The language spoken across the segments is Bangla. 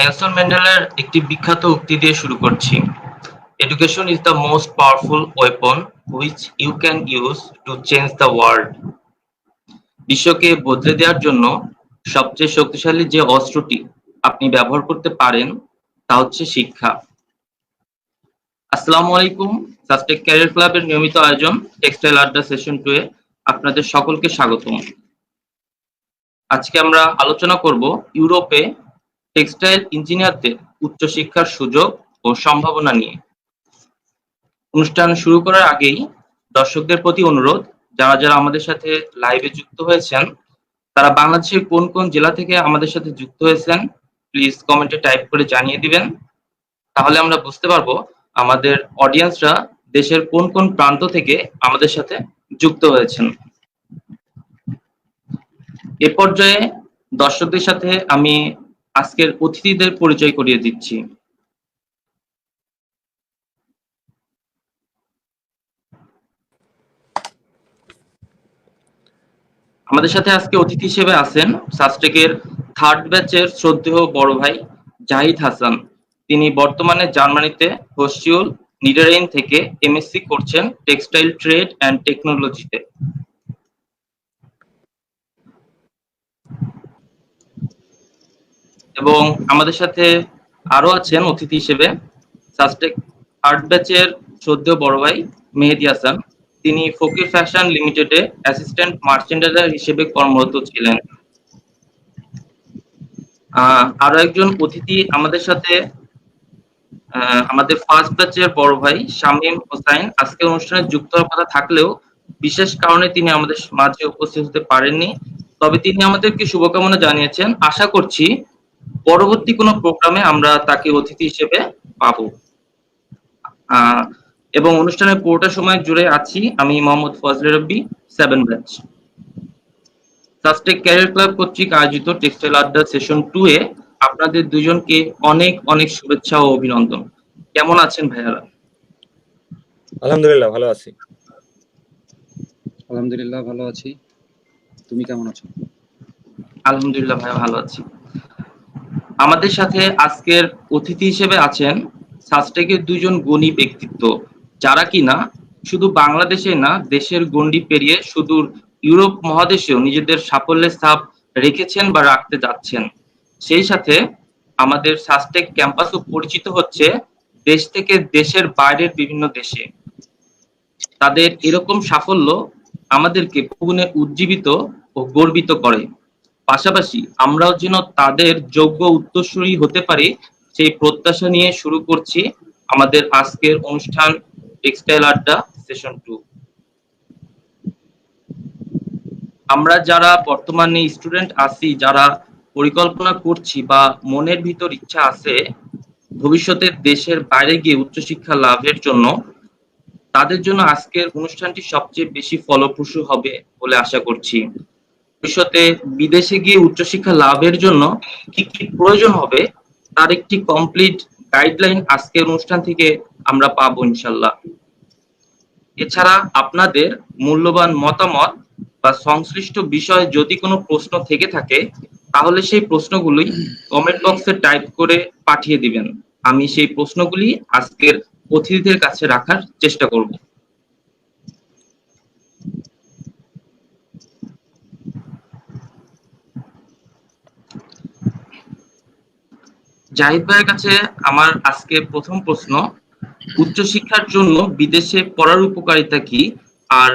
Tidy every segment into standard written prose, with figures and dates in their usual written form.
নেলসন ম্যান্ডেলার একটি বিখ্যাত উক্তি দিয়ে শুরু করছি। Education is the most powerful weapon which you can use to change the world. বিশ্বকে বদলে দেওয়ার জন্য সবচেয়ে শক্তিশালী যে অস্ত্রটি আপনি ব্যবহার করতে পারেন তা হচ্ছে শিক্ষা। আসসালামু আলাইকুম। সাসটেক ক্যারিয়ার ক্লাবের নিয়মিত আয়োজন টেক্সটাইল আড্ডা সেশন 2 এ আপনাদের সকলকে স্বাগতম। আজকে আমরা আলোচনা করব ইউরোপে টেক্সটাইল ইঞ্জিনিয়ারদের উচ্চশিক্ষার সুযোগ ও সম্ভাবনা নিয়ে। অনুষ্ঠান শুরু করার আগেই দর্শকদের প্রতি অনুরোধ, যারা যারা আমাদের সাথে লাইভে যুক্ত হয়েছেন তারা বাংলাদেশের কোন কোন জেলা থেকে আমাদের সাথে যুক্ত হয়েছেন প্লিজ কমেন্টে টাইপ করে জানিয়ে দিবেন। তাহলে আমরা বুঝতে পারবো আমাদের অডিয়েন্সরা দেশের কোন কোন প্রান্ত থেকে আমাদের সাথে যুক্ত হয়েছেন। এ পর্যায়ে দর্শকদের সাথে আমি আজকের অতিথিদের পরিচয় করিয়ে দিচ্ছি। আমাদের সাথে আজকে অতিথি হিসেবে আছেন সাসটেকের থার্ড ব্যাচের শ্রদ্ধেয় বড় ভাই জাহিদ হাসান। তিনি বর্তমানে জার্মানিতে হোস্টিউল নিডাররেইন থেকে এমএসসি করছেন টেক্সটাইল ট্রেড অ্যান্ড টেকনোলজিতে। এবং আমাদের সাথে আরো আছেন অতিথি হিসেবে সাসটেক থার্ড ব্যাচের শ্রদ্ধেয় বড় ভাই মেহেদী হাসান। তিনি ফকির ফ্যাশন লিমিটেডে অ্যাসিস্ট্যান্ট মার্চেন্ডাইজার হিসেবে কর্মরত ছিলেন। আরো একজন অতিথি আমাদের সাথে আমাদের ফার্স্ট ব্যাচের বড় ভাই শামীম হোসাইন আজকে অনুষ্ঠানে যুক্ত হওয়ার কথা থাকলেও বিশেষ কারণে তিনি আমাদের মাঝে উপস্থিত হতে পারেননি। তবে তিনি আমাদেরকে শুভকামনা জানিয়েছেন। আশা করছি পরবর্তী কোনো প্রোগ্রামে আমরা তাকে অতিথি হিসেবে পাবো। এবং অনুষ্ঠানের পুরোটা সময় জুড়ে আছি আমি মোহাম্মদ ফজলে রব্বি, 7 ব্যাচ। সাসটেক ক্যারিয়ার ক্লাব কর্তৃক আয়োজিত টেক্সটাইল আড্ডা সেশন 2 এ আপনাদের দুজনকে অনেক অনেক শুভেচ্ছা ও অভিনন্দন। কেমন আছেন ভাইয়ারা? আলহামদুলিল্লাহ ভালো আছি। আলহামদুলিল্লাহ ভালো আছি। তুমি কেমন আছো? আলহামদুলিল্লাহ ভাইয়া ভালো আছি। আমাদের সাথে আজকের অতিথি হিসেবে আছেন সাসটেকের দুজন গুণী ব্যক্তিত্ব, যারা কিনা শুধু বাংলাদেশে না দেশের গণ্ডি পেরিয়ে সুদূর ইউরোপ মহাদেশেও নিজেদের সাফল্যের ছাপ রেখেছেন বা রাখতে যাচ্ছেন। সেই সাথে আমাদের সাসটেক ক্যাম্পাসও পরিচিত হচ্ছে দেশ থেকে দেশের বাইরের বিভিন্ন দেশে। তাদের এরকম সাফল্য আমাদেরকে বহুগুণে উজ্জীবিত ও গর্বিত করে। পাশাপাশি আমরাও যেন তাদের যোগ্য উত্তরসূরি হতে পারি সেই প্রত্যাশা নিয়ে শুরু করছি আমাদের আজকের অনুষ্ঠান টেক্সটাইল আড্ডা সেশন 2। আমরা যারা বর্তমানে স্টুডেন্ট আছি, যারা পরিকল্পনা করছি বা মনের ভিতর ইচ্ছা আছে ভবিষ্যতে দেশের বাইরে গিয়ে উচ্চশিক্ষা লাভের জন্য, তাদের জন্য আজকের অনুষ্ঠানটি সবচেয়ে বেশি ফলপ্রসূ হবে বলে আশা করছি। ভবিষ্যতে বিদেশে গিয়ে উচ্চশিক্ষা লাভের জন্য কি কি প্রয়োজন হবে তার একটি কমপ্লিট গাইডলাইন আজকের অনুষ্ঠান থেকে আমরা পাবো ইনশাল্লাহ। এছাড়া আপনাদের মূল্যবান মতামত বা সংশ্লিষ্ট বিষয়ে যদি কোনো প্রশ্ন থেকে থাকে তাহলে সেই প্রশ্নগুলি কমেন্ট বক্সে টাইপ করে পাঠিয়ে দিবেন। আমি সেই প্রশ্নগুলি আজকের অতিথিদের কাছে রাখার চেষ্টা করব। জাহিদ ভাইয়ের কাছে আমার আজকে প্রথম প্রশ্ন, উচ্চশিক্ষার জন্য বিদেশে পড়ার উপকারিতা কি আর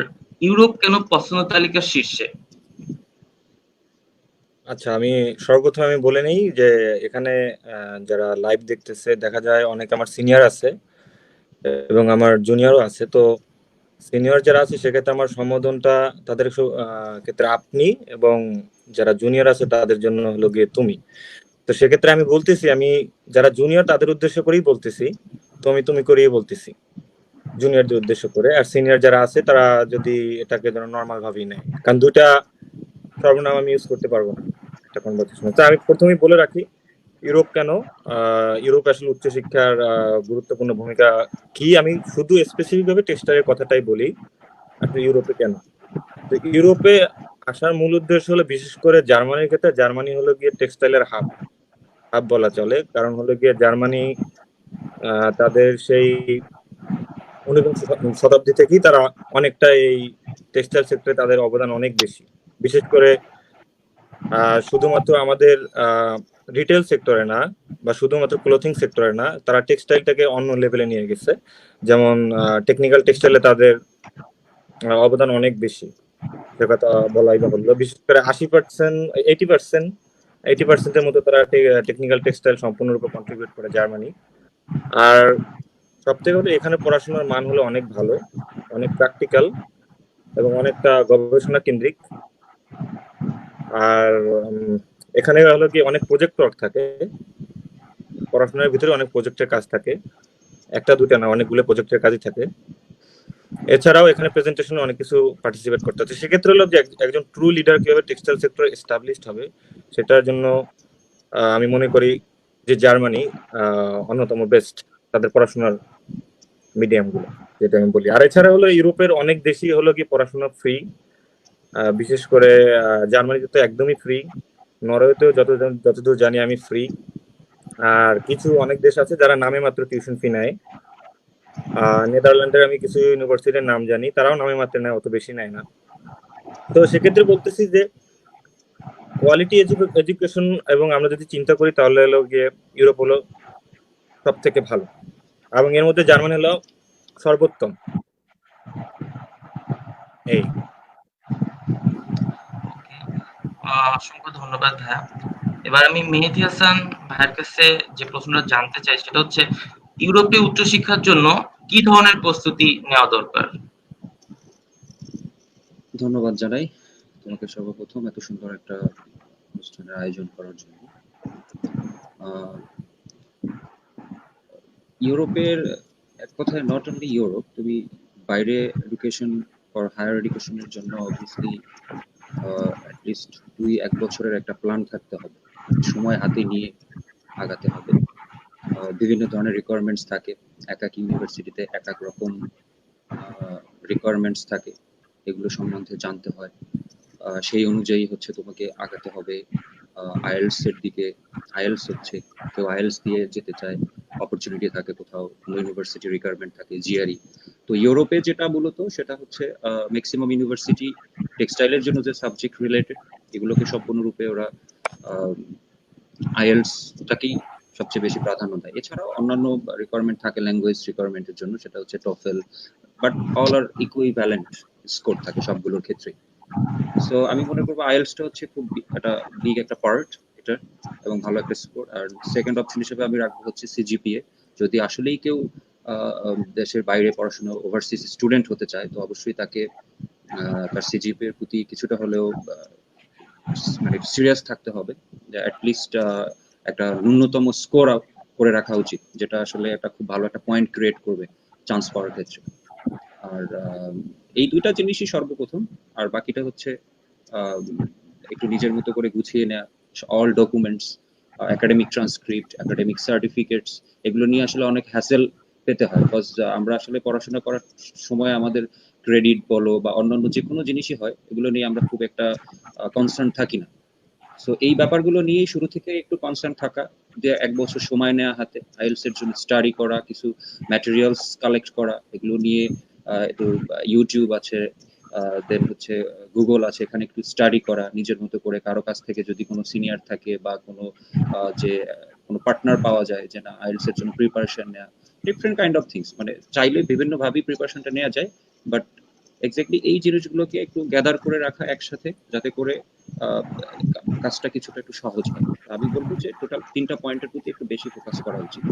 ইউরোপ কেন পছন্দ তালিকার শীর্ষে? আচ্ছা, আমি সর্বপ্রথমে বলে নেই যে এখানে যারা লাইভ দেখতেছে দেখা যায় অনেক আমার সিনিয়র আছে এবং আমার জুনিয়রও আছে। তো সিনিয়র যারা আছে সেক্ষেত্রে আমার সম্বোধনটা তাদের ক্ষেত্রে আপনি, এবং যারা জুনিয়র আছে তাদের জন্য হলো গিয়ে তুমি। তো সেক্ষেত্রে আমি বলতেছি, আমি যারা জুনিয়র তাদের উদ্দেশ্য করেই বলতেছি, তুমি করেই বলতেছি জুনিয়রদের উদ্দেশ্য করে। আর সিনিয়র যারা আছে তারা যদি এটাকে নর্মাল ভাবেই নেয়, কারণ দুইটা সর্বনাম আমি ইউজ করতে পারবো না একটা কনভারসেশনে। তো আমি প্রথমেই বলে রাখি ইউরোপ কেন, ইউরোপ আসলে উচ্চশিক্ষার গুরুত্বপূর্ণ ভূমিকা কি। আমি শুধু স্পেসিফিক ভাবে টেক্সটাইলের কথাটাই বলি। আসলে ইউরোপে কেন, তো ইউরোপে আসার মূল উদ্দেশ্য হলো বিশেষ করে জার্মানির ক্ষেত্রে, জার্মানি হলো গিয়ে টেক্সটাইলের হাব। হাব বলা চলে। কারণ হলো গিয়ে জার্মানি তাদের সেই ঊনবিংশ শতাব্দী থেকেই তারা অনেকটা এই টেক্সটাইল সেক্টরে তাদের অবদান অনেক বেশি। বিশেষ করে শুধুমাত্র আমাদের রিটেল সেক্টরে না বা শুধুমাত্র ক্লোথিং সেক্টরে না, তারা টেক্সটাইলটাকে অন্য লেভেলে নিয়ে গেছে। যেমন টেকনিক্যাল টেক্সটাইলে তাদের অবদান অনেক বেশি, সে কথা বলাই বাহুল্য। বিশেষ করে 80%, 80%, 80%-এর মতো তারা টেকনিক্যাল টেক্সটাইল সম্পূর্ণরূপে কন্ট্রিবিউট করে জার্মানি। আর সব থেকে হলো এখানে পড়াশোনার মান হলো অনেক ভালো, অনেক প্র্যাকটিক্যাল এবং অনেকটা গবেষণা কেন্দ্রিক। আর এখানে হলো কি অনেক প্রজেক্ট ওয়ার্ক থাকে, পড়াশোনার ভিতরে অনেক প্রজেক্টের কাজ থাকে, একটা দুটা না, অনেকগুলো প্রজেক্টের কাজই থাকে। এছাড়াও এখানে প্রেজেন্টেশনে অনেক কিছু পার্টিসিপেট করতে হচ্ছে। সেক্ষেত্রে হলো যে একজন ট্রু লিডার কিভাবে টেক্সটাইল সেক্টর এস্টাবলিশড হবে, সেটার জন্য আমি মনে করি যে জার্মানি অন্যতম বেস্ট তাদের পড়াশোনার মিডিয়াম গুলো, যেটা আমি বলি। আর এছাড়া হলো ইউরোপের অনেক দেশই হলো কি পড়াশোনা ফ্রি, বিশেষ করে জার্মানিতে তো একদমই ফ্রি। নরওয়েতেও যতদূর জানি আমি ফ্রি। আর কিছু অনেক দেশ আছে যারা নামে মাত্র টিউশন ফি নেয়। নেদারল্যান্ডের আমি কিছু ইউনিভার্সিটির নাম জানি, তারাও নামে মাত্র নেয়, অত বেশি নেয় না। তো সেক্ষেত্রে বলতেছি যে কোয়ালিটি এডুকেশন এবং আমরা যদি চিন্তা করি তাহলে হলো গিয়ে ইউরোপ হলো সব থেকে ভালো, এবং এর মধ্যে জার্মানি হলো সর্বোত্তম। এই অসংখ্য ধন্যবাদ ভাইয়া। এবার আমি মেহেদী হাসান ভাইয়ের কাছে যে প্রশ্নটা জানতে চাই সেটা হচ্ছে, ইউরোপে উচ্চশিক্ষার জন্য কি ধরনের প্রস্তুতি নেওয়া দরকার? ধন্যবাদ জানাই তোমাকে সর্বপ্রথম এত সুন্দর একটা অনুষ্ঠানের আয়োজন করার জন্য। আহ, ইউরোপের এক কথায় নট অনলি ইউরোপ, তুমি বাইরে এডুকেশন ফর হায়ার এডুকেশনের জন্য অবভিয়াসলি অ্যাটলিস্ট 2-1 বছরের একটা প্ল্যান থাকতে হবে, সময় হাতে নিয়ে আগাতে হবে। বিভিন্ন ধরনের রিকোয়ারমেন্টস থাকে, এক এক ইউনিভার্সিটিতে এক এক রকম রিকোয়ারমেন্টস থাকে, এগুলো সম্বন্ধে জানতে হয়। সেই অনুযায়ী হচ্ছে তোমাকে আগাতে হবে আইএলটিএস এর দিকে। আইএলটিএস হচ্ছে, কেউ আইএলটিএস দিয়ে যেতে চায়, অপরচুনিটি থাকে, কোথাও কোনো ইউনিভার্সিটি রিকোয়ারমেন্ট থাকে জিআরই। তো ইউরোপে যেটা মূলত সেটা হচ্ছে ম্যাক্সিমাম ইউনিভার্সিটি টেক্সটাইলের জন্য যে সাবজেক্ট রিলেটেড এগুলোকে সম্পূর্ণরূপে ওরা আইএলটিএসটাকেই সবচেয়ে বেশি প্রাধান্য দেয়। এছাড়াও অন্যান্য রিকোয়ারমেন্ট থাকে ল্যাঙ্গুয়েজ রিকোয়ারমেন্টের জন্য, সেটা হচ্ছে TOEFL, but all are equivalent score থাকে সবগুলোর ক্ষেত্রে। সো আমি মনে করবো আইএলটিএসটা হচ্ছে খুব একটা বিগ একটা পার্ট এটা, এবং ভালো একটা স্কোর। আর সেকেন্ড অপশন হিসেবে আমি রাখবো হচ্ছে সিজিপিএ। যদি আসলেই কেউ দেশের বাইরে পড়াশোনা ওভারসিজ স্টুডেন্ট হতে চায়, তো অবশ্যই তাকে তার সিজিপিএ এর প্রতি কিছুটা হলেও মানে সিরিয়াস থাকতে হবে, যে অ্যাটলিস্ট একটা ন্যূনতম স্কোর করে রাখা উচিত, যেটা আসলে একটা খুব ভালো একটা পয়েন্ট ক্রিয়েট করবে চান্স পাওয়ার ক্ষেত্রে। আর এই দুইটা জিনিসই সর্বপ্রথম। আর বাকিটা হচ্ছে একটু নিজের মতো করে গুছিয়ে নেওয়া, all documents, academic transcript, academic certificates, এগুলো নিয়ে আসলে অনেক হ্যাসেল পেতে হয়। বিকজ আমরা আসলে পড়াশোনা করার সময় আমাদের ক্রেডিট বলো বা অন্যান্য যে কোনো জিনিসই হয়, এগুলো নিয়ে আমরা খুব একটা কনসার্ন থাকি না। সো এই ব্যাপারগুলো নিয়েই শুরু থেকে একটু কনসার্ন থাকা, যে 1 বছর সময় নেওয়া হাতে আইএলটিএস এর জন্য, স্টাডি করা, কিছু ম্যাটেরিয়ালস কালেক্ট করা, এগুলো নিয়ে একটু ইউটিউব আছে, দেন হচ্ছে গুগল আছে, এখানে একটু স্টাডি করা নিজের মতো করে, কারো কাছ থেকে যদি কোনো সিনিয়র থাকে বা কোনো যে কোনো পার্টনার পাওয়া যায় যে না আইএলটিএস এর জন্য প্রিপারেশন নেওয়া, ডিফারেন্ট কাইন্ড অফ থিংস। মানে চাইলে বিভিন্ন ভাবেই প্রিপারেশনটা নেওয়া যায়, বাট এক্স্যাক্টলি এই জিনিসগুলোকে একটু গ্যাদার করে রাখা একসাথে, যাতে করে কাজটা কিছুটা একটু সহজ হয়। আমি বলবো যে টোটাল 3টা পয়েন্টের প্রতি একটু বেশি ফোকাস করা উচিত।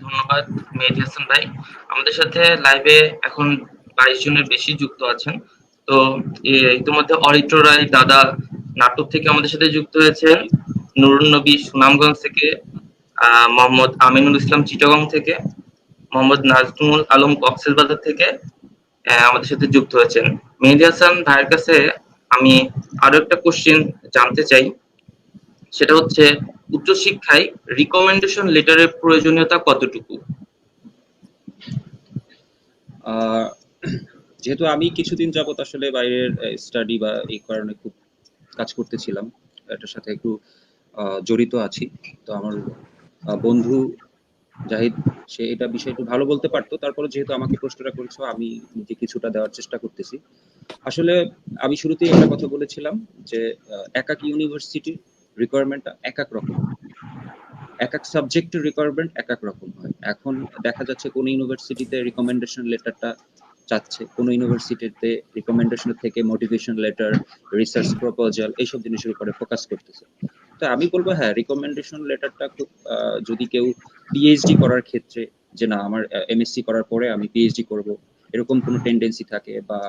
ধন্যবাদ মেহেদী হাসান ভাই। আমাদের সাথে লাইভে এখন 22 জনের বেশি যুক্ত আছেন। তো ইতিমধ্যে অরিত্র রায় দাদা নাটক থেকে আমাদের সাথে যুক্ত হয়েছেন, নুরুন নবী সুনামগঞ্জ থেকে, মোহাম্মদ আমিনুল ইসলাম চিটাগং থেকে, মোহাম্মদ নাজমুল আলম কক্সবাজার থেকে আমাদের সাথে যুক্ত হয়েছেন। মেহেদী হাসান ভাইয়ের কাছে আমি আরো একটা কোশ্চেন জানতে চাই, সেটা হচ্ছে উচ্চশিক্ষায় রিকমেন্ডেশন লেটারের প্রয়োজনীয়তা কতটুকু? যেহেতু আমি কিছুদিন যাবত আসলে বাইরের স্টাডি বা এই কারণে খুব কাজ করতেছিলাম, এটার সাথে একটু জড়িত আছি। তো আমার বন্ধু জাহিদ, সে এটা বিষয়ে একটু ভালো বলতে পারতো। তারপরে যেহেতু আমাকে প্রশ্নটা করেছো, আমি নিজে কিছুটা দেওয়ার চেষ্টা করতেছি। আসলে আমি শুরুতেই একটা কথা বলেছিলাম যে এক এক ইউনিভার্সিটির রিকোয়ারমেন্টটা এক এক রকম, এক এক সাবজেক্টের রিকোয়ারমেন্ট এক এক রকম হয়। এখন দেখা যাচ্ছে কোন ইউনিভার্সিটিতে রিকমেন্ডেশন লেটারটা চাচ্ছে, কোন ইউনিভার্সিটিতে রিকমেন্ডেশনের থেকে মোটিভেশন লেটার, রিসার্চ প্রপোজাল এইসব জিনিসের উপরে ফোকাস করতেছে। তো আমি বলবো হ্যাঁ, রিকমেন্ডেশন লেটারটা খুব যদি কেউ পিএইচডি করার ক্ষেত্রে, যে না আমার এমএসসি করার পরে আমি পিএইচডি করব, এরকম কোনো টেন্ডেন্সি থাকে, বা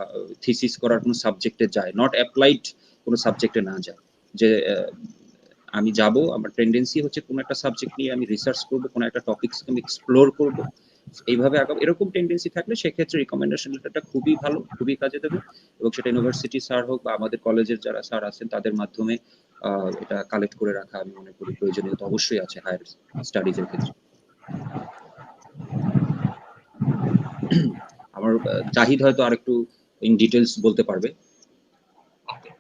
থিসিস করার কোনো সাবজেক্টে যায়, নট অ্যাপ্লাইড কোনো সাবজেক্টে না যায়, যে আমি যাব, আমার টেন্ডেন্সি হচ্ছে কোনো একটা সাবজেক্ট নিয়ে আমি রিসার্চ করব, কোনো একটা টপিকসকে আমি এক্সপ্লোর করব, এইভাবে আগাম, এরকম টেন্ডেন্সি থাকলে সেক্ষেত্রে রিকমেন্ডেশন লেটারটা খুবই ভালো, খুবই কাজে দেবে। এবং সেটা ইউনিভার্সিটি স্যার হোক বা আমাদের কলেজের যারা স্যার আছেন তাদের মাধ্যমে এটা কালেক্ট করে রাখা আমি মনে করি প্রয়োজনীয়তা অবশ্যই আছে হায়ার স্টাডিজের ক্ষেত্রে। আমার জাহিদ হয়তো আরেকটু ইন ডিটেলস বলতে পারবে। ওকে,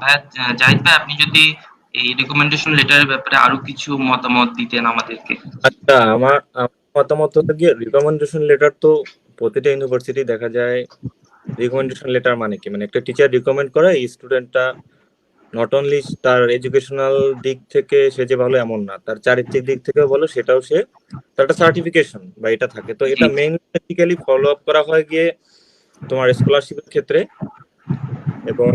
ভাইয়া, জাহিদ ভাই, আপনি যদি এই রিকমেন্ডেশন লেটারের ব্যাপারে আরো কিছু মতামত দিতেন আমাদেরকে। আচ্ছা, আমার মতামত হলো গিয়ে রিকমেন্ডেশন লেটার তো প্রতিটা ইউনিভার্সিটি দেখা যায়। রিকমেন্ডেশন লেটার মানে কি, মানে একটা টিচার রিকমেন্ড করে এই স্টুডেন্টটা নট অনলি তার এডুকেশনাল দিক থেকে সে যে ভালো এমন না, তার চারিত্রিক দিক থেকেও ভালো, সেটাও সে, তার একটা সার্টিফিকেশন বা এটা থাকে। তো জি এটা জি। মেইনলি ফলো আপ করা হয় গিয়ে তোমার স্কলারশিপের ক্ষেত্রে, এবং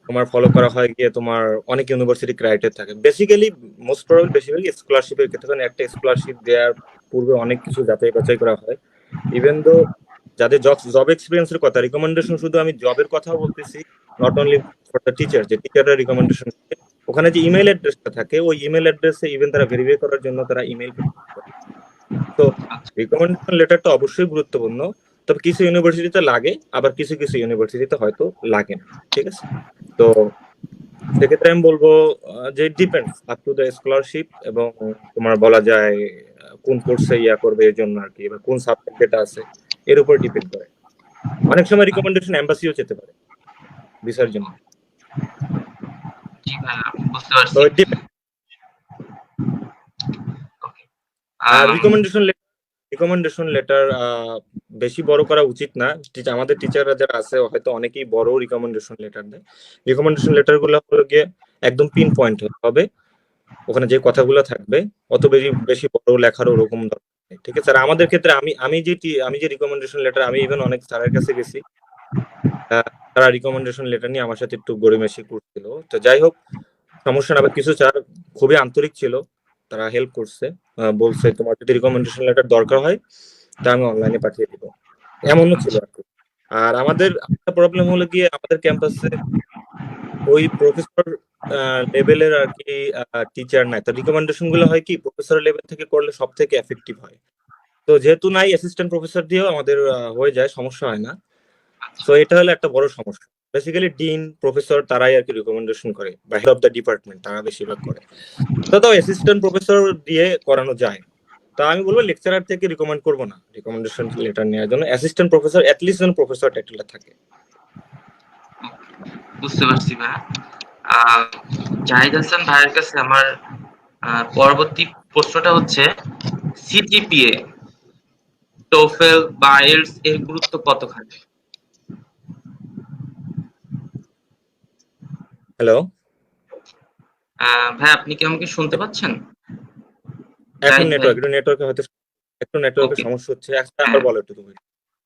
তোমার ফলো করা হয় গিয়ে তোমার অনেক ইউনিভার্সিটি ক্রাইটেরিয়া থাকে। বেসিক্যালি মোস্ট প্রবাবলি বেশিরভাগই স্কলারশিপের ক্ষেত্রে, কারণ একটা স্কলারশিপ দেওয়ার পূর্বে অনেক কিছু যাচাই বাছাই করা হয়। ইভেন দো যাদের জব এক্সপিরিয়েন্সের কথা, রিকমেন্ডেশন শুধু আমি জবের কথাও বলতেছি, not only for the teacher, যে টিচাররা রিকমেন্ডেশন, ওখানে যে ইমেল অ্যাড্রেসটা থাকে ওই ইমেল অ্যাড্রেসে ইভেন তারা ভেরিফাই করার জন্য তারা ইমেল করে। তো আচ্ছা, রিকমেন্ডেশন লেটারটা অবশ্যই গুরুত্বপূর্ণ, তবে কিছু ইউনিভার্সিটিতে লাগে, আবার কিছু কিছু ইউনিভার্সিটিতে হয়তো লাগে না। ঠিক আছে, তো সেক্ষেত্রে আমি বলবো যে depends up to the scholarship, এবং তোমার বলা যায় কোন কোর্সে ইয়া করবে এর জন্য আর কি, বা কোন সাবজেক্ট এটা আছে এর উপর ডিপেন্ড করে। অনেক সময় রিকমেন্ডেশন এম্বাসিও যেতে পারে ভিসার জন্য। জি ভাইয়া, বুঝতে তো পারছি। ওকে। আর রিকমেন্ডেশন লেটার বেশি বড় করা উচিত না। আমাদের টিচাররা যারা আছে হয়তো অনেকেই বড় রিকমেন্ডেশন লেটার দেয়। রিকমেন্ডেশন লেটার গুলো হলো গিয়ে একদম পিন পয়েন্ট হবে, ওখানে যে কথাগুলো থাকবে অত বেশি বেশি বড় লেখার ওরকম দরকার নেই। ঠিক আছে, আর আমাদের ক্ষেত্রে আমি যে রিকমেন্ডেশন লেটার, আমি ইভেন অনেক স্যারের কাছে গেছি, তারা রিকমেন্ডেশন লেটার নিয়ে আমার সাথে একটু গড়িমেশি করছিল। তো যাই হোক, সমস্যা না। আবার কিছু স্যার খুবই আন্তরিক ছিল, তারা হেল্প করছে, বলছে তোমার যদি রিকমেন্ডেশন লেটার দরকার হয় তা আমি অনলাইনে পাঠিয়ে দিব, এমনও ছিল আর কি। আর আমাদের একটা প্রবলেম হলো গিয়ে আমাদের ক্যাম্পাসে ওই প্রফেসর লেভেলের আর কি টিচার নাই। তো রিকমেন্ডেশন গুলো হয় কি প্রফেসর লেভেল থেকে করলে সব থেকে এফেক্টিভ হয়। তো যেহেতু নাই, অ্যাসিস্ট্যান্ট প্রফেসর দিয়েও আমাদের হয়ে যায়, সমস্যা হয় না। তো এটা হলো একটা বড় সমস্যা। বেসিক্যালি ডিন প্রফেসর তারাই আর কি রিকমেন্ডেশন করে, বা হেড অফ দ্য ডিপার্টমেন্ট তারা বেশিরভাগ করে। তো তাও অ্যাসিস্ট্যান্ট প্রফেসর দিয়ে করানো যায়। তা আমি বলবো লেকচারার থেকে রিকমেন্ড করবো না রিকমেন্ডেশন লেটার নেওয়ার জন্য, অ্যাসিস্ট্যান্ট প্রফেসর অ্যাটলিস্ট যেন প্রফেসর টাইটেলটা থাকে। বুঝতে পারছি ভাইয়া। জাহিদ হাসান ভাইয়ের কাছে আমার পরবর্তী প্রশ্নটা হচ্ছে, সিজিপিএ, টোফেল বা আইএলটিএস এর গুরুত্ব কতখানি? হ্যালো, ভাই, আপনি কি আমাকে শুনতে পাচ্ছেন? এখন জাহিদ ভাই। একটু নেটওয়ার্কের ওকে। সমস্যা হচ্ছে, আচ্ছা আবার হ্যাঁ, বলো একটু তুমি।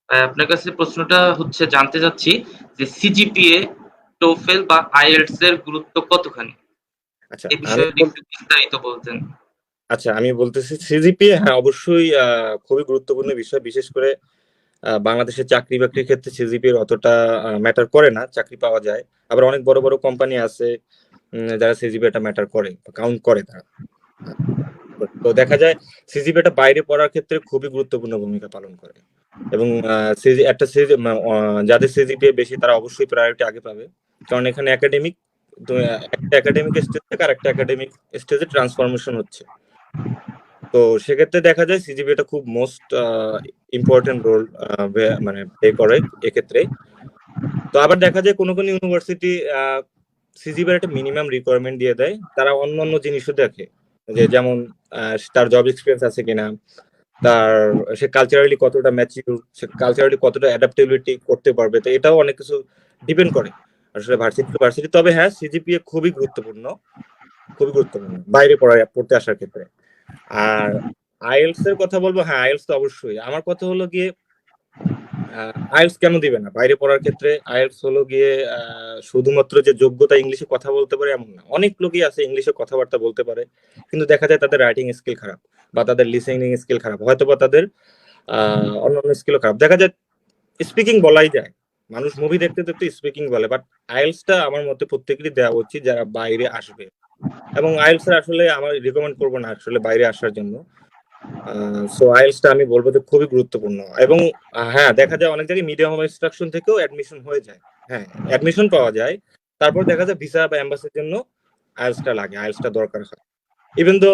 আপনার কাছে প্রশ্নটা হচ্ছে, জানতে চাচ্ছি যে সিজিপিএ, টোফেল বা আইএলটিএস এর গুরুত্ব কতখানি? আচ্ছা এই আমি বিষয়ে যদি একটু বিস্তারিত বলতেন। আমি বলতেছি সিজিপিএ, হ্যাঁ অবশ্যই খুবই গুরুত্বপূর্ণ বিষয়। বিশেষ করে বাংলাদেশের চাকরি বাকরির ক্ষেত্রে সিজিপিএ অতটা ম্যাটার করে না, চাকরি পাওয়া যায়। আবার অনেক বড় বড় কোম্পানি আছে যারা সিজিপিএটা ম্যাটার করে, কাউন্ট করে তারা। তো দেখা যায় সিজিপিএটা বাইরে পড়ার ক্ষেত্রে খুবই গুরুত্বপূর্ণ ভূমিকা পালন করে। এবং যাদের সিজিপিএ বেশি তারা অবশ্যই প্রায়োরিটি আগে পাবে, কারণ এখানে একটা একাডেমিক স্টেজ থেকে আর একটা একাডেমিক স্টেজে ট্রান্সফরমেশন হচ্ছে। তো সেক্ষেত্রে দেখা যায় সিজিপি এটা খুব মোস্ট ইম্পর্টেন্ট রোল মানে প্লে করে এক্ষেত্রে। তো আবার দেখা যায় কোনো কোনো ইউনিভার্সিটি সিজিপির একটা মিনিমাম রিকোয়ারমেন্ট দিয়ে দেয়, তারা অন্য অন্য জিনিসও দেখে, যে যেমন তার জব এক্সপিরিয়েন্স আছে কিনা, তার সে কালচারালি কতটা ম্যাচিউর, সে কালচারালি কতটা অ্যাডাপ্টেবিলিটি করতে পারবে। তো এটাও অনেক কিছু ডিপেন্ড করে আসলে ভার্সিটি টু ভার্সিটি। তবে হ্যাঁ, সিজিপিএ খুবই গুরুত্বপূর্ণ, খুবই গুরুত্বপূর্ণ বাইরে পড়তে আসার ক্ষেত্রে। আর আইএলটিএস এর কথা বলবো, হ্যাঁ আইএলটিএস তো অবশ্যই। আমার কথা হলো গিয়ে আইএলটিএস কেন দিবে না বাইরে পড়ার ক্ষেত্রে? আইএলটিএস হলো গিয়ে শুধুমাত্র যে যোগ্যতা ইংলিশে কথা বলতে পারে এমন না। অনেক লোকই আছে ইংলিশে কথাবার্তা বলতে পারে, কিন্তু দেখা যায় তাদের রাইটিং স্কিল খারাপ বা তাদের লিসেনিং স্কিল খারাপ, হয়তো বা তাদের অন্যান্য স্কিলও খারাপ। দেখা যায় স্পিকিং বলাই যায়, মানুষ মুভি দেখতে দেখতে স্পিকিং বলে, বাট আইএলটিএসটা আমার মতে প্রত্যেকেরই দেওয়া উচিত যারা বাইরে আসবে। এবং আইএলটিএস আসলে আমার রিকমেন্ড করবো না আসলে বাইরে আসার জন্য। সো আইএলটিএসটা আমি বলবো যে খুবই গুরুত্বপূর্ণ। এবং হ্যাঁ, দেখা যায় অনেক জায়গায় মিডিয়াম অফ ইনস্ট্রাকশন থেকেও অ্যাডমিশন হয়ে যায়, হ্যাঁ অ্যাডমিশন পাওয়া যায়। তারপর দেখা যায় ভিসা বা এম্বাসির জন্য আইএলটিএসটা লাগে, আইএলটিএসটা দরকার হয়। ইভেন তো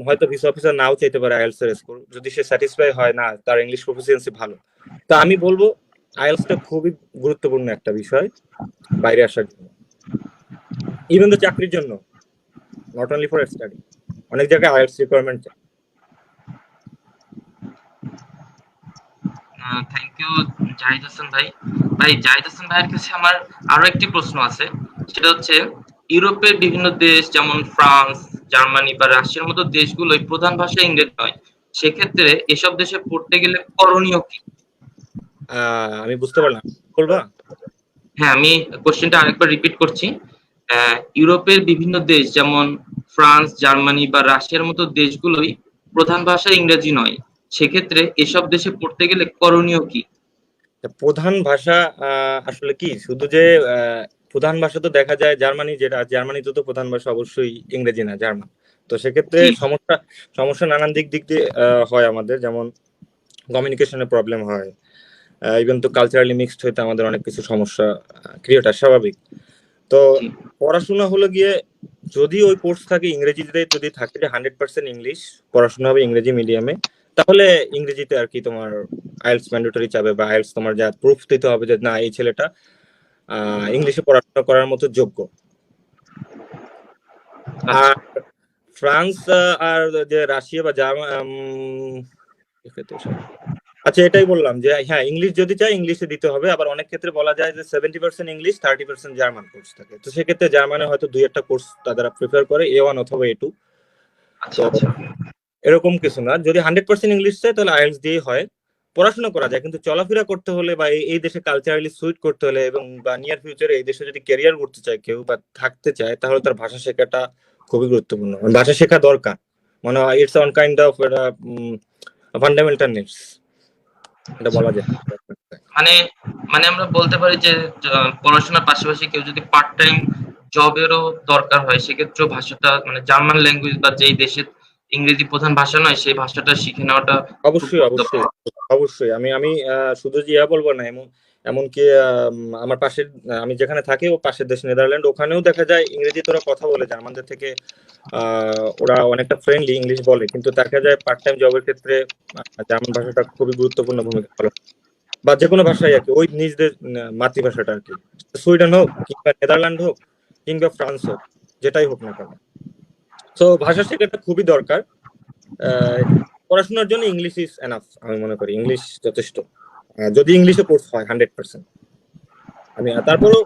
হয়তো ভিসা অফিসার নাও চাইতে পারে আইএলটিএস এর স্কোর, যদি সে স্যাটিসফাই হয় না, তার ইংলিশ প্রফিসিয়েন্সি ভালো। তো আমি বলবো আইএলটিএসটা খুবই গুরুত্বপূর্ণ একটা বিষয় বাইরে আসার জন্য, ইভেন তো চাকরির জন্য, নট অনলি ফর স্টাডি। অনেক জায়গায় আইএলটিএস রিকোয়ারমেন্ট চায়। থ্যাংক ইউ জাহিদ হাসান ভাই। জাহিদ হাসান ভাইয়ের কাছে আমার আরো একটি প্রশ্ন আছে, সেটা হচ্ছে ইউরোপের বিভিন্ন দেশ যেমন ফ্রান্স, জার্মানি বা রাশিয়ার মতো দেশগুলোই প্রধান ভাষা ইংরেজি নয়, সেক্ষেত্রে এসব দেশে পড়তে গেলে করণীয় কি? আমি বুঝতে পারলাম, বলবা? হ্যাঁ, আমি কোশ্চেনটা আরেকবার রিপিট করছি। ইউরোপের বিভিন্ন দেশ যেমন ফ্রান্স, জার্মানি বা রাশিয়ার মতো দেশগুলোই প্রধান ভাষা ইংরেজি নয়, সেক্ষেত্রে এসব দেশে পড়তে গেলে করণীয় কি? প্রধান ভাষা আসলে কি শুধু যে প্রধান ভাষা তো দেখা যায় জার্মানি, যেটা জার্মানিতে তো প্রধান ভাষা অবশ্যই ইংরেজি না, জার্মান। তো সেক্ষেত্রে জি। সমস্যা সমস্যা নানান দিক দিক দিয়ে হয় আমাদের, যেমন কমিউনিকেশনের প্রবলেম হয়, ইভেন তো কালচারালি মিক্সড হইতে আমাদের অনেক কিছু সমস্যা ক্রিয়েট হয়, স্বাভাবিক। তো জি। পড়াশোনা হলো গিয়ে যদি ওই কোর্স থাকে ইংরেজিতে, যদি থাকে যে 100% ইংলিশ পড়াশোনা হবে ইংরেজি মিডিয়ামে, তাহলে ইংরেজিতে আর কি তোমার আইএলটিএস ম্যান্ডেটরি চাবে, বা আইএলটিএস তোমার যা প্রুফ দিতে হবে যে না এই ছেলেটা ইংলিশে পড়াশোনা করার মতো যোগ্য। আচ্ছা। আর ফ্রান্স আর যে রাশিয়া বা আচ্ছা এটাই বললাম যে হ্যাঁ ইংলিশ যদি চাই ইংলিশে দিতে হবে। আবার অনেক ক্ষেত্রে বলা যায় যে 70% ইংলিশ, 30% জার্মান কোর্স থাকে। তো সেক্ষেত্রে জার্মানে হয়তো 2-1টা কোর্স তারা প্রিফার করে, A1 অথবা A2। আচ্ছা। তো আচ্ছা। এরকম কিছু না, যদি 100% ইংলিশ চাই তাহলে আইএলটিএস দিয়েই হয়, পড়াশোনা করা যায়। কিন্তু চলাফেরা করতে হলে বা এই দেশে কালচারালি সুইট করতে হলে এবং বা নিয়ার ফিউচারে এই দেশে যদি ক্যারিয়ার করতে চায় কেউ বা থাকতে চায়, তাহলে তার ভাষা শেখাটা খুবই গুরুত্বপূর্ণ। ভাষা শেখা দরকার, মানে it's on kind of fundamental needs, এটা বলা যায়। মানে মানে আমরা বলতে পারি যে পড়াশোনার পাশাপাশি কেউ যদি পার্ট টাইম জবেরও দরকার হয়, সেক্ষেত্রেও ভাষাটা মানে জার্মান ল্যাঙ্গুয়েজ বা যেই দেশের ইংরেজি প্রধান ভাষা নয় সেই ভাষাটা শিখে নেওয়াটা খুব অবশ্যই অবশ্যই গুরুত্বপূর্ণ। অবশ্যই। আমি আমি শুধু যে বলবো না, এমনকি আমার পাশের আমি যেখানে থাকি ও পাশের দেশ নেদারল্যান্ড, ওখানেও দেখা যায় ইংরেজি তোরা কথা বলে জার্মানদের থেকে ওরা অনেকটা ফ্রেন্ডলি, ইংলিশ বলে, কিন্তু দেখা যায় পার্ট টাইম জবের ক্ষেত্রে জার্মান ভাষাটা খুবই গুরুত্বপূর্ণ ভূমিকা পালন, বা যে কোনো ভাষাই আর কি, ওই নিজদের মাতৃভাষাটা আর কি, সুইডেন হোক কিংবা নেদারল্যান্ড হোক কিংবা ফ্রান্স হোক, যেটাই হোক না কেন। তো ভাষা শেখাটা খুবই দরকার। পড়াশোনার জন্য ইংলিশ ইজ এনাফ, আমি মনে করি ইংলিশ যথেষ্ট, যদি ইংলিশে কোর্স হয় 100%। আমি তারপরও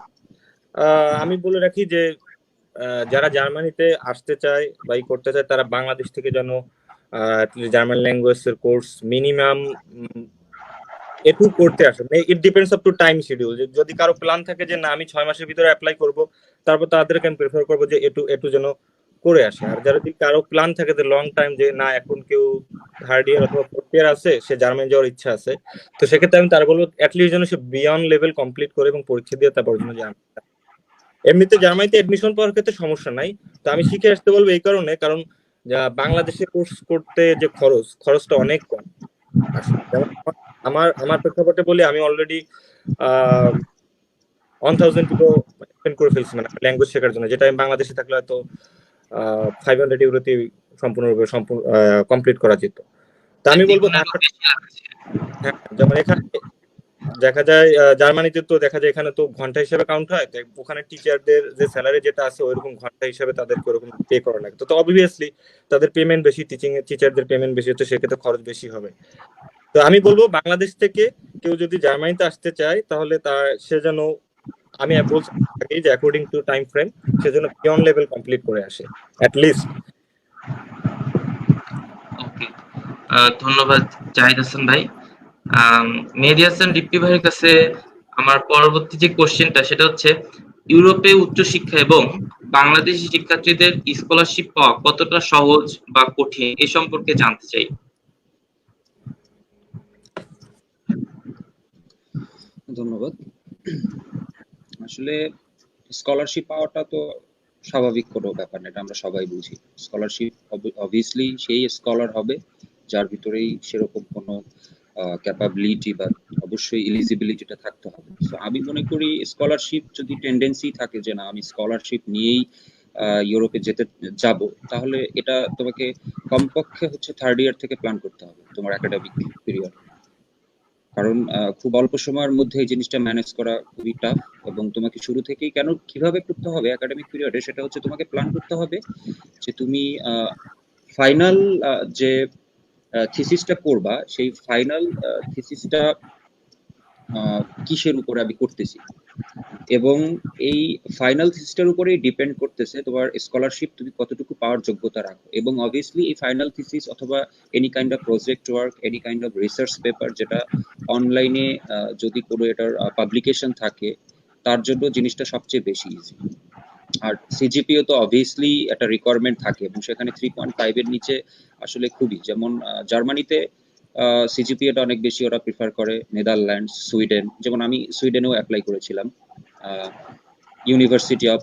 আমি বলে রাখি যে যারা জার্মানিতে আসতে চায় বা করতে চায়, তারা বাংলাদেশ থেকে যেন জার্মান ল্যাঙ্গুয়েজ এর কোর্স মিনিমাম একটু করতে আসে। It depends up to time schedule. যদি কারো প্ল্যান থাকে যে না আমি 6 মাসের ভিতরে অ্যাপ্লাই করব, তারপর তাদেরকে আমি প্রেফার করবো যে একটু যেন করে আসে। আর যারা যদি কারো প্ল্যান থাকে যে লং টাইম, যে না এখন কেউ থার্ড ইয়ার অথবা ফোর্থ ইয়ার আছে, সে জার্মানি যাওয়ার ইচ্ছা আছে, তো সেক্ষেত্রে আমি তার বলবো অ্যাটলিস্ট যেন সে বিয়ন্ড লেভেল কমপ্লিট করে এবং পরীক্ষা দিয়ে তারপর জন্য জার্মানি। এমনিতে জার্মানিতে এডমিশন পাওয়ার ক্ষেত্রে সমস্যা নাই। তো আমি শিখে আসতে বলবো এই কারণে, কারণ বাংলাদেশে কোর্স করতে যে খরচটা অনেক কম। যেমন আমার আমার প্রেক্ষাপটে বলি, আমি অলরেডি 1000 ইউরো স্পেন্ড করে ফেলছি মানে ল্যাঙ্গুয়েজ শেখার জন্য, যেটা আমি বাংলাদেশে থাকলে হয়তো €500 সম্পূর্ণরূপে কমপ্লিট করা যেত। তা আমি বলবো হ্যাঁ, যেমন এখানে দেখা যায় জার্মানিতে তো দেখা যায় এখানে তো ঘন্টা হিসেবে কাউন্ট হয়, তো ওখানে টিচারদের যে স্যালারি যেটা আছে ওইরকম ঘন্টা হিসেবে তাদেরকে ওরকম পে করা লাগে, তো অবভিয়াসলি তাদের পেমেন্ট বেশি, টিচারদের পেমেন্ট বেশি হচ্ছে, সেক্ষেত্রে খরচ বেশি হবে। তো আমি বলবো বাংলাদেশ থেকে কেউ যদি জার্মানিতে আসতে চায় তাহলে সে যেন, আমি বলছি আগেই যে অ্যাকর্ডিং টু টাইম ফ্রেম, সে যেন পিয়ন লেভেল কমপ্লিট করে আসে অ্যাট লিস্ট। ওকে, ধন্যবাদ জাহিদ হাসান ভাই। মেহেদী হাসান রিপ্পি ভাইয়ের কাছে আমার পরবর্তী যে কোশ্চেনটা সেটা হচ্ছে, ইউরোপে উচ্চশিক্ষা এবং বাংলাদেশি শিক্ষার্থীদের স্কলারশিপ পাওয়া কতটা সহজ বা কঠিন এ সম্পর্কে জানতে চাই। ধন্যবাদ। আসলে স্কলারশিপ পাওয়াটা তো স্বাভাবিক কোনো ব্যাপার না, এটা আমরা সবাই বুঝি। স্কলারশিপ অবভিয়াসলি সেই স্কলার হবে যার ভিতরেই সেরকম কোনো ক্যাপাবিলিটি বা অবশ্যই এলিজিবিলিটিটা থাকতে হবে। সো আমি মনে করি স্কলারশিপ যদি টেন্ডেন্সি থাকে যে না আমি স্কলারশিপ নিয়েই ইউরোপে যেতে যাব, তাহলে এটা তোমাকে কমপক্ষে হচ্ছে 3rd ইয়ার থেকে প্ল্যান করতে হবে তোমার একাডেমিক পিরিয়ড। কারণ খুব অল্প সময়ের মধ্যে এই জিনিসটা ম্যানেজ করা খুবই টাফ, এবং তোমাকে শুরু থেকেই কিভাবে করতে হবে একাডেমিক পিরিয়ডে, সেটা হচ্ছে তোমাকে প্ল্যান করতে হবে যে তুমি ফাইনাল যে থিসিসটা করবা, সেই ফাইনাল থিসিসটা কিসের উপরে আমি করতেছি, এবং এই ফাইনাল থিসিসটার উপরেই ডিপেন্ড করতেছে তোমার স্কলারশিপ তুমি কতটুকু পাওয়ার যোগ্যতা রাখো। এবং অবভিয়াসলি এই ফাইনাল থিসিস অথবা any kind of project work, any kind of research paper যেটা অনলাইনে যদি কোনো এটার পাবলিকেশন থাকে, তার জন্য জিনিসটা সবচেয়ে বেশি ইজি। আর সিজিপিও তো অবভিয়াসলি একটা রিকোয়ারমেন্ট থাকে, এবং সেখানে 3.5 এর নিচে আসলে খুবই, যেমন জার্মানিতে সিজিপিএটা অনেক বেশি ওরা প্রিফার করে, নেদারল্যান্ডস, সুইডেন, যেমন আমি সুইডেনেও অ্যাপ্লাই করেছিলাম ইউনিভার্সিটি অফ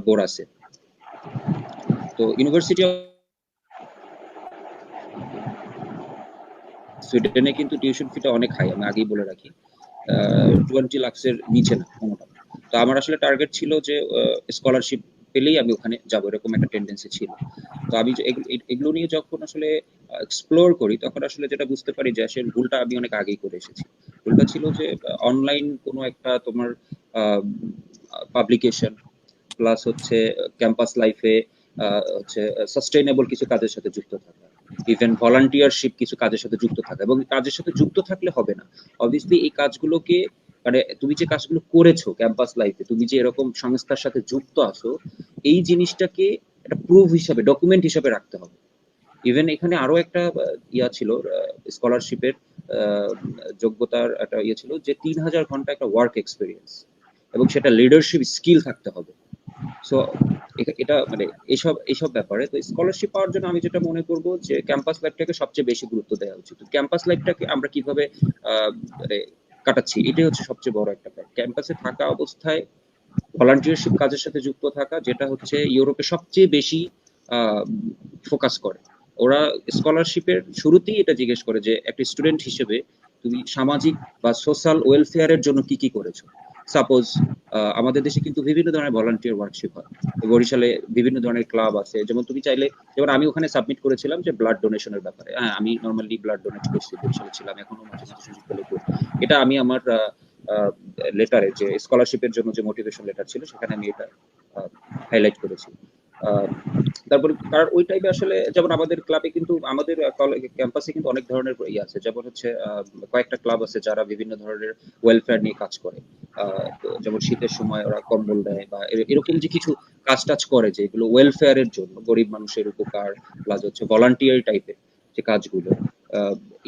বোরাসে। তো ইউনিভার্সিটি অফ সুইডেনে কিন্তু টিউশন ফিটা অনেক হাই, আমি আগেই বলে রাখি, 20 লাখের নিচে না কোনোটা। তো আমার আসলে টার্গেট ছিল যে স্কলারশিপ পেলেই আমি ওখানে যাবো, এরকম একটা টেন্ডেন্সি ছিল। তো আমি এগুলো নিয়ে যখন আসলে এক্সপ্লোর করি, তখন আসলে যেটা বুঝতে পারি যে আসলে ভুলটা আমি অনেক আগেই করে এসেছি। ভুলটা ছিল যে অনলাইন কোনো একটা তোমার পাবলিকেশন প্লাস হচ্ছে ক্যাম্পাস লাইফে হচ্ছে সাস্টেইনেবল কিছু কাজের সাথে যুক্ত থাকা, ইভেন ভলান্টিয়ারশিপ কিছু কাজের সাথে যুক্ত থাকা। এবং কাজের সাথে যুক্ত থাকলে হবে না, অবভিয়াসলি এই কাজগুলোকে, মানে তুমি যে কাজগুলো করেছো ক্যাম্পাস লাইফে, তুমি যে এরকম সংস্থার সাথে যুক্ত আছো, এই জিনিসটাকে একটা প্রুফ হিসাবে, ডকুমেন্ট হিসাবে রাখতে হবে। ইভেন এখানে আরো একটা ইয়া ছিল, স্কলারশিপের যোগ্যতার একটা ইয়ে ছিল যে 3000 ঘন্টা একটা ওয়ার্ক এক্সপিরিয়েন্স, এবং সেটা লিডারশিপ স্কিল থাকতে হবে। সো এটা মানে এইসব ব্যাপারে তো স্কলারশিপ পাওয়ার জন্য আমি যেটা মনে করব যে ক্যাম্পাস লাইফটাকে সবচেয়ে বেশি গুরুত্ব দেওয়া উচিত। ক্যাম্পাস লাইফটাকে আমরা কিভাবে মানে কাটাচ্ছি, এটাই হচ্ছে সবচেয়ে বড় একটা ব্যাপার। ক্যাম্পাসে থাকা অবস্থায় ভলান্টিয়ারশিপ কাজের সাথে যুক্ত থাকা, যেটা হচ্ছে ইউরোপে সবচেয়ে বেশি ফোকাস করে। ওরা স্কলারশিপের শুরুতেই এটা জিজ্ঞেস করে যে একটা স্টুডেন্ট হিসেবে তুমি সামাজিক বা সোশ্যাল ওয়েলফেয়ারের জন্য কি কি করেছো। সাপোজ আমাদের দেশে কিন্তু বিভিন্ন ধরনের ভলান্টিয়ার ওয়ার্কশিপ হয়, বরিশালে বিভিন্ন ধরনের ক্লাব আছে, যেমন তুমি চাইলে, যেমন আমি ওখানে সাবমিট করেছিলাম যে ব্লাড ডোনেশনের ব্যাপারে। হ্যাঁ, আমি নর্মালি ব্লাড ডোনেট করছি, বরিশালে ছিলাম, এখনো মাঝে মাঝে সুযোগ পেলে করি। এটা আমি আমার লেটারে, যে স্কলারশিপের জন্য যে মোটিভেশন লেটার ছিল, সেখানে আমি এটা হাইলাইট করেছি। তারপরে কারণ ওই টাইপে আসলে, যেমন আমাদের ক্লাবে কিন্তু, আমাদের ক্যাম্পাসে কিন্তু অনেক ধরনের ইয়ে আছে, যেমন হচ্ছে কয়েকটা ক্লাব আছে যারা বিভিন্ন ধরনের ওয়েলফেয়ার নিয়ে কাজ করে। যেমন শীতের সময় ওরা কম্বল দেয়, বা এরকম যে কিছু কাজ টাজ করে যেগুলো ওয়েলফেয়ারের জন্য, গরিব মানুষের উপকার, প্লাস হচ্ছে ভলান্টিয়ার টাইপের যে কাজগুলো,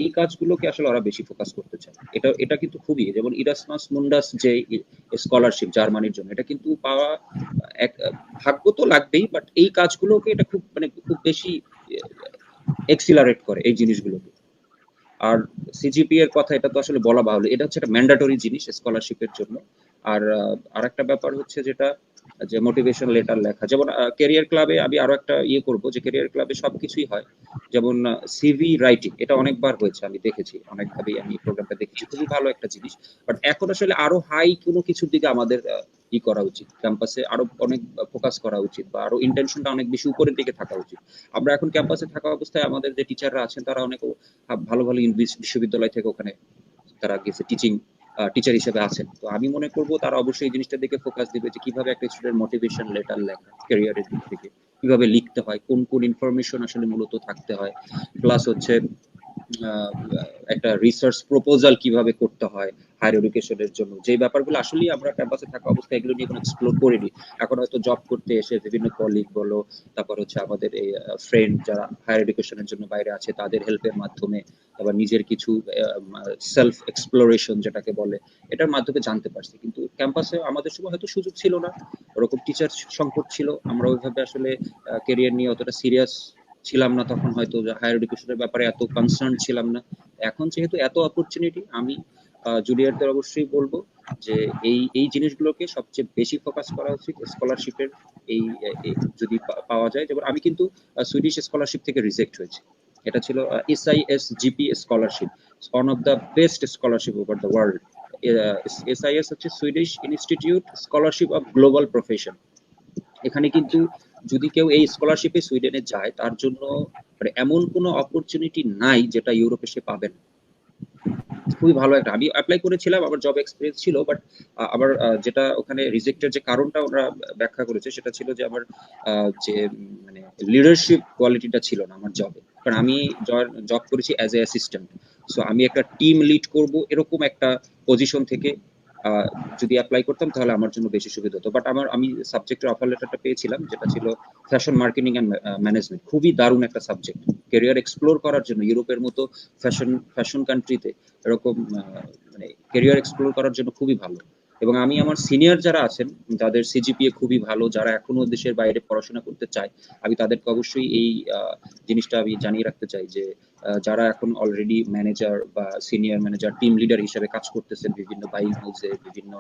এই কাজগুলোকে আসলে ওরা বেশি ফোকাস করতে চায়। এটা কিন্তু খুবই, যেমন ইরাসমাস মুন্ডাস যে স্কলারশিপ জার্মানির জন্য, এটা কিন্তু পাওয়া এক ভাগ্য তো লাগবেই, বাট এই কাজগুলোকে এটা খুব মানে খুব বেশি এক্সিলারেট করে এই জিনিসগুলোকে। আর সিজিপি এর কথা এটা তো আসলে বলা বাহুল্য, এটা হচ্ছে একটা ম্যান্ডেটরি জিনিস স্কলারশিপের জন্য। আর আরেকটা ব্যাপার হচ্ছে যেটা যে মোটিভেশন লেটার লেখা, যেমন ক্যারিয়ার ক্লাবে আমি আরো একটা ইয়ে করব যে ক্যারিয়ার ক্লাবে সবকিছুই হয়, যেমন সিভি রাইটিং, এটা অনেকবার হয়েছে, আমি দেখেছি অনেকভাবেই, আমি প্রোগ্রামটা দেখেছি, খুবই ভালো একটা জিনিস। বাট এখন আসলে আরো হাই কোনো কিছুর দিকে আমাদের ই করা উচিত, ক্যাম্পাসে আরো অনেক ফোকাস করা উচিত, বা আরো ইন্টেনশনটা অনেক বেশি উপরের দিকে থাকা উচিত। আমরা এখন ক্যাম্পাসে থাকা অবস্থায় আমাদের যে টিচাররা আছেন তারা অনেক ভালো ভালো বিশ্ববিদ্যালয় থেকে ওখানে তারা গেছে টিচিং টিচার হিসেবে আছেন। তো আমি মনে করব তারা অবশ্যই এই জিনিসটার দিকে ফোকাস দিবে যে কিভাবে একটা স্টুডেন্ট মোটিভেশন লেটার লেখা ক্যারিয়ারের দিক থেকে, কিভাবে লিখতে হয়, কোন কোন ইনফরমেশন আসলে মূলত থাকতে হয়, প্লাস হচ্ছে আহ, একটা রিসার্চ প্রপোজাল কিভাবে করতে হয় হায়ার এডুকেশনের জন্য, যে ব্যাপারগুলো আসলে আমরা ক্যাম্পাসে থাকা অবস্থায় এগুলো নিয়ে কোনো এক্সপ্লোর করিনি। এখন হয়তো জব করতে এসে বিভিন্ন কলিগ বলো, তারপর হচ্ছে আমাদের এই ফ্রেন্ড যারা হায়ার এডুকেশনের জন্য বাইরে আছে তাদের হেল্পের মাধ্যমে, আবার নিজের কিছু সেলফ এক্সপ্লোরেশন যেটাকে বলে, এটার মাধ্যমে জানতে পারছি। কিন্তু ক্যাম্পাসে আমাদের সময় হয়তো সুযোগ ছিল না, ওরকম টিচার সংকট ছিল, আমরা ওইভাবে আসলে কেরিয়ার নিয়ে অতটা সিরিয়াস ছিলাম না, তখন হয়তো হায়ার এডুকেশনের ব্যাপারে এত কনসার্ন ছিলাম না। এখন যেহেতু এত অপরচুনিটি, আমি জুনিয়রদের অবশ্যই বলবো যে এই এই জিনিসগুলোকে সবচেয়ে বেশি ফোকাস করা উচিত। স্কলারশিপের এই যদি পাওয়া যায়, যেমন আমি কিন্তু সুইডিশ স্কলারশিপ থেকে রিজেক্ট হয়েছি, এটা ছিল SISGP scholarship, one of the best scholarship over the world. SIS হচ্ছে Swedish institute scholarship of global profession. এখানে কিন্তু যদি কেউ এই স্কলারশিপে সুইডেনে যায়, তার জন্য মানে এমন কোনো অপরচুনিটি নাই যেটা ইউরোপে সে পাবেন। খুবই ভালো একটা, আমি অ্যাপ্লাই করেছিলাম, আমার জব এক্সপিরিয়েন্স ছিল, বাট আবার যেটা ওখানে রিজেক্টের যে কারণটা ওরা ব্যাখ্যা করেছে সেটা ছিল যে আমার যে মানে লিডারশিপ কোয়ালিটিটা ছিল না আমার জবে, কারণ আমি জব করেছি অ্যাজ এ অ্যাসিস্ট্যান্ট। সো আমি একটা টিম লিড করব এরকম একটা পজিশন থেকে যদি অ্যাপ্লাই করতাম তাহলে আমার জন্য বেশি সুবিধা হতো। বাট আমি সাবজেক্টের অফার লেটারটা পেয়েছিলাম যেটা ছিল ফ্যাশন মার্কেটিং অ্যান্ড ম্যানেজমেন্ট, খুবই দারুণ একটা সাবজেক্ট ক্যারিয়ার এক্সপ্লোর করার জন্য। ইউরোপের মতো ফ্যাশন কান্ট্রিতে এরকম মানে ক্যারিয়ার এক্সপ্লোর করার জন্য খুবই ভালো। এবং আমি আমার সিনিয়র যারা আছেন, যাদের সিজিপিএ খুবই ভালো, যারা এখনো দেশের বাইরে পড়াশোনা করতে চায়, আমি তাদেরকে অবশ্যই এই জিনিসটা আমি জানিয়ে রাখতে চাই যে যারা এখন অলরেডি ম্যানেজার বা সিনিয়র ম্যানেজার, টিম লিডার হিসেবে কাজ করতেছেন বিভিন্ন বাইং হাউসে, বিভিন্ন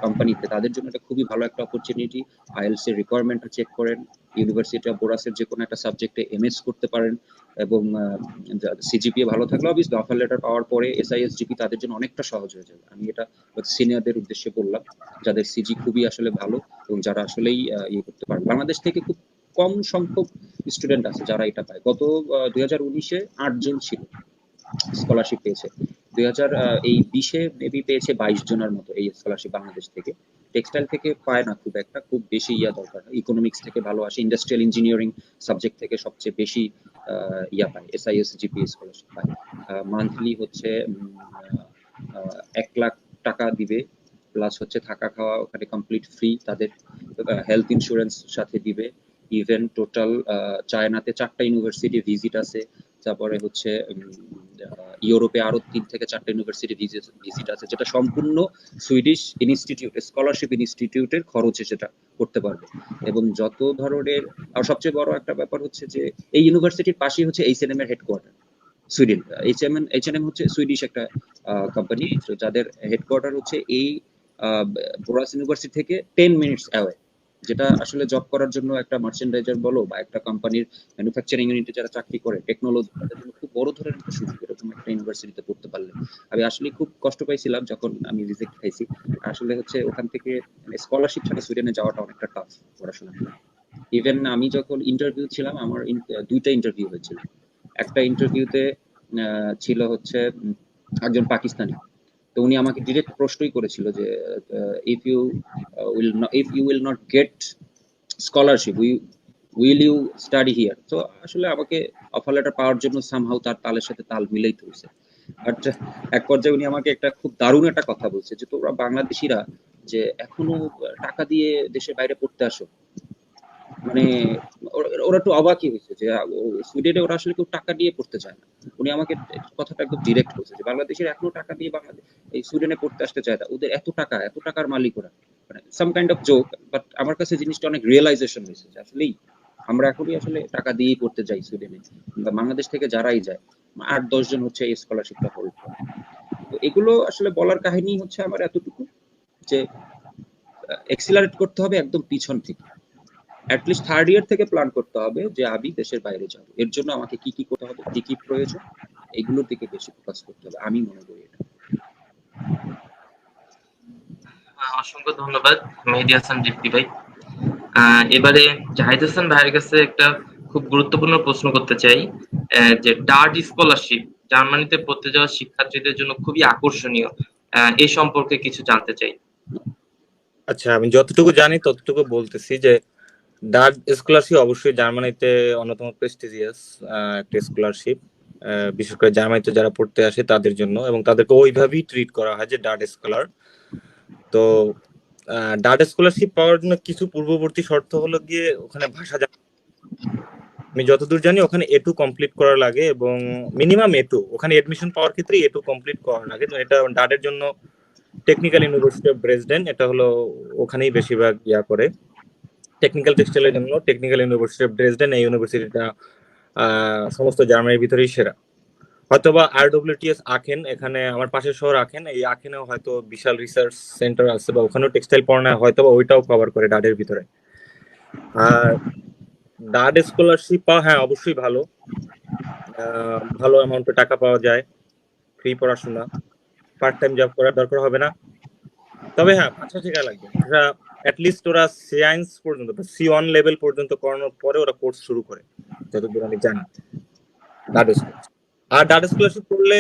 কোম্পানিতে, তাদের জন্য এটা খুবই ভালো একটা অপরচুনিটি। আইএলটিএস এর রিকোয়ারমেন্টটা চেক করেন, ইউনিভার্সিটি অফ বোরাসের যে কোনো একটা সাবজেক্টে এমএস করতে পারেন, এবং সিজিপিএ ভালো থাকলে অবভিয়াসলি অফার লেটার পাওয়ার পরে SISGP তাদের জন্য অনেকটা সহজ হয়ে যাবে। আমি এটা সিনিয়রদের উদ্দেশ্যে বললাম, যাদের সিজি খুবই আসলে ভালো এবং যারা আসলেই ইয়ে করতে পারে। বাংলাদেশ থেকে খুব কম সংখ্যক স্টুডেন্ট আছে যারা এটা পায়। গত 2019-এ 8 জন ছিল স্কলারশিপ পেয়েছে, 2020-এ মেবি পেয়েছে 22 জনের মতো এই স্কলারশিপ বাংলাদেশ থেকে। টেক্সটাইল থেকে পায় না খুব একটা, খুব বেশি দরকার, ইকোনমিক্স থেকে ভালো আসে, ইন্ডাস্ট্রিয়াল ইঞ্জিনিয়ারিং সাবজেক্ট থেকে সবচেয়ে বেশি পায়, SISGP স্কলারশিপ পায়। মান্থলি হচ্ছে 1 লাখ টাকা দিবে, প্লাস হচ্ছে থাকা খাওয়া ওখানে কমপ্লিট ফ্রি, তাদের হেলথ ইন্স্যুরেন্স সাথে দিবে। ইভেন টোটাল চায়নাতে 4টা ইউনিভার্সিটি ভিজিট আছে, তারপরে হচ্ছে ইউরোপে আরো 3 থেকে 4টা ইউনিভার্সিটি ভিজিট আছে, যেটা সম্পূর্ণ সুইডিশ ইনস্টিটিউট স্কলারশিপ ইনস্টিটিউটের খরচে সেটা করতে পারবে। এবং যত ধরনের, আর সবচেয়ে বড় একটা ব্যাপার হচ্ছে যে এই ইউনিভার্সিটির পাশেই হচ্ছে H&M এর হেডকোয়ার্টার সুইডেন। H&M হচ্ছে সুইডিশ একটা কোম্পানি, তো যাদের হেডকোয়ার্টার হচ্ছে এই বোরাস ইউনিভার্সিটি থেকে 10 মিনিটস অ্যাওয়ে, যেটা আসলে জব করার জন্য একটা মার্চেন্ডাইজার বলো বা একটা কোম্পানির ম্যানুফ্যাকচারিং ইউনিটে যারা চাকরি করে, টেকনোলজি, তাদের জন্য খুব বড় ধরনের একটা সুযোগ এরকম একটা ইউনিভার্সিটিতে পড়তে পারলে। আমি আসলে খুব কষ্ট পাইছিলাম যখন আমি রিজেক্ট খাইছি, আসলে হচ্ছে ওখান থেকে স্কলারশিপ ছাড়া সুইডেনে যাওয়াটা অনেকটা টাফ পড়াশোনা। ইভেন আমি যখন ইন্টারভিউ ছিলাম, আমার 2টা ইন্টারভিউ হয়েছিল। একটা ইন্টারভিউতে ছিল হচ্ছে একজন পাকিস্তানি, তো উনি আমাকে ডিরেক্ট প্রশ্নই করেছিল যে if you will not get scholarship will you study here. তো আসলে আমাকে অফার লেটার পাওয়ার জন্য সামহাউ তার তালের সাথে তাল মিলাইতে হয়েছে। বাট এক পর্যায়ে উনি আমাকে একটা খুব দারুণ একটা কথা বলছে যে তোমরা বাংলাদেশিরা যে এখনো টাকা দিয়ে দেশের বাইরে পড়তে আসো, মানে ওরা একটু অবাকই হয়েছে যে সুইডেনে ওরা আসলে কেউ টাকা দিয়ে পড়তে চায় না। উনি আমাকে কথাটা একদম ডিরেক্ট বলছে যে বাংলাদেশের এখনো টাকা দিয়ে বাংলাদেশ এই সুইডেনে পড়তে আসতে চায় না, ওদের এত টাকা, এত টাকার মালিক ওরা, মানে some kind of joke. But আমার কাছে জিনিসটা অনেক রিয়েলাইজেশন হয়েছে যে আসলেই আমরা এখনই আসলে টাকা দিয়েই পড়তে যাই সুইডেনে, বা বাংলাদেশ থেকে যারাই যায় 8-10 জন হচ্ছে এই স্কলারশিপটা হোল্ড করে। তো এগুলো আসলে বলার কাহিনী হচ্ছে আমার এতটুকু যে এক্সিলারেট করতে হবে একদম পিছন থেকে, অ্যাটলিস্ট থার্ড ইয়ার থেকে প্ল্যান করতে হবে যে আমি দেশের বাইরে যাব, এর জন্য আমাকে কি কি করতে হবে, কি কি প্রয়োজন, এগুলোর দিকে বেশি ফোকাস করতে হবে, আমি মনে করি এটা। অসংখ্য ধন্যবাদ মেহেদী হাসান দীপ্তি ভাই। এবারে জাহিদ হাসান ভাইয়ের কাছে একটা খুব গুরুত্বপূর্ণ প্রশ্ন করতে চাই, যে ডার্ট স্কলারশিপ জার্মানিতে পড়তে যাওয়া শিক্ষার্থীদের জন্য খুবই আকর্ষণীয়, এই সম্পর্কে কিছু জানতে চাই। আচ্ছা, আমি যতটুকু জানি ততটুকু বলতেছি যে ডার্ট স্কলারশিপ অবশ্যই জার্মানিতে অন্যতম প্রেস্টিজিয়াস একটা স্কলারশিপ, বিশেষ করে জার্মানিতে যারা পড়তে আসে তাদের জন্য, এবং তাদেরকে ওইভাবেই ট্রিট করা হয় যে ডার্ট স্কলার। তো ডার্ট স্কলারশিপ পাওয়ার জন্য কিছু পূর্ববর্তী শর্ত হলো গিয়ে ওখানে ভাষা আমি যতদূর জানি ওখানে A2 কমপ্লিট করা লাগে, এবং মিনিমাম A2 ওখানে এডমিশন পাওয়ার ক্ষেত্রে A2 কমপ্লিট করা লাগে। তো এটা ডার্টের জন্য টেকনিক্যাল ইউনিভার্সিটি অফ ড্রেসডেন, এটা হলো ওখানেই বেশিরভাগ করে। টেকনিক্যাল টেক্সটাইলের জন্য টেকনিক্যাল ইউনিভার্সিটি অফ ড্রেসডেন, এই ইউনিভার্সিটিটা সমস্ত জার্মানির ভিতরেই সেরা। হয়তোবা RWTS আখেন, এখানে আমার পাশের শহর আখেন, এই আখেনেও হয়তো বিশাল রিসার্চ সেন্টার আছে বা ওখানেও টেক্সটাইল পড়ানো হয়তো ওইটাও কভার করে ডার্টের ভিতরে। আর ডার্ট স্কলারশিপ পাওয়া, হ্যাঁ অবশ্যই ভালো, ভালো অ্যামাউন্টে টাকা পাওয়া যায়, ফ্রি পড়াশোনা, পার্ট টাইম জব করার দরকার হবে না। তবে হ্যাঁ, ভাষা শেখা লাগবে। ওরা অ্যাটলিস্ট ওরা সায়েন্স পর্যন্ত C1 লেভেল পর্যন্ত করানোর পরে ওরা কোর্স শুরু করে, যতদূর আমি জানি ডার্ট স্কলারশিপ। আর ডার্ট স্কলারশিপ করলে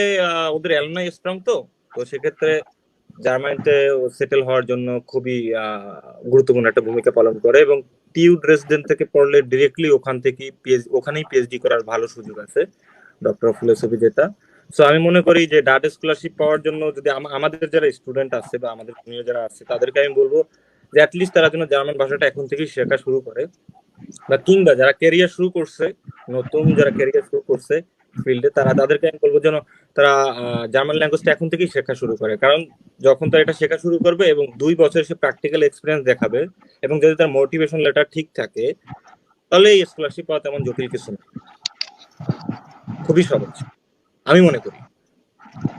ওদের অ্যালুমনাই স্ট্রং, তো সেক্ষেত্রে জার্মানিতে সেটেল হওয়ার জন্য খুবই গুরুত্বপূর্ণ একটা ভূমিকা পালন করে, এবং টিউ ড্রেসডেন থেকে পড়লে ডিরেক্টলি ওখান থেকে ওখানেই পিএইচডি করার ভালো সুযোগ আছে, ডক্টর অফ ফিলোসফি যেটা। সো আমি মনে করি যে ডার্ট স্কলারশিপ পাওয়ার জন্য যদি আমাদের যারা স্টুডেন্ট আছে বা আমাদের জুনিয়র যারা আছে তাদেরকে আমি বলবো যে অ্যাটলিস্ট তারা যেন জার্মান ভাষাটা এখন থেকেই শেখা শুরু করে, বা কিংবা যারা ক্যারিয়ার শুরু করছে, নতুন যারা ক্যারিয়ার শুরু করছে ফিল্ডে, তাদেরকে আমি বলবো যেন তারা জার্মান ল্যাঙ্গুয়েজটা এখন থেকেই শেখা শুরু করে। কারণ যখন তারা এটা শেখা শুরু করবে এবং 2 বছর সে প্র্যাকটিক্যাল এক্সপিরিয়েন্স দেখাবে, এবং যদি তার মোটিভেশন লেটার ঠিক থাকে, তাহলে এই স্কলারশিপ পাওয়া তেমন জটিল কিছু না, খুবই সহজ আমি মনে করি।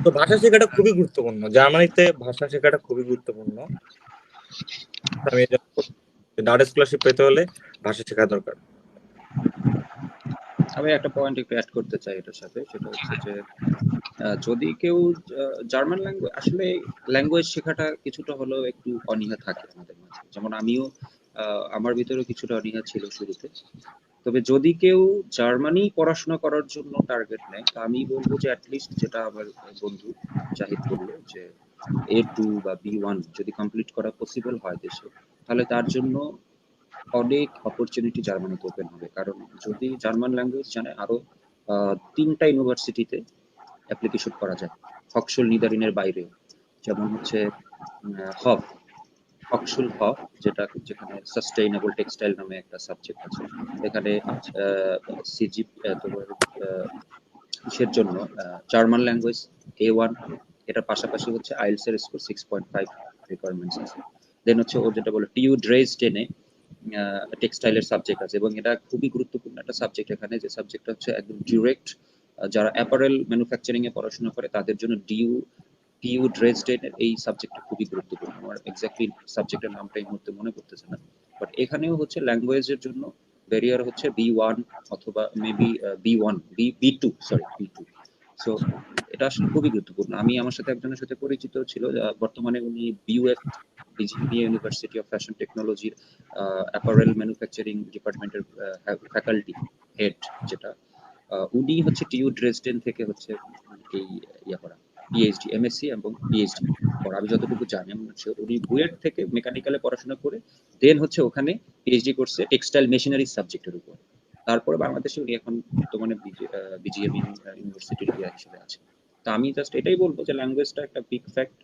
তো ভাষা শেখাটা খুবই গুরুত্বপূর্ণ, জার্মানিতে ভাষা শেখাটা খুবই গুরুত্বপূর্ণ। আমি ডার্ট স্কলারশিপ পেতে হলে ভাষা শেখা দরকার। আমি একটা পয়েন্ট একটু অ্যাড করতে চাই এটার সাথে, সেটা হচ্ছে যে যদি কেউ জার্মান ল্যাঙ্গুয়েজ, আসলে ল্যাঙ্গুয়েজ শেখাটা কিছুটা হলেও একটু অনীহা থাকে আমাদের মাঝে, যেমন আমিও আমার ভিতরেও কিছুটা অনীহা ছিল শুরুতে। তবে যদি কেউ জার্মানি পড়াশোনা করার জন্য টার্গেট নেয়, তা আমি বলবো যে অ্যাটলিস্ট যেটা আমার বন্ধু জাহিদ বললো যে A2 বা B1 যদি কমপ্লিট করা পসিবল হয় দেশে, তাহলে তার জন্য অনেক অপরচুনিটি জার্মানিতে ওপেন হবে। কারণ যদি জার্মান ল্যাঙ্গুয়েজ জানে, আরো 3টা ইউনিভার্সিটিতে অ্যাপ্লিকেশন করা যায় হকশুল নিদারিনের বাইরে, যেমন হচ্ছে হফ হকশুল হফ, যেখানে সাস্টেইনেবল টেক্সটাইল নামে একটা সাবজেক্ট আছে, এখানে সিজি তোমার কিসের জন্য জার্মান ল্যাঙ্গুয়েজ A1, এটার পাশাপাশি হচ্ছে আইএলটিএস এর স্কোর 6.5 রিকোয়ারমেন্টস আছে। দেন হচ্ছে ও যেটা বলে টিউ ড্রেসডেনে টেক্সটাইলের সাবজেক্ট আছে, এবং এটা খুবই গুরুত্বপূর্ণ একটা সাবজেক্ট এখানে, যে সাবজেক্টটা হচ্ছে একদম ডিরেক্ট যারা অ্যাপারেল ম্যানুফ্যাকচারিং এ পড়াশোনা করে তাদের জন্য টিউ ড্রেসডেনের এই সাবজেক্টটা খুবই গুরুত্বপূর্ণ। আমার এক্স্যাক্টলি সাবজেক্টের নামটা এই মুহূর্তে মনে করতেছে না, বাট এখানেও হচ্ছে ল্যাঙ্গুয়েজের জন্য ব্যারিয়ার হচ্ছে B1 অথবা maybe B2, sorry B2। So এটা আসলে খুবই গুরুত্বপূর্ণ। আমি আমার সাথে একজনের সাথে পরিচিত ছিল, বর্তমানে উনি BUF Virginia university of fashion টেকনোলজির অ্যাপারেল ম্যানুফ্যাকচারিং ডিপার্টমেন্টের ফ্যাকাল্টি হেড, যেটা উনি হচ্ছে টিউ ড্রেসডেন থেকে হচ্ছে এই করা পিএইচডি, এমএসসি এবং পিএইচডি করা। আমি যতটুকু জানি হচ্ছে উনি বুয়েট থেকে মেকানিক্যালে পড়াশোনা করে দেন হচ্ছে ওখানে পিএইচডি করছে টেক্সটাইল মেশিনারি সাবজেক্টের উপর। তারপরে বাংলাদেশে উনি এখন বর্তমানে বিজিএম ইউনিভার্সিটির হিসেবে আছে। তো আমি জাস্ট এটাই বলবো যে ল্যাঙ্গুয়েজটা একটা বিগ ফ্যাক্ট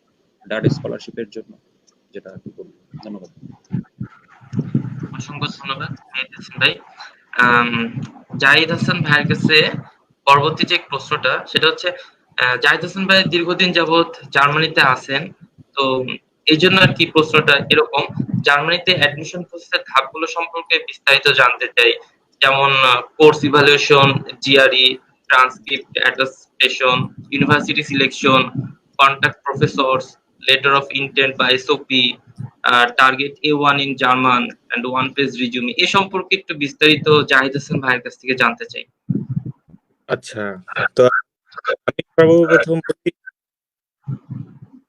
ডার্ট স্কলারশিপের জন্য, যেটা আর কি বলবো। ধন্যবাদ। অসংখ্য ধন্যবাদ মেহেদী হাসান ভাই। জাহিদ হাসান ভাইয়ের কাছে পরবর্তী যে প্রশ্নটা, সেটা হচ্ছে জাহিদ হাসান ভাই দীর্ঘদিন যাবৎ জার্মানিতে আছেন, তো এই জন্য আর কি প্রশ্নটা এরকম, জার্মানিতে অ্যাডমিশন প্রসেসের ধাপগুলো সম্পর্কে বিস্তারিত জানতে চাই, যেমন course evaluation, GRE, transcript attestation, university selection, contact professors, letter of intent বা SOP, target A1 in German and one page resume এ সম্পর্কে একটু বিস্তারিত জাহিদ হাসান ভাইয়ের কাছ থেকে জানতে চাই। আচ্ছা, তো আমি সর্বপ্রথম বলি,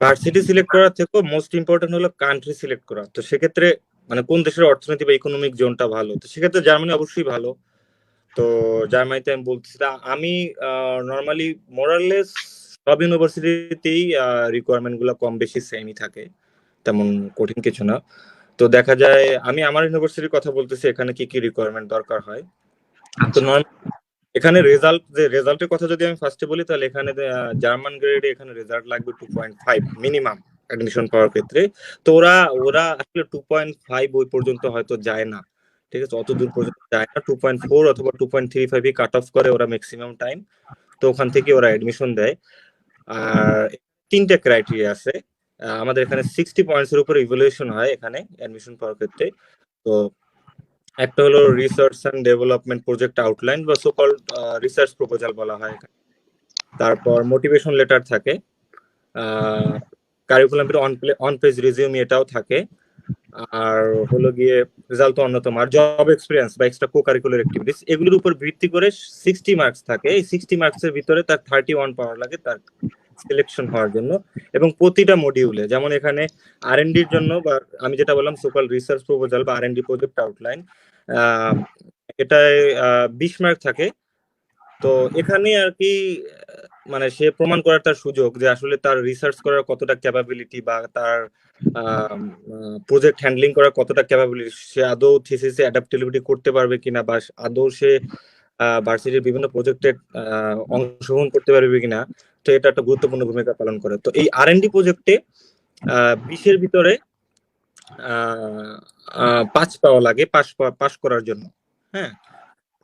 ভার্সিটি সিলেক্ট করার থেকেও মোস্ট ইম্পর্টেন্ট হলো কান্ট্রি সিলেক্ট করা। তো সেক্ষেত্রে মানে কোন দেশের অর্থনীতি বা ইকোনমিক জোনটা ভালো, তো সেক্ষেত্রে জার্মানি অবশ্যই ভালো। তো জার্মানিতে আমি বলতেছি, আমি নর্মালি মোরাললেস সব ইউনিভার্সিটিতেই রিকোয়ারমেন্ট গুলো কম বেশি সেমই থাকে, তেমন কঠিন কিছু না। তো দেখা যায় আমি আমার ইউনিভার্সিটির কথা বলতেছি, এখানে কি কি রিকোয়ারমেন্ট দরকার হয়। তো আচ্ছা এখানে রেজাল্টের কথা যদি আমি ফার্স্টে বলি, তাহলে এখানে জার্মান গ্রেডে এখানে রেজাল্ট লাগবে 2.5 মিনিমাম অ্যাডমিশন পাওয়ার ক্ষেত্রে। তো ওরা ওরা আসলে 2.5 ওই পর্যন্ত হয়তো যায় না, ঠিক আছে, অত দূর পর্যন্ত যায় না। 2.4 অথবা 2.35 কাট অফ করে ওরা ম্যাক্সিমাম টাইম। তো ওখান থেকে ওরা অ্যাডমিশন দেয়। আর তিনটে ক্রাইটেরিয়া আছে। আমাদের এখানে 60 পয়েন্টস এর উপর ইভ্যালুয়েশন হয় এখানে অ্যাডমিশন পাওয়ার ক্ষেত্রে। তো একটা হলো research and development project outline বা সোকল রিসার্চ প্রপোজাল বলা হয়। তারপর মোটিভেশন লেটার থাকে, কারিকুলামের অন পেজ রিজিউম এটাও থাকে। আর হলো গিয়ে রেজাল্ট তো অন্যতম, আর জব এক্সপিরিয়েন্স বা এক্সট্রা কো কারিকুলার অ্যাক্টিভিটিস এগুলোর উপর ভিত্তি করে 60 মার্কস থাকে। এই 60 মার্কসের ভিতরে তার 31 পাওয়ার লাগে তার সিলেকশন হওয়ার জন্য। এবং প্রতিটা মডিউলে, যেমন এখানে আর&ডির জন্য বা আমি যেটা বললাম সোকাল রিসার্চ প্রপোজাল বা আর&ডি প্রজেক্ট আউটলাইন, এটায় 20 মার্ক থাকে। তো এখানে আর কি মানে সে প্রমাণ করার তার সুযোগ যে আসলে তার রিসার্চ করার কতটা ক্যাপাবিলিটি বা তার প্রজেক্ট হ্যান্ডলিং করার কতটা ক্যাপাবিলিটি, সে আদৌ থিসিসে অ্যাডাপ্টিবিলিটি করতে পারবে কিনা, বা আদৌ সে ভার্সিটির বিভিন্ন প্রজেক্টে অংশগ্রহণ করতে পারবে কিনা। তো এটা একটা গুরুত্বপূর্ণ ভূমিকা পালন করে। তো এই আর&ডি প্রজেক্টে 20-এর ভিতরে 5 পাওয়া লাগে পাস করার জন্য। হ্যাঁ,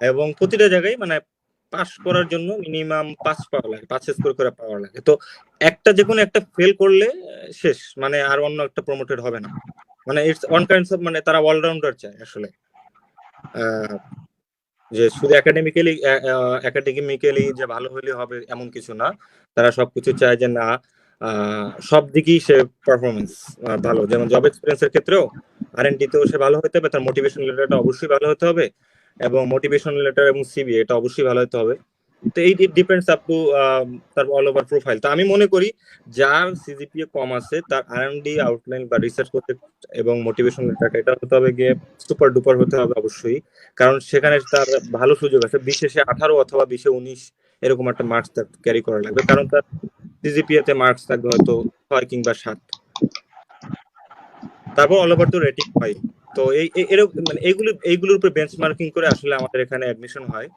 এবং প্রতিটা জায়গায় মানে পাস করার জন্য মিনিমাম 5 পাওয়া লাগে, 5 স্কোর করে পাওয়া লাগে। তো একটা যে কোনো একটা ফেল করলে শেষ, মানে আর অন্য একটা প্রমোটেড হবে না। মানে ইটস ওয়ান কাইন্ডস অফ, মানে তারা অলরাউন্ডার চায় আসলে। যে শুধু একাডেমিক্যালি যে ভালো হলে হবে এমন কিছু না, তারা সবকিছু চায় যে না সব দিকেই সে পারফরমেন্স ভালো। যেমন জব এক্সপিরিয়েন্সের ক্ষেত্রেও আর&ডিতেও সে ভালো হতে হবে, তার মোটিভেশন লেটারটা অবশ্যই ভালো হতে হবে, এবং মোটিভেশন লেটার এবং সিভি এটা অবশ্যই ভালো হতে হবে। তো এই ডিপেন্ডস আপ টু তার অল ওভার প্রোফাইল। তো আমি মনে করি যার সিজিপিএ কম আছে তার আর&ডি আউটলাইন বা রিসার্চ করতে এবং মোটিভেশন লেটার এটা হতে হবে গিয়ে সুপার ডুপার হতে হবে অবশ্যই। কারণ সেখানে তার ভালো সুযোগ আছে, বিশেষে 18 অথবা 20-19 এরকম একটা মার্কস তার ক্যারি করা লাগবে, কারণ তার সিজিপিএ তে মার্কস থাকবে হয়তো 6 কিংবা 7। তারপর অল ওভার তো রেটিং হয়। তো এরকম মানে এইগুলোর উপর বেঞ্চমার্কিং করে আসলে আমাদের এখানে অ্যাডমিশন হয়।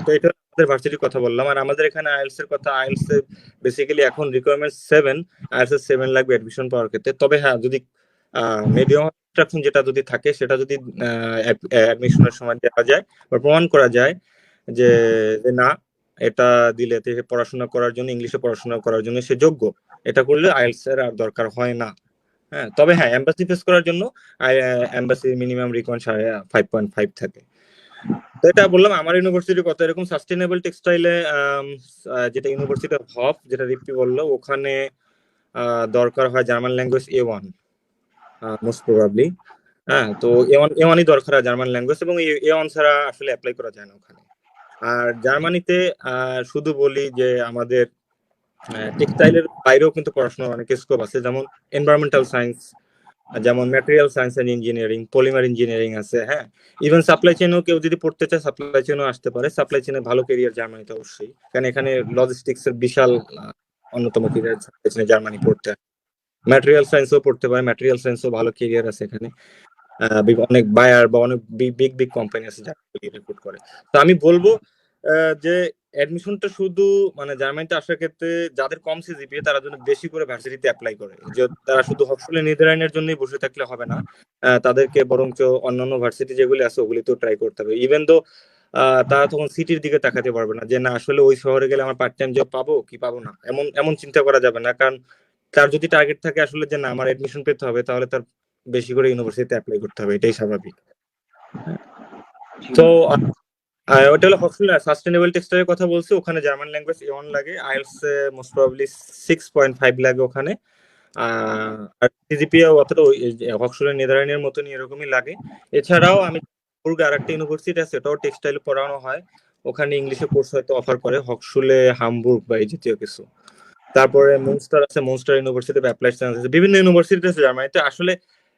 তো এটা আমাদের ভার্সিটির কথা বললাম। আর আমাদের এখানে আইএলটিএস এর কথা, আইএলটিএস এর বেসিক্যালি এখন রিকোয়ারমেন্ট 7, আইএলটিএস 7 লাগবে অ্যাডমিশন পাওয়ার ক্ষেত্রে। তবে হ্যাঁ, যদি মিডিয়াম ইনস্ট্রাকশন যেটা যদি থাকে সেটা যদি অ্যাডমিশনের সময় দেওয়া যায় বা প্রমাণ করা যায় যে না এটা দিলে পড়াশোনা করার জন্য, ইংলিশে পড়াশোনা করার জন্য সে যোগ্য, এটা করলে আইএলটিএস এর আর দরকার হয় না। হ্যাঁ, তবে হ্যাঁ, এমবাসি ফেস করার জন্য এমবাসি মিনিমাম রিকোয়ারমেন্ট 5.5 থাকে। তো এটা বললাম আমার ইউনিভার্সিটির কথা। এরকম সাস্টেনেবল টেক্সটাইলে যেটা ইউনিভার্সিটি অফ হফ, যেটা রিপি বললো, ওখানে দরকার হয় German language A1 most probably. হ্যাঁ, তো A1ই দরকার হয় জার্মান ল্যাঙ্গুয়েজ, এবং A1 ছাড়া আসলে অ্যাপ্লাই করা যায় না ওখানে। আর জার্মানিতে শুধু বলি যে আমাদের টেক্সটাইলের বাইরেও কিন্তু পড়াশোনার অনেক স্কোপ আছে, যেমন এনভায়রনমেন্টাল সায়েন্স, যেমন material science and engineering, polymer engineering আছে। হ্যাঁ, ইভেন সাপ্লাই চেনও কেউ যদি পড়তে চায় সাপ্লাই চেনও আসতে পারে। সাপ্লাই চেনে ভালো কেরিয়ার জার্মানিতে অবশ্যই, কারণ এখানে লজিস্টিক্স এর বিশাল অন্যতম কেরিয়ার সাপ্লাই চেনে জার্মানি পড়তে। ম্যাটেরিয়াল সায়েন্সও পড়তে পারে, ম্যাটেরিয়াল সায়েন্সও ভালো কেরিয়ার আছে এখানে। অনেক বায়ার বা অনেক বিগ বিগ কোম্পানি আছে যারা রিক্রুট করে। তো আমি বলবো যে অ্যাডমিশনটা শুধু মানে জার্মানিতে আসার ক্ষেত্রে যাদের কম সিজিপিএ তারা যেন বেশি করে ভার্সিটিতে অ্যাপ্লাই করে, যে তারা শুধু হপফুলি নিউজিল্যান্ডের জন্যই বসে থাকলে হবে না। তাদেরকে বরঞ্চ অন্যান্য ভার্সিটি যেগুলি আছে ওগুলিতেও ট্রাই করতে হবে। ইভেন তো তারা তখন সিটির দিকে তাকাতে পারবে না যে না আসলে ওই শহরে গেলে আমার পার্ট টাইম জব পাবো কি পাবো না, এমন এমন চিন্তা করা যাবে না। কারণ তার যদি টার্গেট থাকে আসলে যে না আমার অ্যাডমিশন পেতে হবে, তাহলে তার বেশি করে ইউনিভার্সিটিতে অ্যাপ্লাই করতে হবে, এটাই স্বাভাবিক। তো ওটা হলো হপফুল সাস্টেনেবল টেক্সটাইলের কথা বলছি। ওখানে জার্মান ল্যাঙ্গুয়েজ A1 লাগে, আইএলটিএস মোস্ট প্রবাবলি 6.5 লাগে ওখানে। আর সিজিপিএ অতটা হকসুলের নেদারল্যান্ডের মতনই এরকমই লাগে। এছাড়াও আমি আর একটা ইউনিভার্সিটি আছে, ওটাও টেক্সটাইল পড়ানো হয়, ওখানে ইংলিশে কোর্স হয়তো অফার করে, হকসুলে, হামবুর্গ বা এই জাতীয় কিছু। তারপরে মুনস্টার আছে, Munster university of applied science আছে, বিভিন্ন ইউনিভার্সিটি আছে জার্মানিতে। আসলে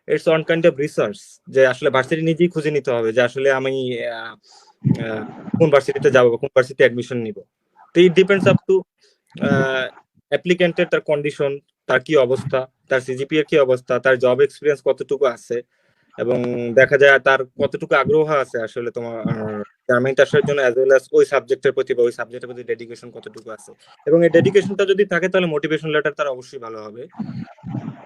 it's on kind of research, যে আসলে ভার্সিটি নিজেই খুঁজে নিতে হবে যে আসলে আমি কোন ভার্সিটিতে যাবো, কোন ভার্সিটি অ্যাডমিশন নিব। তো ইট ডিপেন্ডস আপ টু অ্যাপ্লিক্যান্টের, তার কন্ডিশন, তার কি অবস্থা, তার সিজিপিএ কি অবস্থা, তার জব এক্সপিরিয়েন্স কতটুকু আছে, এবং দেখা যায় তার কতটুকু আগ্রহ আছে আসলে তোমার জার্মানিতে আসার জন্য, অ্যাজ ওয়েল অ্যাজ ওই সাবজেক্টের প্রতি বা ওই সাবজেক্টের প্রতি ডেডিকেশন কতটুকু আছে। এবং এই ডেডিকেশনটা যদি থাকে তাহলে মোটিভেশন লেটার তার অবশ্যই ভালো হবে,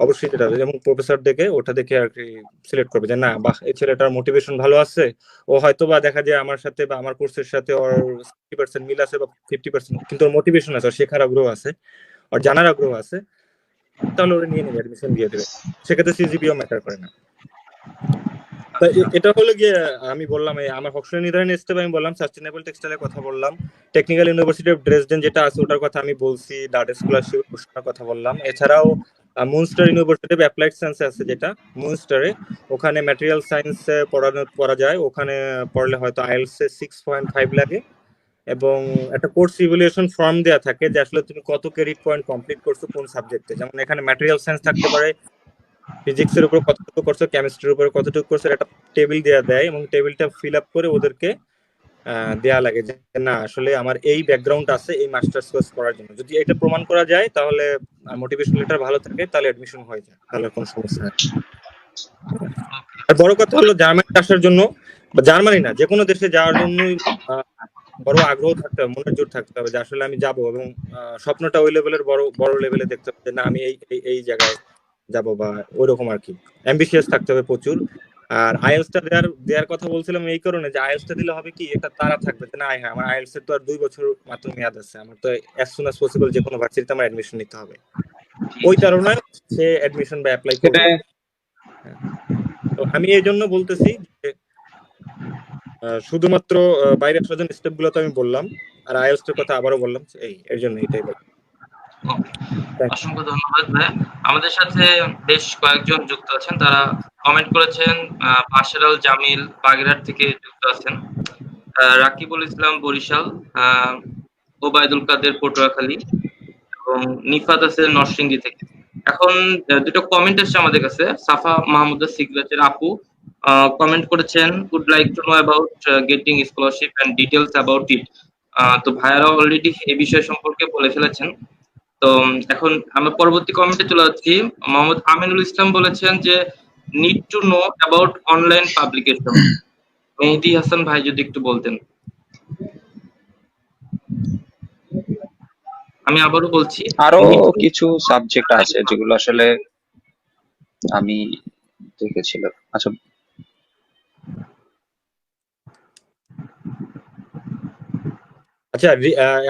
অবশ্যই যেটা হবে, যেমন প্রফেসর দেখে ওটা দেখে আর কি সিলেক্ট করবে যে না, বাহ, এই ছেলেটার মোটিভেশন ভালো আছে, ও হয়তো বা দেখা যায় আমার সাথে বা আমার কোর্সের সাথে ওর 60% মিল আছে বা 50%, কিন্তু ওর মোটিভেশন আছে, ওর শেখার আগ্রহ আছে, ওর জানার আগ্রহ আছে, তাহলে ওরা নিয়ে নেবে, অ্যাডমিশন দিয়ে দেবে। সেক্ষেত্রে সিজিপিও ম্যাটার করে না। এটা হলো গিয়ে আমি বললাম এই আমার হকসুলের নির্ধারণ স্টেপ আমি বললাম, সাস্টেনেবল টেক্সটাইলের কথা বললাম, টেকনিক্যাল ইউনিভার্সিটি অফ ড্রেসডেন যেটা আছে ওটার কথা আমি বলছি, ডাটা স্কলারশিপ ঘোষণার কথা বললাম। এছাড়াও Munster university of applied science আছে যেটা মুনস্টারে, ওখানে ম্যাটেরিয়াল সায়েন্স পড়া যায়, ওখানে পড়লে হয়তো আইএলটিএস 6.5 লাগে, এবং একটা কোর্স ইভ্যালুয়েশন ফর্ম দেওয়া থাকে যে আসলে তুমি কত ক্রেডিট পয়েন্ট কমপ্লিট করছো কোন সাবজেক্টে। যেমন এখানে ম্যাটেরিয়াল সায়েন্স থাকতে পারে, ফিজিক্সের উপর কতটুকু করছো, কেমিস্ট্রির উপর কতটুকু করছো, একটা টেবিল দেওয়া দেয়, এবং টেবিলটা ফিল আপ করে ওদেরকে দেয়া লাগে যে না আসলে আমার এই ব্যাকগ্রাউন্ড আছে এই মাস্টার্স কোর্স করার জন্য। যদি এটা প্রমাণ করা যায় তাহলে মোটিভেশন লেটার ভালো থাকে, তাহলে অ্যাডমিশন হয়ে যায়, তাহলে কোনো সমস্যা নেই। আর বড় কথা হলো জার্মানি আসার জন্য, বা জার্মানি না, যে কোনো দেশে যাওয়ার জন্যই বড় আগ্রহ থাকতে হবে, মনের জোর থাকতে হবে যে আসলে আমি যাব, এবং স্বপ্নটা ওই লেভেলের বড় বড় লেভেলে দেখতে হবে যে না আমি এই জায়গায় যাব, বা ওইরকম আর কি অ্যাম্বিশিয়াস থাকতে হবে প্রচুর। আর আইএলটিএসটা দেওয়ার কথা বলছিলাম এই কারণে যে আইএলটিএসটা দিলে হবে কি, একটা তারা থাকবে যে না হ্যাঁ আমার আইএলটিএস এর তো আর 2 বছর মাত্র মেয়াদ আছে, আমার তো অ্যাজ সুন অ্যাজ পসিবল যে কোনো ভার্সিটিতে আমার অ্যাডমিশন নিতে হবে, ওই কারণে সে অ্যাডমিশন বা অ্যাপ্লাই করবে। তো আমি এই জন্য বলতেছি যে শুধুমাত্র বাইরে আসার জন্য স্টেপ গুলো তো আমি বললাম, আর আইএলটিএস এর কথা আবারও বললাম, এর জন্য এটাই বললাম। অসংখ্য ধন্যবাদ ভাই। আমাদের সাথে বেশ কয়েকজন যুক্ত আছেন, তারা কমেন্ট করেছেন। বাশারাল জামিল বাগেরহাট থেকে যুক্ত আছেন, রাকিবুল ইসলাম বরিশাল, ওবায়দুল কাদের পটুয়াখালী, এবং নিফাত আছে নরসিংদী থেকে। এখন দুটো কমেন্ট এসেছে আমাদের কাছে। সাফা মাহমুদের সিগনেচার আপু কমেন্ট করেছেন, would like to know about getting scholarship and details about it. তো ভাইয়ারা অলরেডি এই বিষয় সম্পর্কে বলে ফেলেছেন। তো এখন আমরা পরবর্তী কমেন্টে চলে যাচ্ছি। মোহাম্মদ আমিনুল ইসলাম বলেছেন যে need to know about online publication. Mehedi Hasan ভাই যদি একটু বলতেন। আমি আবারও বলছি, আরো কিছু সাবজেক্ট আছে যেগুলো আসলে আমি দেখেছিলাম। আচ্ছা, আচ্ছা,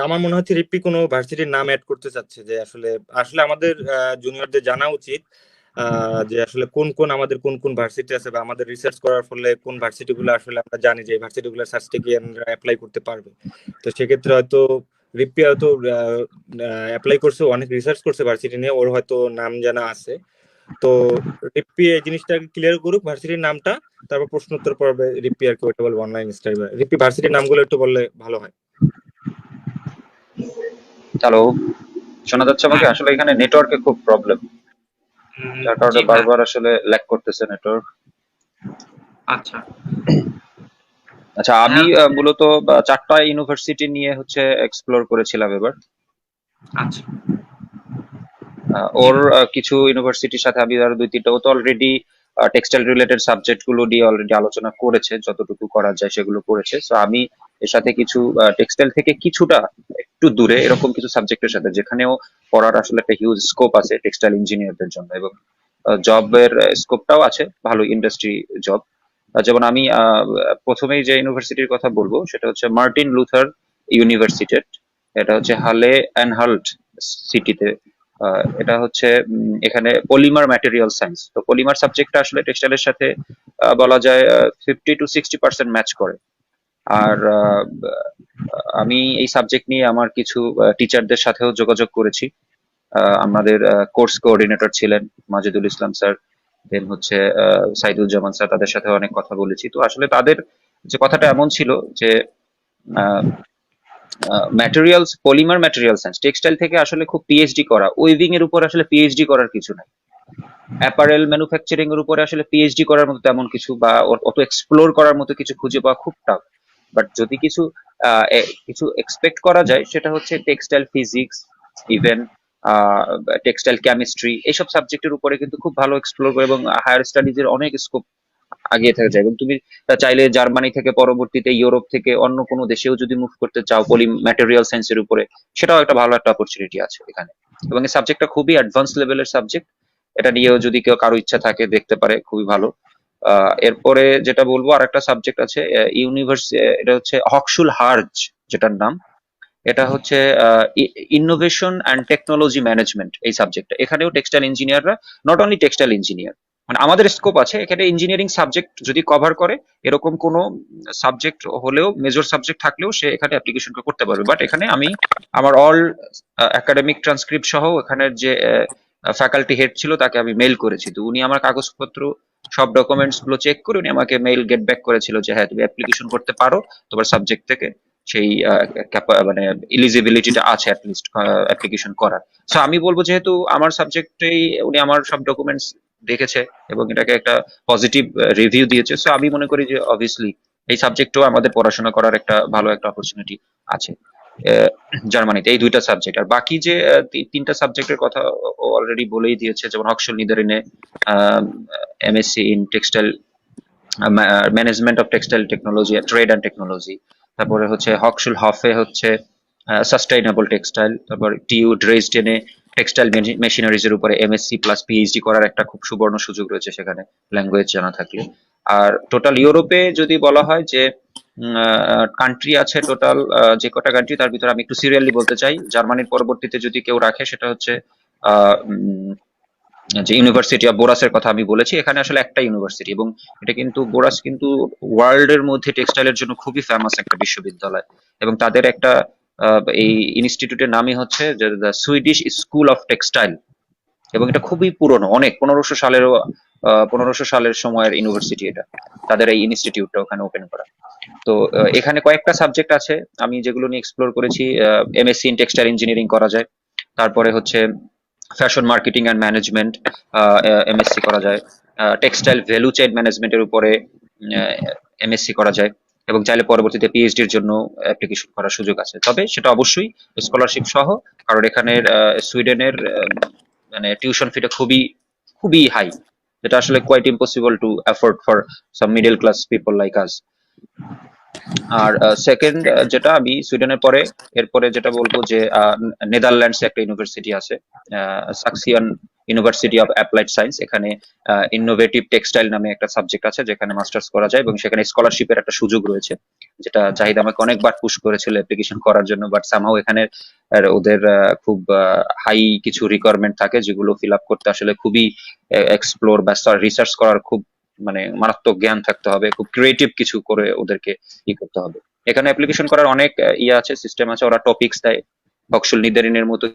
আমার মনে হচ্ছে রিপ্পি কোনো ভার্সিটির নাম অ্যাড করতে চাচ্ছে, যে আসলে আসলে আমাদের জুনিয়রদের জানা উচিত যে আসলে আমাদের কোন ভার্সিটি আছে, বা আমাদের রিসার্চ করার ফলে কোন ভার্সিটি গুলো আসলে আমরা জানি যে এই ভার্সিটি গুলো সার্চে গিয়ে আমরা অ্যাপ্লাই করতে পারবে। তো সেক্ষেত্রে হয়তো রিপ্পি হয়তো অ্যাপ্লাই করছে, অনেক রিসার্চ করছে ভার্সিটি নিয়ে, ওর হয়তো নাম জানা আছে। তো রিপ্পি এই জিনিসটা ক্লিয়ার করুক ভার্সিটির নামটা, তারপর প্রশ্ন উত্তর পড়বে রিপ্পি আর কি, ওইটা বলবো অনলাইন স্টাডি। রিপ্পি ভার্সিটির নামগুলো একটু বললে ভালো হয়। হ্যালো, শোনা যাচ্ছে আমাকে? আসলে এখানে নেটওয়ার্কে খুব প্রবলেম, যার কারণে জি ভাই। বারবার আসলে ল্যাগ করতেছে নেটওয়ার্ক। আচ্ছা আচ্ছা, আমি মূলত 4টা ইউনিভার্সিটি নিয়ে হচ্ছে এক্সপ্লোর করেছিলাম এবার। আচ্ছা ওর কিছু ইউনিভার্সিটির সাথে আমি আরো 2-3টা, ও তো অলরেডি টেক্সটাইল রিলেটেড সাবজেক্ট গুলো নিয়ে অলরেডি আলোচনা করেছে, যতটুকু করা যায় সেগুলো করেছে। সো আমি এর সাথে কিছু টেক্সটাইল থেকে কিছুটা একটু দূরে এরকম কিছু সাবজেক্টের সাথে, যেখানেও পড়ার আসলে একটা হিউজ স্কোপ আছে টেক্সটাইল ইঞ্জিনিয়ারদের জন্য, এবং জবের স্কোপটাও আছে, ভালো ইন্ডাস্ট্রি জব। যেমন আমি প্রথমেই যে ইউনিভার্সিটির কথা বলবো সেটা হচ্ছে মার্টিন লুথার ইউনিভার্সিটি। এটা হচ্ছে হালে অ্যান্ড হাল্ট সিটিতে। এটা হচ্ছে এখানে পলিমার ম্যাটেরিয়াল সায়েন্স। তো পলিমার সাবজেক্টটা আসলে টেক্সটাইলের সাথে বলা যায় 50-60% ম্যাচ করে। আর আমি এই সাবজেক্ট নিয়ে আমার কিছু টিচারদের সাথেও যোগাযোগ করেছি, আমাদের কোর্স কোঅর্ডিনেটর ছিলেন মাজেদুল ইসলাম স্যার, দেন হচ্ছে সাইদুজ্জামান স্যার, তাদের সাথে অনেক কথা বলেছি। তো আসলে তাদের যে কথাটা এমন ছিল যে materials, polymer material science, textile থেকে আসলে খুব পিএইচডি করা, উইভিং এর উপর আসলে পিএইচডি করার কিছু নাই, অ্যাপারেল ম্যানুফ্যাকচারিং এর উপরে আসলে পিএইচডি করার মতো তেমন কিছু বা অত এক্সপ্লোর করার মতো কিছু খুঁজে পাওয়া খুব টাফ। বাট যদি কিছু এক্সপেক্ট করা যায় সেটা হচ্ছে textile physics, even textile chemistry, এইসব সাবজেক্টের উপরে কিন্তু খুব ভালো এক্সপ্লোর করে এবং হায়ার স্টাডিজ এর অনেক স্কোপ আগিয়ে থাকা যায়। এবং তুমি চাইলে জার্মানি থেকে পরবর্তীতে ইউরোপ থেকে অন্য কোনো দেশেও যদি মুভ করতে চাও পলি ম্যাটেরিয়াল সায়েন্সের উপরে, সেটাও একটা ভালো একটা অপরচুনিটি আছে এখানে। এবং এই সাবজেক্টটা খুবই অ্যাডভান্স লেভেলের সাবজেক্ট, এটা নিয়েও যদি কেউ কারো ইচ্ছা থাকে দেখতে পারে, খুবই ভালো। এরপরে যেটা বলবো আর একটা সাবজেক্ট আছে এটা হচ্ছে হকসুল হার্জ, যেটার নাম, এটা হচ্ছে ইনোভেশন অ্যান্ড টেকনোলজি ম্যানেজমেন্ট। এই সাবজেক্টটা এখানেও টেক্সটাইল ইঞ্জিনিয়াররা, নট অনলি টেক্সটাইল ইঞ্জিনিয়ার, মানে আমাদের স্কোপ আছে এখানে ইঞ্জিনিয়ারিং সাবজেক্ট যদি কভার করে এরকম কোনো সাবজেক্ট হলেও, মেজর সাবজেক্ট থাকলেও সে এখানে অ্যাপ্লিকেশন করতে পারবে। বাট এখানে আমি আমার অল একাডেমিক ট্রান্সক্রিপ্ট সহ এখানের যে ফ্যাকাল্টি হেড ছিল তাকে আমি মেইল করেছি, তো উনি আমার কাগজপত্র সব ডকুমেন্টস গুলো চেক করে উনি আমাকে মেইল গেট ব্যাক করেছিল যে হ্যাঁ তুমি অ্যাপ্লিকেশন করতে পারো, তোমার সাবজেক্ট থেকে সেই মানে এলিজিবিলিটিটা আছে অ্যাটলিস্ট অ্যাপ্লিকেশন করার। সো আমি বলবো যেহেতু আমার সাবজেক্টেই উনি আমার সব ডকুমেন্টস দেখেছে এবং এটাকে একটা পজিটিভ রিভিউ দিয়েছে, সো আমি মনে করি যে অবভিয়াসলি এই সাবজেক্টও আমাদের পড়াশোনা করার একটা ভালো একটা অপরচুনিটি আছে জার্মানিতে, এই দুইটা সাবজেক্ট। আর বাকি যে তিনটা সাবজেক্টের কথা অলরেডি বলেই দিয়েছে, যেমন হক্সল নিদারিনে MSc in textile management of textile technology, trade and technology, তারপরে হচ্ছে হক্সল হফে হচ্ছে সাস্টেইনেবল টেক্সটাইল, তারপর টিইউ ড্রেসডেনে টেক্সটাইল মেশিনারিজ এর উপরে এমএসসি প্লাস পিএইচডি করার একটা খুব সুবর্ণ সুযোগ রয়েছে সেখানে, ল্যাঙ্গুয়েজ জানা থাকলে। আর টোটাল ইউরোপে যদি বলা হয় যে কান্ট্রি আছে টোটাল যে কটা কান্ট্রি, তার ভিতরে আমি একটু সিরিয়ালি বলতে চাই। জার্মানির পরবর্তীতে যদি কেউ রাখে সেটা হচ্ছে যে ইউনিভার্সিটি অফ বোরাসের কথা আমি বলেছি, এখানে আসলে একটা ইউনিভার্সিটি, এবং এটা কিন্তু বোরাস কিন্তু ওয়ার্ল্ড এর মধ্যে টেক্সটাইলের জন্য খুবই ফেমাস একটা বিশ্ববিদ্যালয়। এবং তাদের একটা এই ইনস্টিটিউটের নামই হচ্ছে the Swedish school of textile, এবং এটা খুবই পুরনো, অনেক 1500 সালের সময়ের ইউনিভার্সিটি এটা, তাদের এই ইনস্টিটিউটটা ওখানে ওপেন করা। তো এখানে কয়েকটা সাবজেক্ট আছে আমি যেগুলো নিয়ে এক্সপ্লোর করেছি। এমএসসি ইন টেক্সটাইল ইঞ্জিনিয়ারিং করা যায়, তারপরে হচ্ছে fashion marketing and management MSc করা যায়, টেক্সটাইল ভ্যালু চেইন ম্যানেজমেন্টের উপরে এমএসসি করা যায়, এবং চাইলে পরবর্তীতে পিএইচডির জন্য অ্যাপ্লিকেশন করার সুযোগ আছে, তবে সেটা অবশ্যই স্কলারশিপ সহ, কারণ এখানের সুইডেনের মানে টিউশন ফিটা খুবই খুবই হাই, যেটা আসলে quite impossible to afford for some middle class people like us. আর সেকেন্ড যেটা আমি সুইডেনের পরে এরপরে যেটা বলবো যে নেদারল্যান্ডসে একটা ইউনিভার্সিটি আছে, সাকসিয়ান ইউনিভার্সিটি অফ অ্যাপ্লাইড সায়েন্স, এখানে ইনোভেটিভ টেক্সটাইল নামে একটা সাবজেক্ট আছে যেখানে মাস্টার্স করা যায়, এবং সেখানে স্কলারশিপের একটা সুযোগ রয়েছে, যেটা জাহিদ আমাকে অনেকবার পুশ করেছিল অ্যাপ্লিকেশন করার জন্য। বাট সামহাও এখানে ওদের খুব হাই কিছু রিকোয়ারমেন্ট থাকে যেগুলো ফিল আপ করতে আসলে খুবই এক্সপ্লোর বা রিসার্চ করার খুব মানে মারাত্মক জ্ঞান থাকতে হবে, খুব ক্রিয়েটিভ কিছু করে ওদেরকে করতে হবে। এখানে অ্যাপ্লিকেশন করার অনেক ইয়ে আছে, সিস্টেম আছে, ওরা টপিকস দেয় হক্সল নিদারিনের মতো।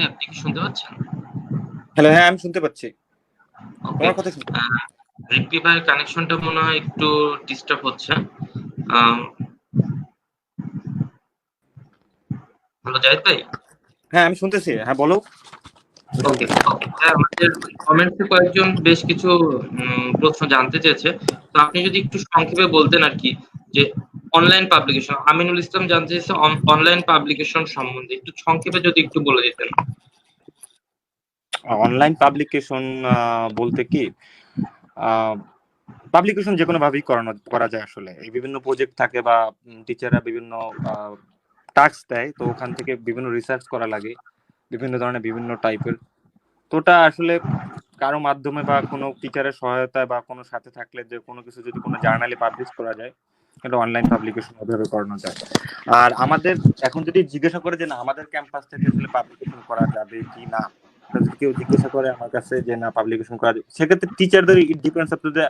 আপনি কি শুনতে পাচ্ছেন? হ্যালো, হ্যাঁ আমি শুনতে পাচ্ছি, ওকে, তোমার কথা শুনতে রিপি ভাই কানেকশনটা মনে হয় একটু ডিস্টার্ব হচ্ছে। হ্যালো জাহিদ ভাই। হ্যাঁ আমি শুনতেছি, হ্যাঁ বলো। ওকে, আমাদের কমেন্টসে কয়েকজন বেশ কিছু প্রশ্ন জানতে চেয়েছে, তো আপনি যদি একটু সংক্ষেপে বলতেন আর কি, যে অনলাইন পাবলিকেশন, আমিনুল ইসলাম জানতে চেয়েছে অনলাইন পাবলিকেশন সম্বন্ধে একটু সংক্ষেপে যদি একটু বলে দিতেন। অনলাইন পাবলিকেশন বলতে কি, পাবলিকেশন যে কোনো ভাবেই করা যায় আসলে। এই বিভিন্ন প্রজেক্ট থাকে বা টিচাররা বিভিন্ন টাস্ক দেয়, তো ওখান থেকে বিভিন্ন রিসার্চ করা লাগে বিভিন্ন ধরনের বিভিন্ন টাইপের। তো ওটা আসলে কারো মাধ্যমে বা কোনো টিচারের সহায়তায় বা কোনো সাথে থাকলে যে কোনো কিছু যদি কোনো জার্নালে পাবলিশ করা যায়, এটা অনলাইন পাবলিকেশন ওইভাবে করানো যায়। আর আমাদের এখন যদি জিজ্ঞাসা করে যে না আমাদের ক্যাম্পাস থেকে আসলে পাবলিকেশন করা যাবে কি না, যদি কেউ জিজ্ঞাসা করে আমার কাছে যে না পাবলিকেশন করা যায়, সেক্ষেত্রে টিচারদের it depends up to the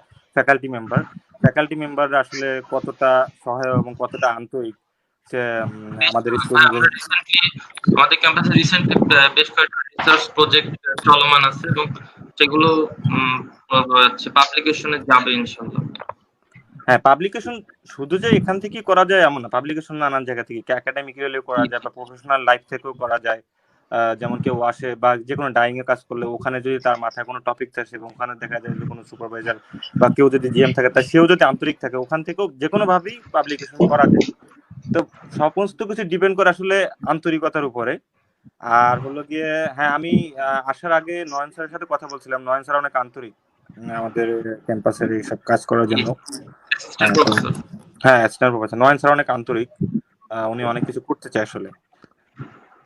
faculty মেম্বাররা আসলে কতটা সহায়ক এবং কতটা আন্তরিক সে আমাদের আমরা রিসেন্টলি আমাদের ক্যাম্পাসে রিসেন্টলি বেশ কয়েকটা রিসার্চ প্রজেক্ট চলমান আছে এবং সেগুলো পাবলিকেশনে যাবে ইনশাআল্লাহ। হ্যাঁ, পাবলিকেশন শুধু যে এখান থেকেই করা যায় এমন না, পাবলিকেশন নানান জায়গা থেকে একাডেমিক্যালিও করা যায় বা প্রফেশনাল লাইফ থেকেও করা যায়। যেমন কেউ আসে বা যে কোনো ডাইং এর কাজ করলে ওখানে যদি তার মাথায় কোনো টপিক থাকে এবং ওখানে দেখা যায় যে কোনো সুপারভাইজার বা কেউ যদি জিএম থাকে তা সেও যদি আন্তরিক থাকে ওখান থেকেও যে কোনো ভাবেই পাবলিকেশন করা যায়। তো সমস্ত কিছু ডিপেন্ড করে আসলে আন্তরিকতার উপরে। আর হলো গিয়ে হ্যাঁ, আমি আসার আগে নয়ন স্যারের সাথে কথা বলছিলাম। নয়ন স্যার অনেক আন্তরিক আমাদের ক্যাম্পাসের এইসব কাজ করার জন্য। হ্যাঁ, অ্যাসিস্ট্যান্ট প্রফেসর নয়ন স্যার অনেক আন্তরিক, উনি অনেক কিছু করতে চায় আসলে।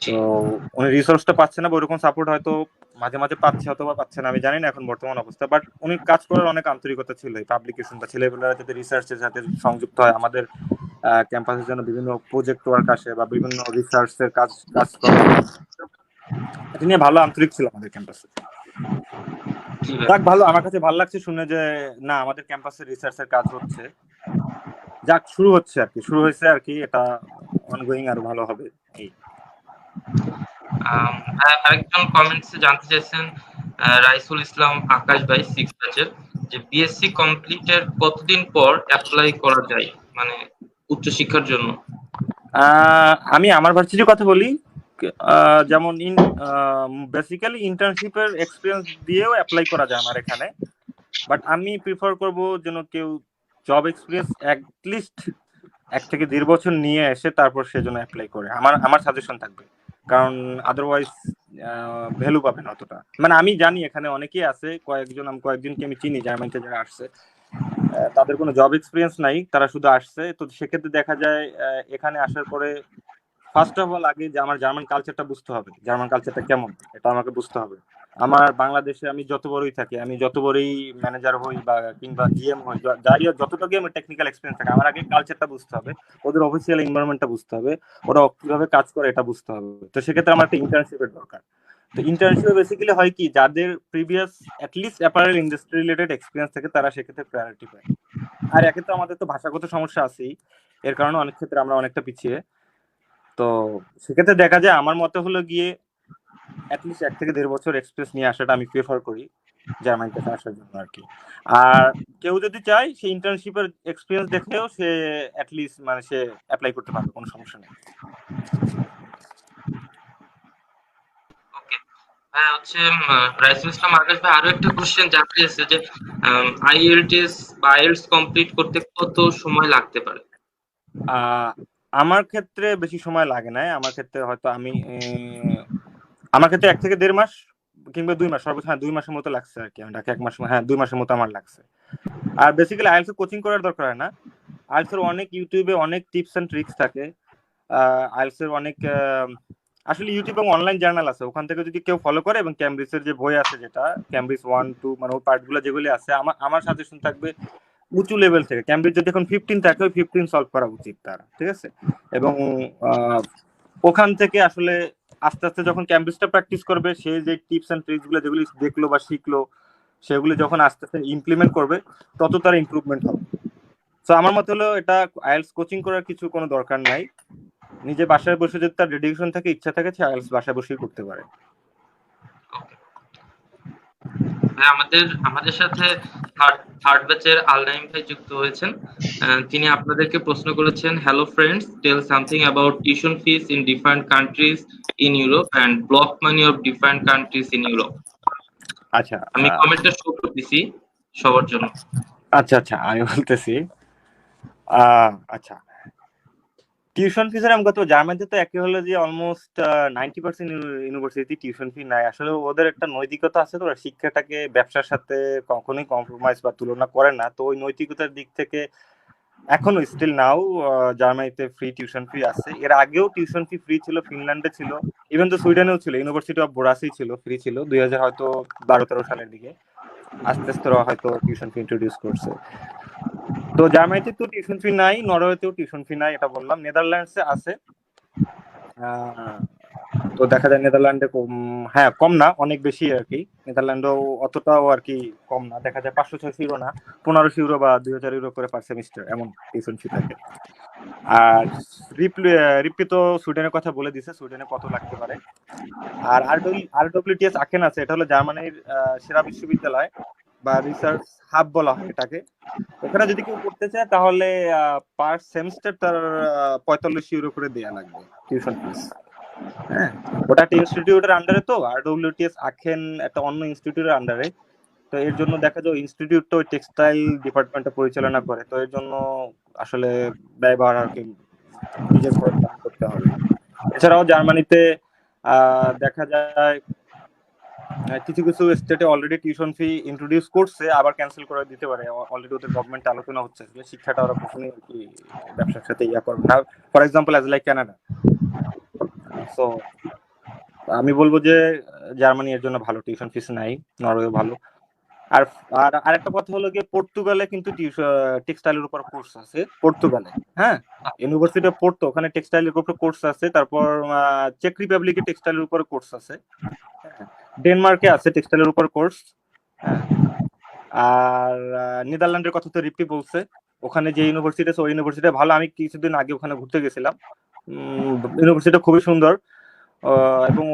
তো উনি রিসোর্সটা পাচ্ছে না বা ওরকম সাপোর্ট হয়তো মাঝে মাঝে পাচ্ছে অথবা পাচ্ছে না, আমি জানি না এখন বর্তমান অবস্থা, বাট উনি কাজ করার অনেক আন্তরিকতা ছিল। এই পাবলিকেশন বা ছেলেপেলেরা যাতে রিসার্চের সাথে সংযুক্ত হয়, আমাদের ক্যাম্পাসের জন্য বিভিন্ন প্রজেক্ট ওয়ার্ক আসে বা বিভিন্ন রিসার্চের কাজ করে, এটা নিয়ে ভালো আন্তরিক ছিল আমাদের ক্যাম্পাসে। যাক, ভালো, আমার কাছে ভালো লাগছে শুনে যে না আমাদের ক্যাম্পাসে রিসার্চের কাজ হচ্ছে। যাক, শুরু হয়েছে আর কি, এটা অনগোয়িং আরো ভালো হবে। আরেকজন কমেন্টসে জানতে চাইছেন রাইসুল ইসলাম আকাশ ভাই 6 ব্যাচের, যে বিএসসি কমপ্লিটের কতদিন পর অ্যাপ্লাই করা যায় মানে উচ্চশিক্ষার জন্য? আমি আমার ভার্সিটির কথা বলি, যেমন বেসিক্যালি ইন্টার্নশিপের এক্সপিরিয়েন্স দিয়েও অ্যাপ্লাই করা যায় আমার এখানে, বাট আমি প্রিফার করব যেন কেউ জব এক্সপিরিয়েন্স অ্যাটলিস্ট 1 থেকে 1.5 বছর নিয়ে এসে তারপর সেজন্য অ্যাপ্লাই করে, আমার সাজেশন থাকবে, কারণ আদারওয়াইজ ভ্যালু পাবে না অতটা। মানে আমি জানি এখানে অনেকেই আছে, কয়েকজনকে আমি চিনি জার্মানিতে যারা আসছে, তাদের কোনো জব এক্সপিরিয়েন্স নাই, তারা শুধু আসছে। তো সেক্ষেত্রে দেখা যায় এখানে আসার পরে ফার্স্ট অফ অল আগে যে আমার জার্মান কালচারটা বুঝতে হবে, জার্মান কালচারটা কেমন এটা আমাকে বুঝতে হবে। আমার বাংলাদেশে আমি যত বড়ই থাকি, আমি যত বড়ই ম্যানেজার হই বা কিংবা জিএম হই, যাই যতটুকু আমার টেকনিক্যাল এক্সপিরিয়েন্স থাকে, আমার আগে কালচারটা বুঝতে হবে, ওদের অফিসিয়াল এনভায়রনমেন্টটা বুঝতে হবে, ওরা কিভাবে কাজ করে এটা বুঝতে হবে। তো সেক্ষেত্রে আমার একটা ইন্টার্নশিপের দরকার। তো ইন্টার্নশিপে বেসিক্যালি হয় কি, যাদের previous at least apparel industry related experience থাকে তারা সেক্ষেত্রে প্রায়োরিটি পায়। আর একে তো আমাদের তো ভাষাগত সমস্যা আছেই, এর কারণে অনেক ক্ষেত্রে আমরা অনেকটা পিছিয়ে। তো সেক্ষেত্রে দেখা যায় আমার মতে হলো গিয়ে অ্যাটলিস্ট 1 থেকে 1.5 বছর এক্সপিরিয়েন্স নিয়ে আসাটা আমি প্রেফার করি জার্মানিতে আসার জন্য আর কি। আর কেউ যদি চায় সে ইন্টার্নশিপের এক্সপিরিয়েন্স দেখেও সে অ্যাটলিস্ট মানে সে অ্যাপ্লাই করতে পারবে, কোনো সমস্যা নেই। ওকে, হ্যাঁ হচ্ছে রাইসুল ইসলাম আকাশ ভাই আরো একটা কোশ্চেন জানতে চাইছে যে আইএলটিএস বা আইএলটিএস কমপ্লিট করতে কত সময় লাগতে পারে? আমার ক্ষেত্রে বেশি সময় লাগে না, আমার ক্ষেত্রে হয়তো আমার ক্ষেত্রে 1 থেকে 1.5 মাস কিংবা 2 মাস, সর্বোচ্চ 2 মাসের মতো লাগছে আর কি। আমি ঢাকা 1 মাস, 2 মাসের মতো আমার লাগছে। আর বেসিক্যালি আইএলটিএস কোচিং করার দরকার হয় না, আইএলটিএস এর অনেক ইউটিউবে অনেক টিপস এন্ড ট্রিক্স থাকে। আইএলটিএস এর অনেক আসলে ইউটিউব এবং অনলাইন জার্নাল আছে, ওখান থেকে যদি কেউ ফলো করে, এবং ক্যামব্রিজের যে বই আছে যেটা ক্যামব্রিজ 1, 2 মানে ওই পার্টগুলো যেগুলি আছে, আমার সাজেশন থাকবে উঁচু লেভেল থেকে। ক্যামব্রিজ যদি এখন 15 থাকে ওই 15 সলভ করা উচিত তার, ঠিক আছে? এবং ওখান থেকে আসলে আস্তে আস্তে যখন ক্যামব্রিজটা প্র্যাকটিস করবে, সে যে টিপস এন্ড ট্রিক্স গুলো যেগুলি দেখলো বা শিখলো সেগুলি যখন আস্তে আস্তে ইমপ্লিমেন্ট করবে তত তার ইমপ্রুভমেন্ট হবে। তো আমার মতে হলো এটা আইএলটিএস কোচিং করার কিছু কোনো দরকার নাই, নিজে বাসায় বসে যদি তার ডেডিকেশন থাকে, ইচ্ছা থাকে, সে আইএলটিএস বাসায় বসেই করতে পারে। আমাদের সাথে থার্ড ব্যাচের আলনাইম ভাই যুক্ত হয়েছেন। তিনি আপনাদেরকে প্রশ্ন করেছেন, hello friends, tell something about tuition fees in different countries in Europe and block money of different countries in Europe. আচ্ছা, আমি কমেন্টটা শো করতেছি সবার জন্য। আচ্ছা আমি বলতেছি, আচ্ছা টিউশন ফিস এর আমগো তো জার্মানিতে তো একই হলো যে অলমোস্ট 90% ইউনিভার্সিটি টিউশন ফি নাই। আসলে ওদের একটা নৈতিকতা আছে, তো ওরা শিক্ষাটাকে ব্যবসার সাথে কখনোই কম্প্রোমাইজ বা তুলনা করে না। তো ওই নৈতিকতার দিক থেকে এখনো স্টিল নাও জার্মানিতে ফ্রি টিউশন ফি আছে। এর আগেও টিউশন ফি ফ্রি ছিল, ফিনল্যান্ডে ছিল, ইভেন তো সুইডেনেও ছিল, ইউনিভার্সিটি অফ বোরাসি ছিল, ফ্রি ছিল 2000 হয়তো 12-13 সালের দিকে। আস্তে আস্তে হয়তো টিউশন ফি ইন্ট্রোডিউস করছে। তো জার্মানিতে তো টিউশন ফি নাই, নরওয়েতেও টিউশন ফি নাই, এটা বললাম। নেদারল্যান্ডসে আছে, তো দেখা যায় নেদারল্যান্ডে হ্যাঁ কম না, অনেক বেশি আর কি। নেদারল্যান্ডও অতটাও আর কি কম না, দেখা যায় 500-600 ইউরো না, 1500 ইউরো বা 2000 ইউরো করে পার সেমিস্টার এমন টিউশন ফি থাকে। আর রিপ্পি তো সুইডেনের কথা বলে দিছে, সুইডেনে কত লাগতে পারে। আর আরডব্লিউটিএস আখেন আছে, এটা হলো জার্মানির সেরা বিশ্ববিদ্যালয় বা রিসার্চ হাব বলা হয় এটাকে। ওখানে যদি কেউ পড়তে চায় তাহলে পার সেমিস্টার তার 45 ইউরো করে দেয়া লাগবে টিউশন ফিস। হ্যাঁ, ওটা একটা ইনস্টিটিউটের আন্ডারে, তো আরডব্লিউটিএস আখেন একটা অন্য ইনস্টিটিউটের আন্ডারে। তো এর জন্য দেখা যায় ইনস্টিটিউটটা ওই টেক্সটাইল ডিপার্টমেন্টটা পরিচালনা করে, তো এর জন্য আসলে ব্যয়ভার আর কি নিজের খরচ বহন করতে হবে। এছাড়াও জার্মানিতে দেখা যায় কিছু কিছু স্টেটে অলরেডি টিউশন ফি ইন্ট্রোডিউস করছে, আবার ক্যান্সেল করে দিতে পারে। অলরেডি ওদের গভর্নমেন্ট আলোচনা হচ্ছে যে শিক্ষাটা ওরা কখনোই আর কি ব্যবসার সাথে ইয়া করবে না, for example as like Canada. So আমি বলবো যে জার্মানি এর জন্য ভালো, টিউশন ফিস নাই। নরওয়ে ভালো। আর আর আরেকটা কথা হলো গিয়ে পর্তুগালে কিন্তু টেক্সটাইলের উপর কোর্স আছে পর্তুগালে। হ্যাঁ, ইউনিভার্সিটি অফ পোর্তো, ওখানে টেক্সটাইলের উপর কোর্স আছে। তারপর চেক রিপাবলিকে টেক্সটাইলের উপর কোর্স আছে। ডেনমার্কে আছে টেক্সটাইলের উপর কোর্স। হ্যাঁ, আর নেদারল্যান্ডের কথা তো রিপ্পি বলছে, ওখানে যে ইউনিভার্সিটি আছে ওই ইউনিভার্সিটি ভালো। আমি কিছুদিন আগে ওখানে ঘুরতে গেছিলাম, ইউনিভার্সিটি খুবই সুন্দর। এবং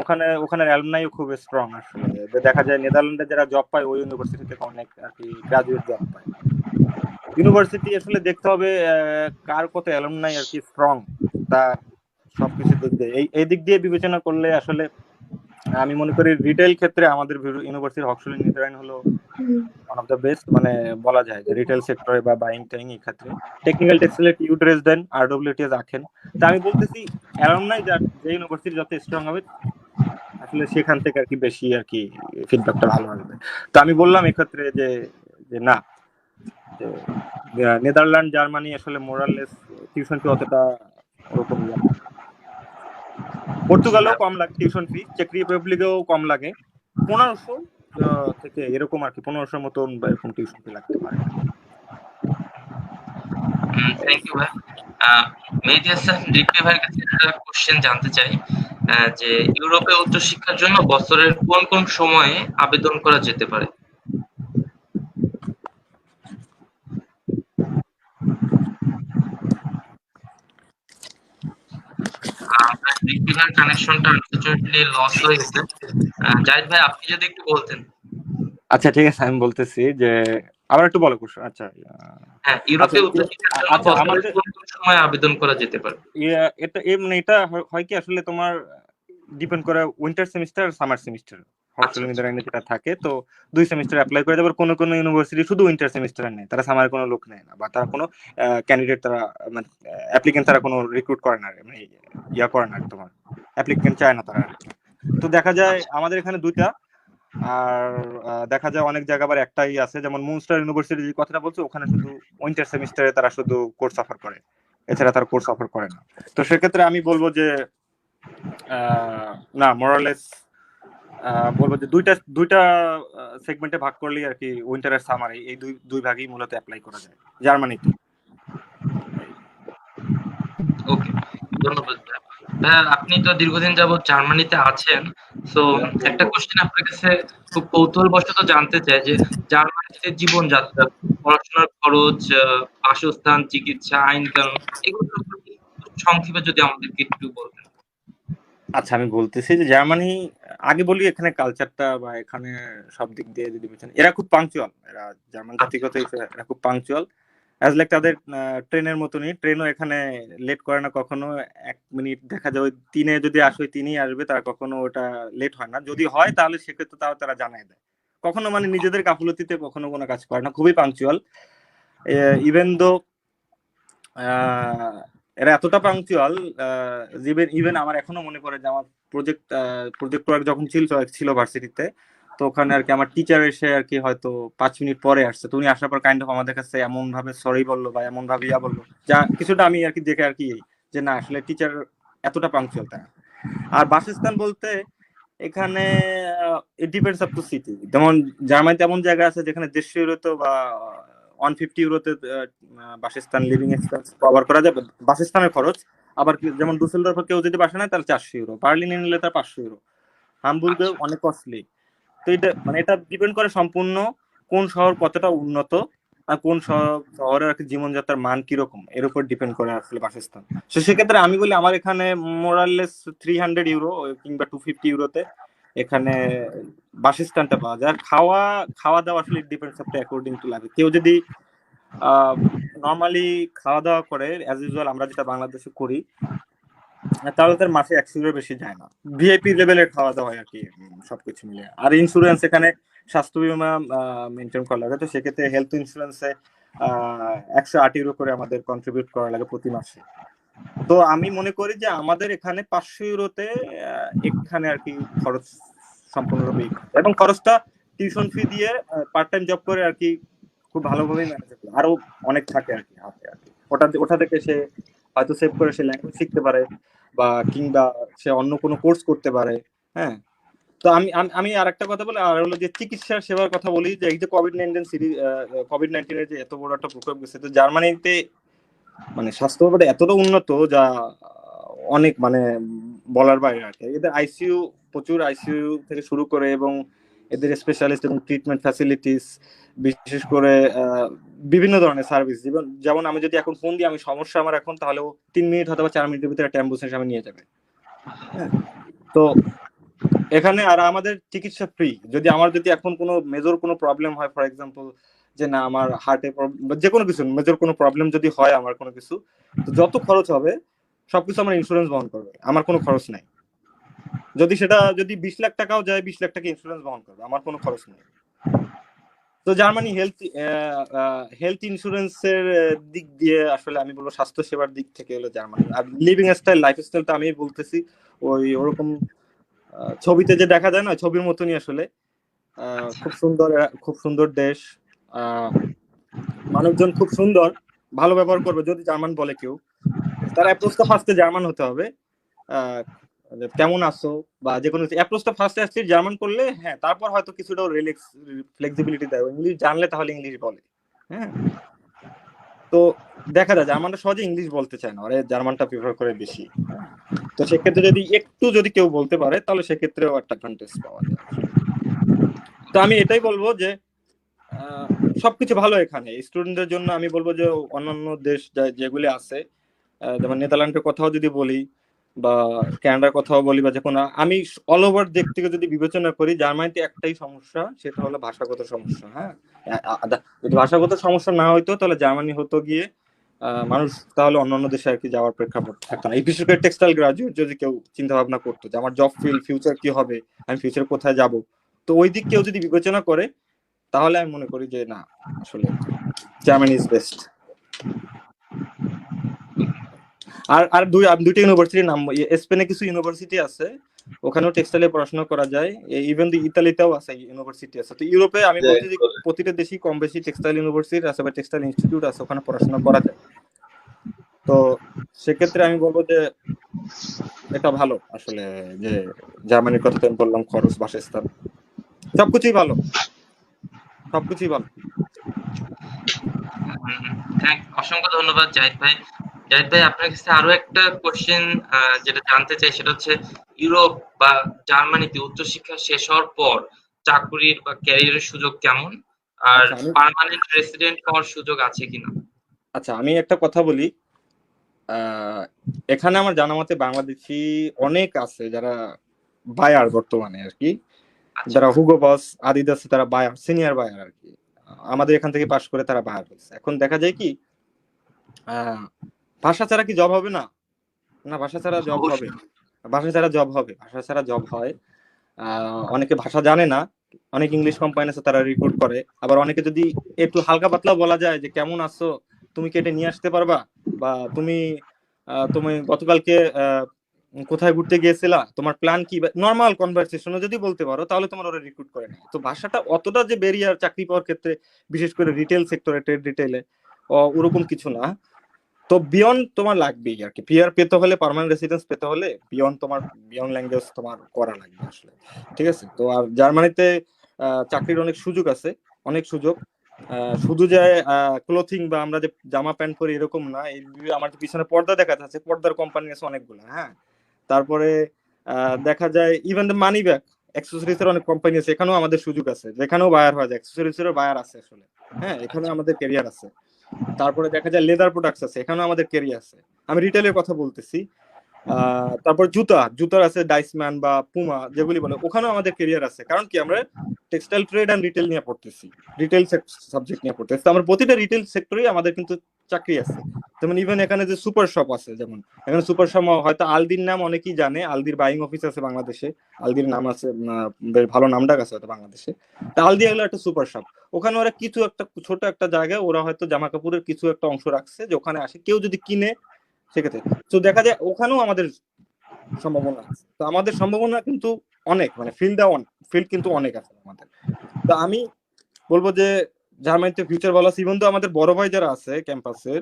ওখানের অ্যালুমনাইও খুব স্ট্রং আসলে। দেখা যায় নেদারল্যান্ডে যারা জব পায় ওই ইউনিভার্সিটি থেকে অনেক আর কি গ্রাজুয়েট জব পায়। ইউনিভার্সিটি আসলে দেখতে হবে কার কত অ্যালুমনাই আর কি স্ট্রং, তা সবকিছু দিক দিয়ে এই দিক দিয়ে বিবেচনা করলে আসলে আমি মনে করি রিটেল ক্ষেত্রে আমাদের ইউনিভার্সিটির হক্সলি নেদারল্যান্ড হলো ওয়ান অফ দ্য বেস্ট। মানে বলা যায় যে রিটেল সেক্টরে বা বাইং টাইং এই ক্ষেত্রে টেকনিক্যাল টেক্সটাইল ইউড্রেস দেন, আরডব্লিউটিএস রাখেন। তা আমি বলতেছি অ্যালুমনাই যে ইউনিভার্সিটি যত স্ট্রং হবে আসলে সেখান থেকে আর কি বেশি আর কি ফিডব্যাকটা ভালো আসবে। তো আমি বললাম এক্ষেত্রে যে যে না, নেদারল্যান্ড জার্মানি আসলে মোরাললেস টিউশন ফি অতটা ওরকম ইয়ে না। পর্তুগালেও কম লাগে টিউশন ফি, চেক রিপাবলিকেও কম লাগে। 1500 থেকে এরকম আর কি, 1500 মতন বা এরকম টিউশন ফি লাগতে পারে। থ্যাংক ইউ ভাই। মেহেদী হাসান রিপ্পি ভাইয়ের কাছে একটা কোশ্চেন জানতে চাই যে ইউরোপে উচ্চশিক্ষার জন্য বছরের কোন কোন সময়ে আবেদন করা যেতে পারে? রিপ্পি ভাইয়ের কানেকশনটা আনফরচুনেটলি লস হয়ে গেছে। জাহিদ ভাই আপনি যদি একটু বলতেন। আচ্ছা ঠিক আছে, আমি বলতেছি যে আবার একটু বলো কোশ্চেন। আচ্ছা হ্যাঁ, ইউরোপে আচ্ছা উচ্চশিক্ষার জন্য আচ্ছা বছরের আমাদের কোন কোন সময় আবেদন করা যেতে পারে? এটা মানে এটা হয় কি আসলে তোমার ডিপেন্ড করে উইন্টার সেমিস্টার সামার সেমিস্টার আচ্ছা হক্সলি নেদারল্যান্ডে যেটা থাকে। তো 2 সেমিস্টার অ্যাপ্লাই করে দেবে। কোনো কোনো ইউনিভার্সিটি শুধু উইন্টার সেমিস্টার নেয়, তারা সামার কোনো লোক নেয় না, বা তারা কোনো ক্যান্ডিডেট তারা মানে অ্যাপ্লিকেন্ট তারা কোনো রিক্রুট করে না, মানে ইয়া করে না তোমার অ্যাপ্লিকেন্ট চায় না তারা। তো দেখা যায় আমাদের এখানে দুইটা, আর দেখা যায় অনেক জায়গা আবার একটাই আছে, যেমন মুনস্টার ইউনিভার্সিটি যে কথাটা বলছে ওখানে শুধু উইন্টার সেমিস্টারে তারা শুধু কোর্স অফার করে, এছাড়া তারা কোর্স অফার করে না। তো সেক্ষেত্রে আমি বলবো যে না মোরালেস বলবো যে দুইটা সেগমেন্টে ভাগ করলেই আর কি উইন্টার আর সামার এই দুই ভাগই মূলত অ্যাপ্লাই করা যায় জার্মানিতে। ওকে, ধন্যবাদ ভাই। আপনি তো দীর্ঘদিন যাবত জার্মানিতে আছেন, তো একটা কোশ্চেন আপনার কাছে খুব কৌতূহলবশত জানতে চাই যে জার্মানিতে জীবনযাত্রা, পড়াশোনার খরচ, বাসস্থান, চিকিৎসা, আইন কানুন এগুলো সম্পর্কে সংক্ষেপে যদি আমাদেরকে একটু বলতেন। আচ্ছা আমি বলতেছি যে জার্মানি, আগে বলি এখানে কালচারটা বা এখানে সব দিক দিয়ে যদি বলছেন, এরা খুব পাংচুয়াল। এরা জার্মান জাতিগত এরা খুব পাংচুয়াল। অ্যাজ লাইক তাদের ট্রেনের মতনই, ট্রেনও এখানে লেট করে না কখনো। 1 মিনিট দেখা যায় ওই 3-এ যদি আসে 3-ই আসবে, তারা কখনো ওটা লেট হয় না। যদি হয় তাহলে সেক্ষেত্রে তাও তারা জানাই দেয়। কখনো মানে নিজেদের গাফলতিতে কখনো কোনো কাজ করে না, খুবই পাংচুয়াল। ইভেন দো এরা এতটা পাংচুয়াল, ইভেন আমার এখনো মনে পড়ে যে আমার প্রজেক্ট ওয়ার্ক যখন ছিল ভার্সিটিতে, তো ওখানে আর কি আমার টিচার এসে আর কি হয়তো 5 মিনিট পরে আসছে, তো উনি আসার পর কাইন্ড অফ আমাদের কাছে এমন ভাবে সরি বললো বা এমন ভাবে ইয়া বললো, যা কিছুটা আমি আর কি দেখে আর কি যে না আসলে টিচার এতটা পাংচুয়াল তারা। আর বাসস্থান বলতে এখানে it depends up to city. যেমন জার্মানিতে এমন জায়গা আছে যেখানে 150 ইউরোতে বা 150 ইউরোতে বাসস্থান লিভিং এক্সপেন্স কভার করা যাবে, বাসস্থানের খরচ। আবার যেমন ডুসেলডর্ফে কেউ যদি বাসা নেয় তাহলে 400 ইউরো, বার্লিনে নিলে তার 500 ইউরো, হামবুর্গে আচ্ছা। অনেক কস্টলি। তো এটা মানে এটা ডিপেন্ড করে সম্পূর্ণ কোন শহর কতটা উন্নত আর কোন শহরের আর কি জীবনযাত্রার মান কিরকম, এর উপর ডিপেন্ড করে আসলে বাসস্থান। তো সেক্ষেত্রে আমি বলি আমার এখানে মোরাললেস 300 ইউরো কিংবা 250 ইউরোতে এখানে বাসস্থানটা পাওয়া যায়। আর খাওয়া খাওয়া দাওয়া আসলে ডিপেন্ডস আপনি অ্যাকর্ডিং টু লাইফ। কেউ যদি নর্মালি খাওয়া দাওয়া করে অ্যাজ ইউজুয়াল আমরা যেটা বাংলাদেশে করি, তাহলে তার মাসে 100 বেশি যায় না। ভিআইপি লেভেলের খাওয়া দাওয়া হয় আর কি, সবকিছু মিলে। আর ইন্স্যুরেন্স এখানে স্বাস্থ্য বিমা মেনটেন করা লাগে, তো সেক্ষেত্রে হেলথ ইন্স্যুরেন্সে 108 ইউরো করে আমাদের কন্ট্রিবিউট করা লাগে প্রতি মাসে। তো আমি মনে করি যে আমাদের এখানে 500 ইউরোতে এখানে আর কি খরচ সম্পূর্ণরূপে, এবং খরচটা টিউশন ফি দিয়ে পার্ট টাইম জব করে আর কি খুব ভালোভাবে ম্যানেজ করে। আরো অনেক থাকে আর কি হাতে আর কি, ওটা থেকে সে হয়তো সেভ করে সে ল্যাঙ্গুয়েজ শিখতে পারে বা কিংবা সে অন্য কোনো কোর্স করতে পারে। হ্যাঁ, তো আমি আমি আমি আর একটা কথা বলি, আর হলো যে চিকিৎসা সেবার কথা বলি, যে এই যে কোভিড-19 যে এত বড় একটা প্রকোপ গেছে, তো জার্মানিতে মানে স্বাস্থ্য ব্যাপারটা এতটা উন্নত যা অনেক মানে বলার বাইরে আর কি। এদের আইসিইউ, প্রচুর আইসিইউ থেকে শুরু করে, এবং এদের স্পেশালিস্ট এবং ট্রিটমেন্ট ফ্যাসিলিটিস, বিশেষ করে বিভিন্ন ধরনের সার্ভিস। যেমন আমি যদি এখন ফোন দিই, আমি সমস্যা আমার এখন, তাহলে 3 মিনিট অথবা 4 মিনিটের ভিতরে একটা অ্যাম্বুলেন্স আমি নিয়ে যাবে। হ্যাঁ, তো এখানে আর আমাদের চিকিৎসা ফ্রি। যদি আমার যদি এখন কোনো মেজর কোনো প্রবলেম হয়, ফর এক্সাম্পল যে না আমার হার্টে যে কোনো কিছু মেজর কোনো প্রবলেম যদি হয় আমার কোনো কিছু, তো যত খরচ হবে সবকিছু আমার ইন্স্যুরেন্স বহন করবে, আমার কোনো খরচ নাই। যদি 20 লাখ টাকাও যায়, 20 লাখ টাকা ইন্স্যুরেন্স বহন করবে, আমার কোনো খরচ নেই। তো জার্মানি হেলথ ইন্স্যুরেন্সের দিক দিয়ে আসলে আমি বলবো স্বাস্থ্য সেবার দিক থেকে হলো জার্মানি। আর লিভিং স্টাইল, লাইফস্টাইলটা আমি বলতেছি ওরকম ছবিতে যে দেখা যায় না, ছবির মতনই আসলে। খুব সুন্দর দেশ, মানুষজন খুব সুন্দর, ভালো ব্যবহার করবে। যদি জার্মান বলে কেউ, তার অ্যাপ্রোচটা ফার্স্টে জার্মান হতে হবে। কেমন আছো বা যে কোনো অ্যাপ্রোচটা ফার্স্টে আসছে জার্মান করলে, হ্যাঁ তারপর হয়তো কিছুটা ফ্লেক্সিবিলিটি দেয়, ইংলিশ জানলে তাহলে ইংলিশ বলে। হ্যাঁ, তো দেখা যায় জার্মানটা সহজে ইংলিশ বলতে চায় না, ওরা জার্মানটা প্রিফার করে বেশি। তো সেক্ষেত্রে যদি কেউ বলতে পারে, তাহলে সেক্ষেত্রেও একটা অ্যাডভান্টেজ পাওয়া যায়। তো আমি এটাই বলবো যে সবকিছু ভালো এখানে স্টুডেন্টদের জন্য। আমি বলবো যে অন্যান্য দেশ যেগুলি আছে, যেমন নেদারল্যান্ডের কথাও যদি বলি বা ক্যানাডার কথাও বলি, বা যে কোনো, আমি অল ওভার দিক থেকে যদি বিবেচনা করি, জার্মানিতে একটাই সমস্যা, সেটা হলো ভাষাগত সমস্যা। হ্যাঁ, যদি ভাষাগত সমস্যা না হইতো তাহলে জার্মানি হতো গিয়ে মানুষ তাহলে অন্যান্য দেশে আর কি যাওয়ার প্রেক্ষাপট থাকতো না। এই বিশেষ করে টেক্সটাইল গ্রাজুয়েট যদি কেউ চিন্তা ভাবনা করতো যে আমার জব ফিউচার কি হবে, আমি ফিউচার কোথায় যাব, তো ওই দিক কেউ যদি বিবেচনা করে, তাহলে আমি মনে করি যে না, আসলে জার্মানি ইজ বেস্ট। আর দুইটা ইউনিভার্সিটির নাম, স্পেনে কিছু ইউনিভার্সিটি আছে, ওখানেও টেক্সটাইলে পড়াশোনা করা যায়। ইভেন ইতালিতেও আছে ইউনিভার্সিটি আছে। তো ইউরোপে আমি বলছি যে প্রতিটা দেশই কম বেশি টেক্সটাইল ইউনিভার্সিটি আছে বা টেক্সটাইল ইনস্টিটিউট আছে, ওখানে পড়াশোনা করা যায়। তো সেক্ষেত্রে আমি বলবো যে এটা ভালো আসলে, যে জার্মানির কথা আমি বললাম, খরচ, বাসস্থান, সবকিছুই ভালো। অসংখ্য ধন্যবাদ জাহিদ ভাই। জাহিদ ভাই, আপনার কাছে আরো একটা কোশ্চেন যেটা জানতে চাই, সেটা হচ্ছে ইউরোপ বা জার্মানিতে উচ্চশিক্ষা শেষ হওয়ার পর চাকরির বা ক্যারিয়ারের সুযোগ কেমন, আর পার্মানেন্ট রেসিডেন্ট হওয়ার সুযোগ আছে কিনা? আচ্ছা, আমি একটা কথা বলি, এখানে আমার জানা মতে বাংলাদেশি অনেক আছে যারা বায়ার বর্তমানে আর কি, যারা হুগো বস, আদিদাস, তারা বায়ার, সিনিয়র বায়ার আর কি। আমাদের এখান থেকে পাশ করে তারা বায়ার হয়েছে। এখন দেখা যায় কি ভাষা ছাড়া কি জব হবে না? না, ভাষা ছাড়া জব হবে, ভাষা ছাড়া জব হয়। অনেকে ভাষা জানে না, অনেক ইংলিশ কোম্পানি আছে তারা রিক্রুট করে। আবার অনেকে যদি একটু হালকা পাতলা বলা যায় যে কেমন আছো, তুমি কেটে নিয়ে আসতে পারবা, বা তুমি গতকালকে কোথায় ঘুরতে গিয়েছিলা, তোমার প্ল্যান কি, নর্মাল কনভারসেশনে যদি বলতে পারো, তাহলে তোমার ওরা রিক্রুট করে নেয়। তো ভাষাটা অতটা যে ব্যারিয়ার চাকরি পাওয়ার ক্ষেত্রে, বিশেষ করে রিটেল সেক্টরে, ট্রেড রিটেলে, ওরকম কিছু না। তো বিয়ন্ড তোমার লাগবেই আর কি, পিআর পেতে হলে, পার্মানেন্ট রেসিডেন্স পেতে হলে বিয়ন্ড ল্যাঙ্গুয়েজ তোমার করা লাগবে আসলে। ঠিক আছে, তো আর জার্মানিতে চাকরির অনেক সুযোগ আছে, অনেক সুযোগ। শুধু যে ক্লোথিং বা আমরা যে জামা প্যান্ট পরি এরকম না, এই আমার যে পিছনে পর্দা দেখা যাচ্ছে, পর্দার কোম্পানি আছে অনেকগুলো, হ্যাঁ। তারপরে দেখা যায় even the money bag accessories এর অনেক কোম্পানি আছে, এখানেও আমাদের সুযোগ আছে, যেখানেও বায়ার হয়, অ্যাক্সেসরিজ এরও বায়ার আছে আসলে, হ্যাঁ, এখানেও আমাদের ক্যারিয়ার আছে। তারপরে দেখা যায় লেদার প্রোডাক্টস আছে, এখানেও আমাদের ক্যারিয়ার আছে, আমি রিটেলের কথা বলতেছি। তারপর জুতার আছে ডাইসম্যান বা পুমা যেগুলি বলে, ওখানেও আমাদের ক্যারিয়ার আছে, কারণ কি আমরা টেক্সটাইল ট্রেড অ্যান্ড রিটেল নিয়ে পড়তেছি, রিটেল সাবজেক্ট নিয়ে পড়তেছি, তো আমার প্রতিটা রিটেল সেক্টরেই আমাদের কিন্তু চাকরি আছে। যেমন ইভেন এখানে যে সুপার শপ আছে, যেমন এখানে সুপার শপ হয়তো আলদির নাম অনেকেই জানে, আলদির বাইং অফিস আছে বাংলাদেশে, আলদির নাম আছে, বেশ ভালো নামডাক আছে হয়তো বাংলাদেশে। তা আলদি হলো একটা সুপার শপ, ওখানে ওরা কিছু একটা ছোট একটা জায়গায় ওরা হয়তো জামা কাপড়ের কিছু একটা অংশ রাখছে, যে ওখানে আসে কেউ যদি কিনে সেক্ষেত্রে, তো দেখা যায় ওখানেও আমাদের সম্ভাবনা আছে। তো আমাদের সম্ভাবনা কিন্তু অনেক, মানে ফিল্ড কিন্তু অনেক আছে আমাদের। তো আমি বলবো যে জার্মানিতে ফিউচার ভালো আছে। ইভেন তো আমাদের বড় ভাই যারা আছে ক্যাম্পাসের,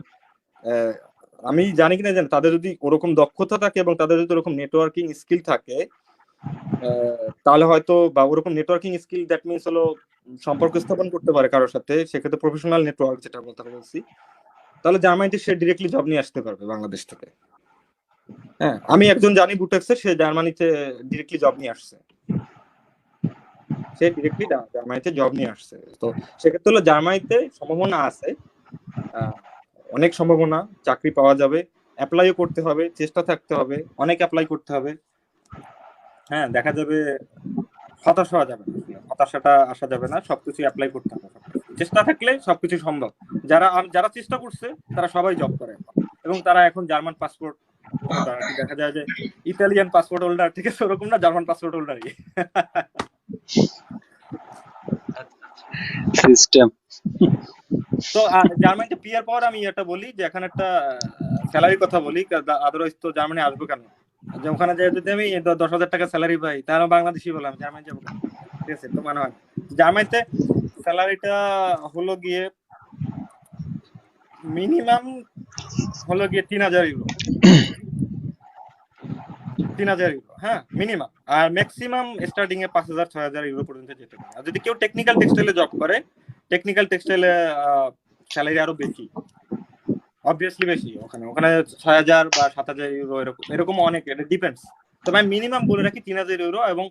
আমি জানি কিনা জানি, তাদের যদি ওরকম দক্ষতা থাকে এবং তাদের যদি ওরকম নেটওয়ার্কিং স্কিল থাকে, তাহলে হয়তো, বা ওরকম নেটওয়ার্কিং স্কিল দ্যাট মিনস হলো সম্পর্ক স্থাপন করতে পারে কারোর সাথে, সেক্ষেত্রে প্রফেশনাল নেটওয়ার্ক যেটা কথা বলছি, তাহলে জার্মানিতে সে ডিরেক্টলি জব নিয়ে আসতে পারবে বাংলাদেশ থেকে। হ্যাঁ, আমি একজন জানি বুটেক্সের, সে জার্মানিতে ডিরেক্টলি জব নিয়ে আসছে, সে ডিরেক্টলি জার্মানিতে জব নিয়ে আসছে। তো সেক্ষেত্রে হলো জার্মানিতে সম্ভাবনা আছে, অনেক সম্ভাবনা, চাকরি পাওয়া যাবে, অ্যাপ্লাইও করতে হবে, চেষ্টা থাকতে হবে, অনেক অ্যাপ্লাই করতে হবে। হ্যাঁ, দেখা যাবে, হতাশ হওয়া যাবে না, হতাশাটা আসা যাবে না, সবকিছু অ্যাপ্লাই করতে হবে, চেষ্টা থাকলে সবকিছু সম্ভব। যারা চেষ্টা করছে তারা সবাই জব করে এবং তারা এখন জার্মান পাসপোর্ট হোল্ডার, দেখা যায় যে ইতালিয়ান পাসপোর্ট হোল্ডার, ঠিক আছে, ওরকম না, জার্মান পাসপোর্ট হোল্ডারই। সিস্টেম। তো জার্মানিতে পিয়ার পাওয়ার আমি এটা বলি যে এখানে একটা স্যালারির কথা বলি, আদারওয়াইজ তো জার্মানি আসবো কেন? যে ওখানে যে যদি আমি 10,000 টাকা স্যালারি পাই, তাহলে বাংলাদেশি বললাম জার্মানি যাবো কেন? ঠিক আছে, তো মানে হয় জার্মানিতে স্যালারিটা হলো গিয়ে মিনিমাম হলো গিয়ে 3,000 ইউরো, 3,000 ইউরো, হ্যাঁ মিনিমাম। আর ম্যাক্সিমাম স্টার্টিং এ 5,000-6,000 ইউরো পর্যন্ত যেতে পারে। আর যদি কেউ টেকনিক্যাল টেক্সটাইলে জব করে, টেকনিক্যাল টেক্সটাইলে স্যালারি আরো বেশি, অবভিয়াসলি বেশি, ওখানে 6,000 বা 7,000 ইউরো এরকম অনেক, এটা ডিপেন্ডস। তবে আমি মিনিমাম বলে রাখি 3,000 ইউরো, এবং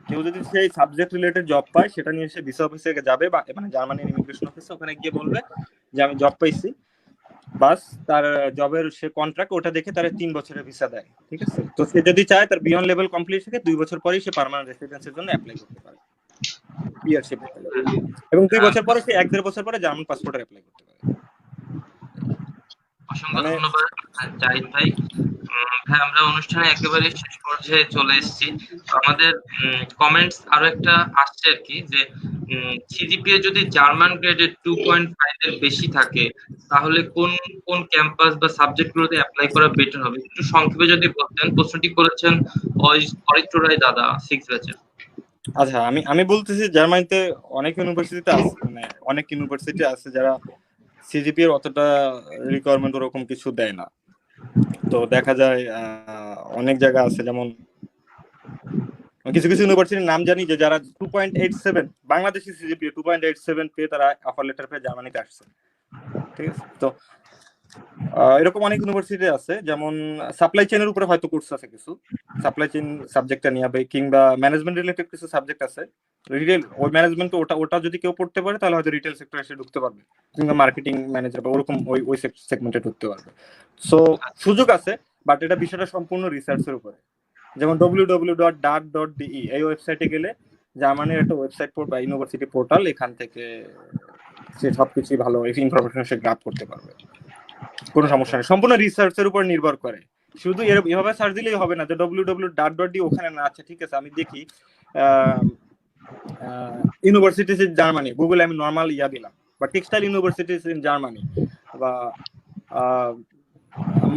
কেউ যদি সেই সাবজেক্ট রিলেটেড জব পায়, সেটা নিয়ে সে ভিসা অফিসে যাবে, বা মানে জার্মানির ইমিগ্রেশন অফিসে, ওখানে গিয়ে বলবে যে আমি জব পাইছি, বাস তার জবের সে কন্ট্রাক্ট ওটা দেখে তার 3 বছরের ভিসা দেয়, ঠিক আছে। তো সে যদি চায় তার বিয়ন্ড লেভেল কমপ্লিট থেকে 2 বছর পরেই সে পার্মানেন্ট রেসিডেন্সের জন্য অ্যাপ্লাই করতে পারে, পিয়ারশিপ, এবং 2 বছর পরে সে 1-1.5 বছর পরে জার্মান পাসপোর্টে অ্যাপ্লাই করতে পারে। অসংখ্য ধন্যবাদ জাহিদ ভাই। ভাই, আমরা অনুষ্ঠানে একেবারে শেষ পর্যায়ে চলে এসেছি। আমাদের কমেন্টস আরো একটা আসছে আর কি, যে সিজিপিএ যদি জার্মান গ্রেডের 2.5 এর বেশি থাকে, তাহলে কোন কোন ক্যাম্পাস বা সাবজেক্ট গুলোতে অ্যাপ্লাই করা বেটার হবে, একটু সংক্ষেপে যদি বলতেন। প্রশ্নটি করেছেন অরিত্র রায় দাদা, 6 ব্যাচের। আচ্ছা, আমি বলতেছি জার্মানিতে অনেক ইউনিভার্সিটিতে আছে, মানে অনেক ইউনিভার্সিটি আছে যারা সিজিপি এর অতটা রিকোয়ারমেন্ট ওরকম কিছু দেয় না। তো দেখা যায় অনেক জায়গা আছে, যেমন কিছু কিছু ইউনিভার্সিটির নাম জানি যে যারা 2.87 বাংলাদেশি সিজিপি 2.87 পেয়ে তারা অফার লেটার পেয়ে জার্মানিতে আসছে, ঠিক আছে। তো এরকম অনেক ইউনিভার্সিটি আছে, যেমন সাপ্লাই চেইনের উপরে হয়তো কোর্স আছে কিছু, সাপ্লাই চেইন সাবজেক্টটা নিয়ে, কিংবা ম্যানেজমেন্ট রিলেটেড কিছু সাবজেক্ট আছে, রিটেল ওই ম্যানেজমেন্ট, ওটা যদি কেউ পড়তে পারে তাহলে হয়তো রিটেল সেক্টরে এসে ঢুকতে পারবে, কিংবা মার্কেটিং ম্যানেজার বা ওরকম ওই সেগমেন্টে ঢুকতে পারবে। সো সুযোগ আছে, বাট এটা বিষয়টা সম্পূর্ণ রিসার্চের উপরে। যেমন www.dart.de এই ওয়েবসাইটে গেলে জার্মানির একটা ওয়েবসাইট বা ইউনিভার্সিটি পোর্টাল, এখান থেকে সে সবকিছু ভালো ইনফরমেশন সে গ্রাপ করতে পারবে, কোনো সমস্যা নেই, সম্পূর্ণ রিসার্চের উপর নির্ভর করে। শুধু এভাবে সার্চ দিলেই হবে না যে www.dart.de ওখানে না আছে, ঠিক আছে। আমি দেখি ইউনিভার্সিটিস ইন জার্মানি, গুগলে আমি নর্মাল দিলাম, বা টেক্সটাইল ইউনিভার্সিটিস ইন জার্মানি, বা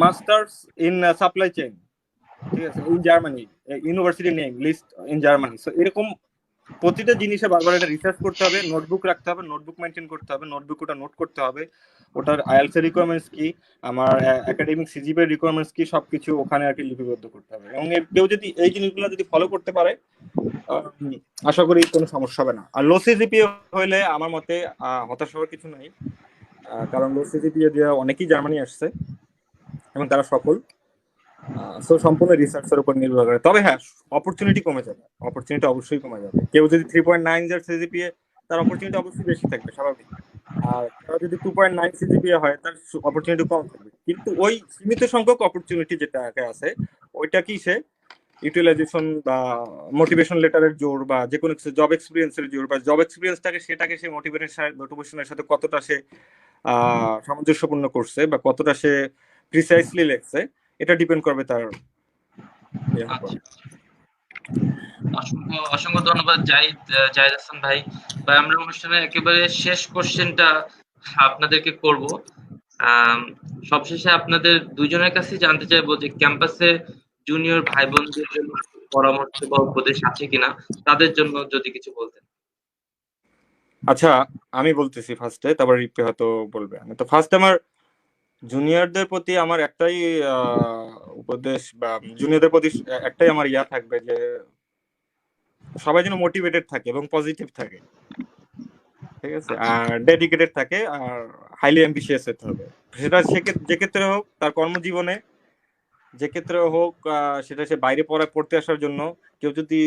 মাস্টার্স ইন সাপ্লাই চেইন, ঠিক আছে, in Germany, university name list in Germany. So এরকম প্রতিটা জিনিসে বারবার এটা রিসার্চ করতে হবে, নোটবুক রাখতে হবে, নোটবুক মেনটেন করতে হবে, নোটবুক ওটা নোট করতে হবে, ওটার আইএলটিএস এর রিকোয়ারমেন্টস কি, আমার একাডেমিক সিজিপি এর রিকোয়ারমেন্টস কি, সবকিছু ওখানে আর কি লিপিবদ্ধ করতে হবে। এবং কেউ যদি এই জিনিসগুলো যদি ফলো করতে পারে, আশা করি কোনো সমস্যা হবে না। আর লো সিজিপিএ হইলে আমার মতে হতাশ হওয়ার কিছু নাই, কারণ লো সিজিপিএ দিয়ে অনেকেই জার্মানি আসছে এবং তারা সফল। সো সম্পূর্ণ রিসার্চের উপর নির্ভর করে। তবে হ্যাঁ, অপরচুনিটি কমে যাবে, অপরচুনিটি অবশ্যই কমে যাবে। কেউ যদি 3.9 সিজিপিএ, তার অপরচুনিটি অবশ্যই বেশি থাকবে, স্বাভাবিক। আর কেউ যদি 2.9 সিজিপিএ হয়, তার অপরচুনিটি কম থাকবে। কিন্তু ওই সীমিত সংখ্যক অপরচুনিটি যেটা আছে, ওইটা কি সে ইউটিলাইজেশন বা মোটিভেশন লেটারের জোর, বা যে কোনো কিছু জব এক্সপিরিয়েন্সের জোর, বা জব এক্সপিরিয়েন্সটাকে সেটাকে সে মোটিভেশনের সাথে কতটা সে সামঞ্জস্যপূর্ণ করছে বা কতটা সে প্রিসাইসলি লেখছে, এটা ডিপেন্ড করবে তার ইয়ের উপর। অসংখ্য অসংখ্য ধন্যবাদ জাহিদ হাসান ভাই। আমরা অনুষ্ঠানের একেবারে শেষ কোশ্চেনটা আপনাদেরকে করব। সবশেষে আপনাদের দুইজনের কাছে জানতে চাইবো যে ক্যাম্পাসে জুনিয়র ভাই বোনদের জন্য পরামর্শ বা উপদেশ আছে কিনা, তাদের জন্য যদি কিছু বলতেন। আচ্ছা, আমি বলতেছি ফার্স্টে, তারপর রিপ্পি হয়তো বলবে। আমি তো ফার্স্ট আমার জুনিয়রদের প্রতি আমার একটাই উপদেশ, বা জুনিয়রদের প্রতি একটাই আমার ইয়া থাকবে, যে সবাই যেন মোটিভেটেড থাকে এবং পজিটিভ থাকে, ঠিক আছে, আর ডেডিকেটেড থাকে, আর হাইলি অ্যাম্বিশিয়াস হতে হবে। সেটা যে ক্ষেত্রে হোক, তার কর্মজীবনে যে ক্ষেত্রে হোক, সেটা সে বাইরে পড়তে আসার জন্য। কেউ যদি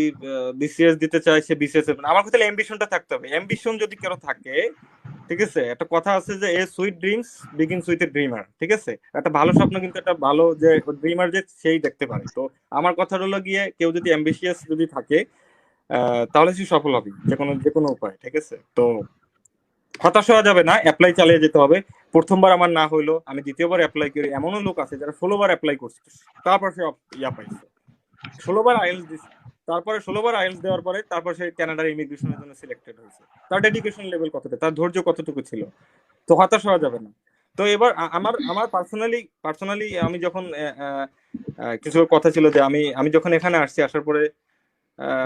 বিসিএস দিতে চায়, সে বিসিএস, আমার কথা অ্যাম্বিশনটা থাকতে হবে। অ্যাম্বিশন যদি কারো থাকে, ঠিক আছে, একটা কথা আছে যে a sweet dreams begins with a dreamer, ঠিক আছে। একটা ভালো স্বপ্ন কিন্তু একটা ভালো যে ড্রিমার যে সেই দেখতে পারে। তো আমার কথা হলো গিয়ে, কেউ যদি অ্যাম্বিশিয়াস যদি থাকে, তাহলে সে সফল হবে যে কোনো উপায়, ঠিক আছে। তো হতাশ হওয়া যাবে না, অ্যাপ্লাই চালিয়ে যেতে হবে। প্রথমবার আমার না হইলো, আমি দ্বিতীয়বার অ্যাপ্লাই করি। এমনও লোক আছে যারা 16বার অ্যাপ্লাই করছে, তারপর সে ইয়া পাইছে। 16বার আইএলস দিচ্ছে, তারপরে 16বার আইএলস দেওয়ার পরে তারপর সে কানাডার ইমিগ্রেশনের জন্য সিলেক্টেড হয়েছে। তার ডেডিকেশন লেভেল কতটা, তার ধৈর্য কতটুকু ছিল। তো হতাশ হওয়া যাবে না। তো এবার আমার পার্সোনালি আমি যখন কিছু কথা ছিল যে আমি যখন এখানে আসার পরে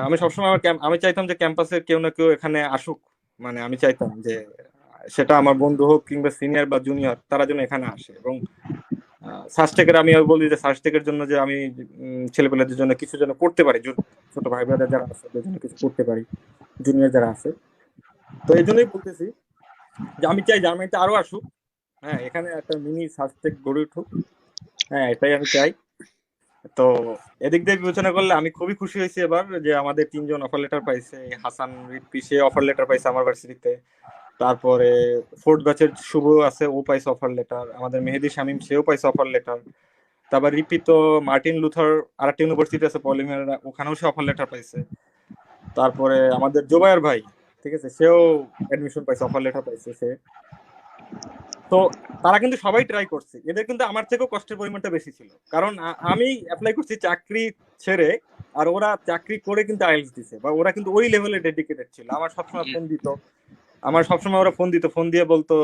আমি সবসময় আমি চাইতাম যে ক্যাম্পাসের কেউ না কেউ এখানে আসুক। মানে আমি চাইতাম যে সেটা আমার বন্ধু হোক কিংবা সিনিয়র বা জুনিয়র, তারা যেন এখানে আসে। এবং সার্চটেকের আমি বলি যে সার্চটেকের জন্য যে আমি ছেলেপেলেদের জন্য কিছু যেন করতে পারি, ছোট ভাই ব্রাদার যারা আছে তাদের জন্য কিছু করতে পারি, জুনিয়র যারা আছে। তো এই জন্যই বলতেছি যে আমি চাই জার্মানিতে আরো আসুক। হ্যাঁ, এখানে একটা মিনি সার্চটেক গড়ে উঠুক। হ্যাঁ, এটাই আমি চাই। তো এদিক দিয়ে বিবেচনা করলে আমি খুবই খুশি হয়েছি এবার যে আমাদের 3জন অফার লেটার পাইছে। হাসান রিপ্পি, সে অফার লেটার পাইছে আমার ভার্সিটিতে। তারপরে ফোর্থ ব্যাচের শুভ আছে, ও পাইছে অফার লেটার। আমাদের মেহেদি শামীম, সেও পাইছে অফার লেটার। তারপর রিপি তো মার্টিন লুথার আরেকটা ইউনিভার্সিটি আছে পলিমের, ওখানেও সে অফার লেটার পাইছে। তারপরে আমাদের জোবায়ার ভাই, ঠিক আছে, সেও অ্যাডমিশন পাইছে, অফার লেটার পাইছে সে। তো তারা কিন্তু সবাই ট্রাই করছে। এদের কিন্তু আমার থেকেও কষ্টের পরিমাণটা বেশি ছিল, কারণ আমি অ্যাপ্লাই করছি চাকরি ছেড়ে, আর ওরা চাকরি করে কিন্তু আইএলটিএস দিছে, বা ওরা কিন্তু ওই লেভেলে ডেডিকেটেড ছিল। আমার সবসময় ফোন দিত, ওরা ফোন দিয়ে বলতো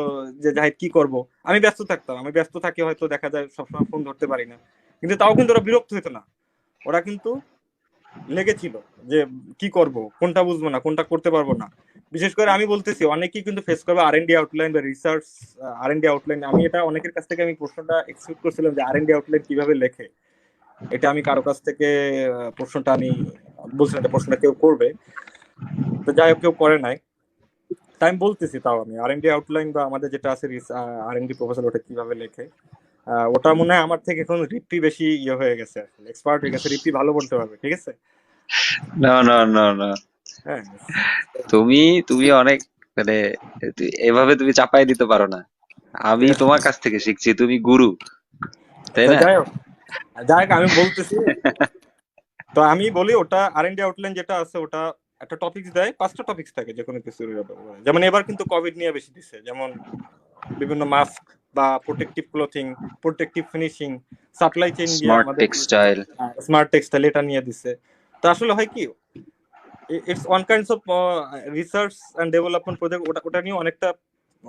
যে জাহিদ কি করব। আমি ব্যস্ত থাকতাম, আমি ব্যস্ত থাকি, হয়তো দেখা যায় সবসময় ফোন ধরতে পারি না, কিন্তু তাও কিন্তু ওরা বিরক্ত হতো না। ওরা কিন্তু লেগেছিল যে কি করব, কোনটা বুঝবো না, কোনটা করতে পারবো না। বিশেষ করে আমি বলতেছি, অনেকেই কিন্তু ফেস করবে আর&ডি আউটলাইন বা রিসার্চ আর&ডি আউটলাইন। আমি এটা অনেকের কাছ থেকে আমি প্রশ্নটা এক্সপেক্ট করছিলাম যে আর&ডি আউটলাইন কিভাবে লেখে, এটা আমি কারো কাছ থেকে প্রশ্নটা আমি বলছিলাম যে প্রশ্নটা কেউ করবে। তো যাই হোক, কেউ করে নাই। তাই আমি বলতেছি, তাও আমি আর&ডি আউটলাইন বা আমাদের যেটা আছে আর&ডি প্রপোজাল, ওটা কিভাবে লেখে, ওটা মনে হয় আমার থেকে এখন রিপ্পি বেশি ইয়ে হয়ে গেছে, এক্সপার্ট হয়ে গেছে। রিপ্পি ভালো বলতে পারবে, ঠিক আছে। না না না না, হ্যাঁ, তুমি তুমি অনেক মানে এভাবে তুমি চাপাই দিতে পারো না। আমি তোমার কাছ থেকে শিখছি, তুমি গুরু, তাই না? যাই হোক, আমি বলতেছি। তো আমি বলি, ওটা আর&ডি আউটলাইন যেটা আছে, ওটা একটা টপিকস দেয়, 5টা টপিকস থাকে যে কোনো কিছু। যেমন এবার কিন্তু কোভিড নিয়ে বেশি দিচ্ছে, যেমন বিভিন্ন মাস্ক বা protective clothing, protective finishing, supply chain দিয়ে স্মার্ট আমাদের টেক্সটাইল। স্মার্ট টেক্সটাইল, এটা নিয়ে দিচ্ছে। তো আসলে হয় কি, it's one kinds of research and development project. ওটা নিয়ে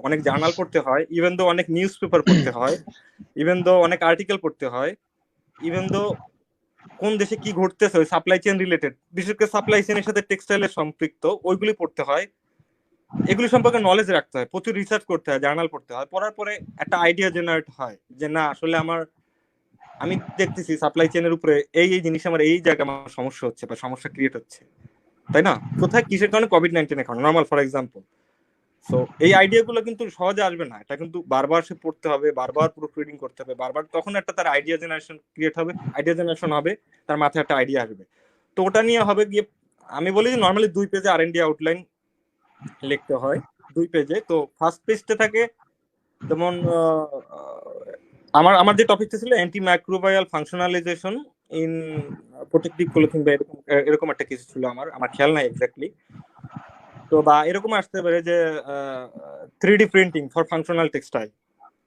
অনেক জার্নাল পড়তে হয়, ইভেন দো অনেক নিউজ পেপার পড়তে হয়, ইভেন দো অনেক আর্টিকেল পড়তে হয়, ইভেন দো কোন দেশে কি ঘটতেছে ওই সাপ্লাই চেইন রিলেটেড, বিশেষ করে সাপ্লাই চেইনের সাথে টেক্সটাইলের সম্পৃক্ত ওইগুলি পড়তে হয়। এগুলি সম্পর্কে নলেজ রাখতে হয়, প্রচুর রিসার্চ করতে হয়, জার্নাল পড়তে হয়। পড়ার পরে একটা আইডিয়া জেনারেট হয় যে না আসলে আমি দেখতেছি সাপ্লাই চেইনের উপরে এই জিনিস আমার এই জায়গায় আমার সমস্যা হচ্ছে বা সমস্যা ক্রিয়েট হচ্ছে, তাই না? কোথায় কিসের কারণে? কোভিড-19 এর কারণে, নরমাল ফর এক্সাম্পল। সো এই আইডিয়াগুলো কিন্তু সহজে আসবে না, এটা কিন্তু বারবার সে পড়তে হবে, বারবার প্রুফ রিডিং করতে হবে, বারবার, তখন একটা তার আইডিয়া জেনারেশন ক্রিয়েট হবে, আইডিয়া জেনারেশন হবে, তার মাথায় একটা আইডিয়া আসবে। তো ওটা নিয়ে হবে গিয়ে, আমি বলি যে নর্মালি 2 পেজে আর&ডি আউটলাইন লিখতে হয়, 2 পেজে। তো ফার্স্ট পেজটা থাকে যেমন আমার যে টপিকটা ছিল anti microbial functionalization in protective clothing, বা এরকম একটা কিছু ছিল, আমার খেয়াল নাই এক্স্যাক্টলি। তো বা এরকম আসতে পারে যে 3D printing for functional textile,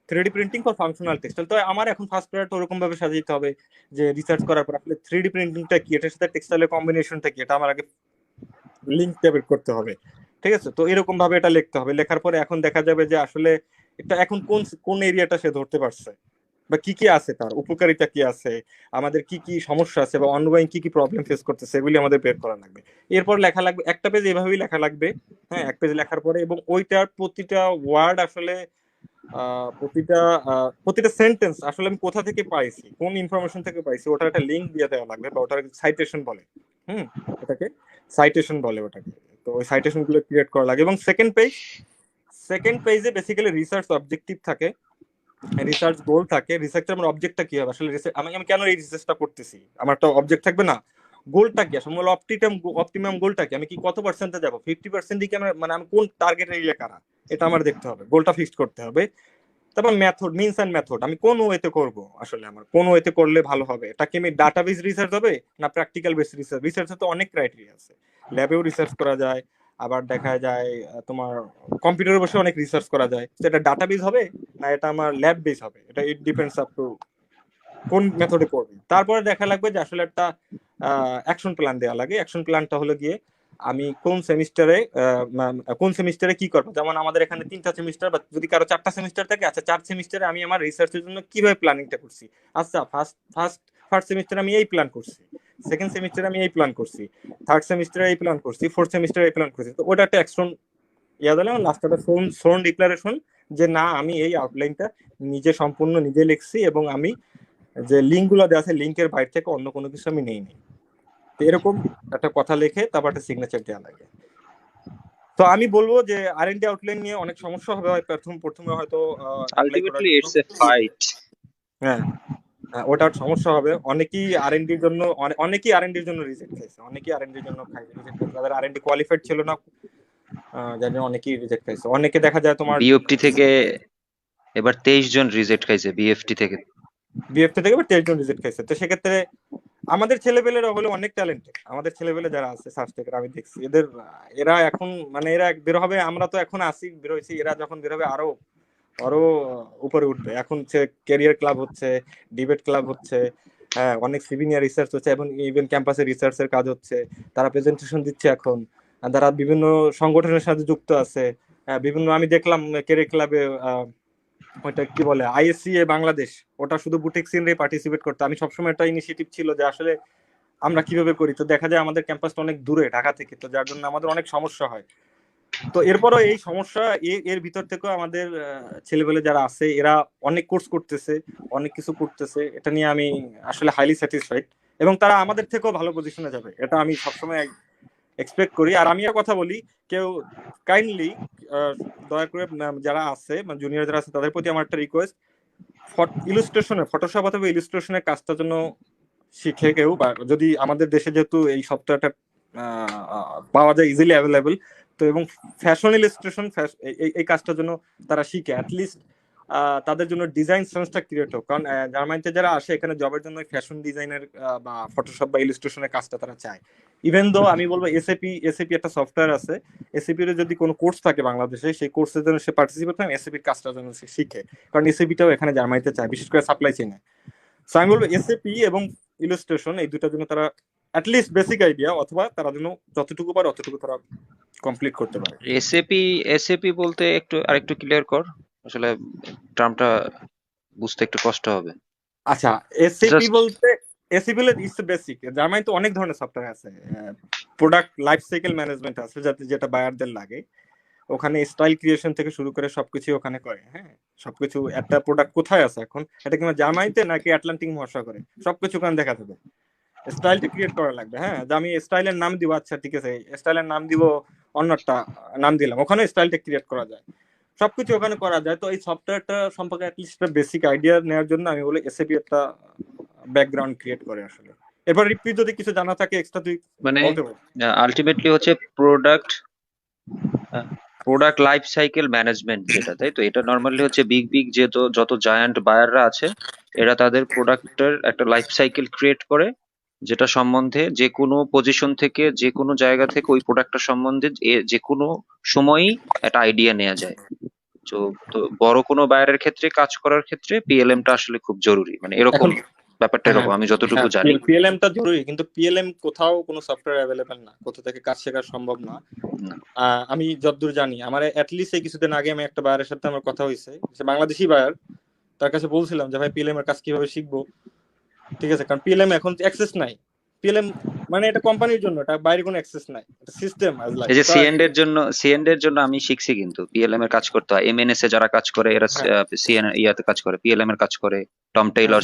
3D printing for functional textile. তো আমার এখন ফার্স্ট প্যারাটা ওরকম ভাবে সাজাইতে হবে যে রিসার্চ করার পর আসলে 3D প্রিন্টিংটা কি, এটার সাথে টেক্সটাইলের কম্বিনেশনটা কি, এটা আমার আগে লিঙ্ক টেবিল করতে হবে, ঠিক আছে? তো এরকম ভাবে এটা লিখতে হবে। লেখার পরে এখন দেখা যাবে যে আসলে এটা এখন কোন এরিয়াটা সে ধরতে পারছে, বা কি কি আছে, তার উপকারিতা কি আছে, আমাদের কি কি সমস্যা আছে, বা অনগোয়িং কি কি প্রবলেম ফেস করতেছে, এগুলি আমাদের বের করা লাগবে। এরপর লেখা লাগবে একটা পেজ, এভাবেই লেখা লাগবে। হ্যাঁ, এক পেজ লেখার পরে, এবং ওইটার প্রতিটা ওয়ার্ড আসলে প্রতিটা সেন্টেন্স আসলে আমি কোথা থেকে পাইছি, কোন ইনফরমেশন থেকে পাইছি, ওটার একটা লিঙ্ক দিয়ে দেওয়া লাগবে, বা ওটার সাইটেশন বলে। হুম, ওটাকে সাইটেশন বলে ওটাকে। তো ওই সাইটেশন গুলো ক্রিয়েট করা লাগে। এবং সেকেন্ড পেজে বেসিক্যালি রিসার্চ অবজেক্টিভ থাকে, রিসার্চ গোল থাকে। রিসার্চের আমার অবজেক্টটা কি হবে, আসলে আমি কেন এই রিসার্চটা করতেছি, আমার একটা অবজেক্ট থাকবে না, গোলটা কি আসলে, অপটিমাম গোলটা কি, আমি কি কত পার্সেন্টে যাবো, 50% দিকে মানে আমি কোন টার্গেট এরিয়া কারা, এটা আমার দেখতে হবে, গোলটা ফিক্সড করতে হবে। তারপর মেথড, মিনস এন্ড মেথড, আমি কোন ওয়েতে করব, আসলে আমার কোন ওয়েতে করলে ভালো হবে, এটা কি আমি ডাটাবেস রিসার্চ হবে না প্র্যাকটিক্যাল বেস রিসার্চ। রিসার্চে তো অনেক ক্রাইটেরিয়া আছে, ল্যাবেও রিসার্চ করা যায়, আবার দেখা যায় তোমার কম্পিউটারে বসে অনেক রিসার্চ করা যায়। এটা ডাটাবেস হবে না এটা আমার ল্যাব বেস হবে, এটা ইট ডিপেন্ডস আপ টু কোন মেথডে করবে। তারপরে দেখা লাগবে যে আসলে একটা অ্যাকশন প্ল্যান দেওয়া লাগে। অ্যাকশন প্ল্যানটা হলো গিয়ে আমি কোন সেমিস্টারে কি করবো। যেমন আমাদের এখানে 3টা সেমিস্টার, বা যদি কারো 4টা সেমিস্টার থাকে, আচ্ছা 4 সেমিস্টারে আমি আমার রিসার্চের জন্য কিভাবে প্ল্যানিংটা করছি। আচ্ছা ফার্স্ট সেমিস্টারে আমি এই প্ল্যান করছি, সেকেন্ড সেমিস্টারে আমি এই প্ল্যান করছি, থার্ড সেমিস্টারে এই প্ল্যান করছি, ফোর্থ সেমিস্টারে এই প্ল্যান করছি। তো ওটা একটা অ্যাকশন দিলে লাস্ট একটা সোন ডিক্লারেশন যে না আমি এই আউটলাইনটা সম্পূর্ণ নিজে লিখছি, এবং আমি যে লিঙ্ক গুলো দেওয়া আছে লিঙ্কের বাইরে থেকে অন্য কোনো কিছু আমি নেই। তো এরকম একটা কথা লিখে তারপর একটা সিগনেচার দেওয়া লাগে। তো আমি বলবো যে আর&ডি আউটলাইন নিয়ে অনেক সমস্যা হবে, প্রথমে হয়তো আলটিমেটলি ইটস এ ফাইট। হ্যাঁ, ওটা সমস্যা হবে। অনেকেই আর&ডির জন্য রিজেক্ট খাইছে, অনেকেই আর&ডির জন্য রিজেক্ট খাইছে, তাদের আর&ডি কোয়ালিফাইড ছিল না, যার জন্য অনেকেই রিজেক্ট খাইছে। অনেকে দেখা যায় তোমার বিএফটি থেকে এবার 23 জন রিজেক্ট খাইছে বিএফটি থেকে। এবার 23 জন রিজেক্ট খাইছে। তো সেক্ষেত্রে আমাদের ছেলেপেলেরা হলো অনেক ট্যালেন্টেড, আমাদের ছেলেপেলে যারা আছে সার্চ টেকার, আমি দেখছি এরা এখন মানে এরা বের হবে, আমরা তো এখন আসি বের হয়েছি, এরা যখন বের হবে আরো আরো উপরে উঠবে। এখন ক্যারিয়ার ক্লাব হচ্ছে, ডিবেট ক্লাব হচ্ছে, হ্যাঁ অনেক সিভিনিয়ার রিসার্চ হচ্ছে, এবং ইভেন ক্যাম্পাসে রিসার্চের কাজ হচ্ছে, তারা প্রেজেন্টেশন দিচ্ছে এখন, তারা বিভিন্ন সংগঠনের সাথে যুক্ত আছে। বিভিন্ন আমি দেখলাম ক্যারিয়ার ক্লাবে ওইটা কি বলে আইএসসিএ বাংলাদেশ, ওটা শুধু বুটিক সিনরে পার্টিসিপেট করতে। আমি সবসময় একটা ইনিশিয়েটিভ ছিল যে আসলে আমরা কিভাবে করি। তো দেখা যায় আমাদের ক্যাম্পাসটা অনেক দূরে ঢাকা থেকে, তো যার জন্য আমাদের অনেক সমস্যা হয়। তো এরপরও এই সমস্যা এর ভিতর থেকেও আমাদের ছেলেপেলে যারা আছে এরা অনেক কোর্স করতেছে, অনেক কিছু করতেছে, এটা নিয়ে আমি আসলে হাইলি স্যাটিসফাইড, এবং তারা আমাদের থেকেও ভালো পজিশনে যাবে, এটা আমি সবসময় এক্সপেক্ট করি। আর আমি আর কথা বলি, কেউ কাইন্ডলি দয়া করে যারা আছে জুনিয়র যারা আছে তাদের প্রতি আমার একটা রিকোয়েস্ট, ইলিস্ট্রেশনে ফটোশপ অথবা ইলিস্ট্রেশনের কাজটার জন্য শিখে কেউ, বা যদি আমাদের দেশে যেহেতু এই সফটওয়্যারটা পাওয়া যায় ইজিলি অ্যাভেলেবল, তো এবং ফ্যাশন ইলিস্ট্রেশন এই কাজটার জন্য তারা শিখে, অ্যাটলিস্ট তাদের জন্য ডিজাইন সেন্সটা ক্রিয়েট হোক। কারণ জার্মানিতে যারা আসে এখানে জবের জন্য ফ্যাশন ডিজাইনের বা ফটোশপ বা ইলিস্ট্রেশনের কাজটা তারা চায়। ইভেন দো আমি বলবো এসএপি একটা সফটওয়্যার আছে, এসএপি এর যদি কোনো কোর্স থাকে বাংলাদেশে, সেই কোর্সের জন্য সে পার্টিসিপেট করে এসএপির কাজটার জন্য সে শিখে, কারণ এসএপিটাও এখানে জার্মানিতে চায়, বিশেষ করে সাপ্লাই চেইনে। সো আমি বলবো এসএপি এবং ইলাস্ট্রেশন এই দুটার জন্য তারা অ্যাটলিস্ট বেসিক আইডিয়া, অথবা তারা জন্য যতটুকু পারে অতটুকু তারা কমপ্লিট করতে পারে। এসএপি বলতে আরেকটু ক্লিয়ার কর, আসলে টার্মটা বুঝতে একটু কষ্ট হবে। আচ্ছা, এসএপি Just- বলতে এসিপিএল ইজ বেসিক। জার্মানি তো অনেক ধরনের সফটওয়্যার আছে, প্রোডাক্ট লাইফ সাইকেল ম্যানেজমেন্ট আছে যেটা বায়ারদের লাগে। ওখানে স্টাইল ক্রিয়েশন থেকে শুরু করে সবকিছু ওখানে করে। হ্যাঁ, সবকিছু একটা প্রোডাক্ট কোথায় আছে এখন, এটা কিংবা জার্মানিতে নাকি আটলান্টিক মহাসাগরে, সবকিছু ওখানে দেখা যাবে। স্টাইলটা ক্রিয়েট করা লাগবে। হ্যাঁ, যে আমি স্টাইলের নাম দিব, আচ্ছা ঠিক আছে স্টাইলের নাম দিব, অন্যটা নাম দিলাম, ওখানে স্টাইলটা ক্রিয়েট করা যায়, সবকিছু ওখানে করা যায়। তো এই সফটওয়্যারটা সম্পর্কে অ্যাটলিস্ট একটা বেসিক আইডিয়া নেওয়ার জন্য আমি বলি এসএপি একটা ব্যাকগ্রাউন্ড ক্রিয়েট করে আসলে। এরপর রিপিট যদি কিছু জানা থাকে এক্সট্রা তুই মানে বলতে পার। আলটিমেটলি হচ্ছে প্রোডাক্ট লাইফ সাইকেল ম্যানেজমেন্ট যেটা, তাই তো? এটা নর্মালি হচ্ছে বিগ বিগ যত জায়ান্ট বায়াররা আছে, এরা তাদের প্রোডাক্টের একটা লাইফ সাইকেল ক্রিয়েট করে, যেটা সম্বন্ধে যে কোনো পজিশন থেকে যে কোনো জায়গা থেকে ওই প্রোডাক্টটা সম্বন্ধে যে কোনো সময়ই একটা আইডিয়া নেওয়া যায়। তো তো বড় কোনো বায়ারের ক্ষেত্রে কাজ করার ক্ষেত্রে পিএলএম টা আসলে খুব জরুরি, মানে এরকম এখন ব্যাপারটা এরকম আমি যতটুকু হ্যাঁ, জানি। পিএলএম টা জরুরি, কিন্তু পিএলএম কোথাও কোনো সফটওয়্যার অ্যাভেলেবেল না, কোথা থেকে কাজ শেখা সম্ভব না। না। আমি যতদূর জানি, আমার অ্যাটলিস্ট এই কিছুদিন আগে আমি একটা বায়ারের সাথে আমার কথা হয়েছে, সে বাংলাদেশি বায়ার। তার কাছে বলছিলাম যে ভাই পিএলএম এর কাজ কিভাবে শিখবো, ঠিক আছে, কারণ পিএলএম এখন অ্যাক্সেস নাই। পিএলএম মানে এটা কোম্পানির জন্য, এটা বাইরে কোনো অ্যাক্সেস নাই, এটা সিস্টেম আজ লাইক। এই যে সিএন্ড এর জন্য আমি শিখছি, কিন্তু পিএলএম এর কাজ করতে হয়। এমএনএস এ যারা কাজ করে এরা সিএন ইয়াতে কাজ করে, পিএলএম এর কাজ করে। টম টেইলর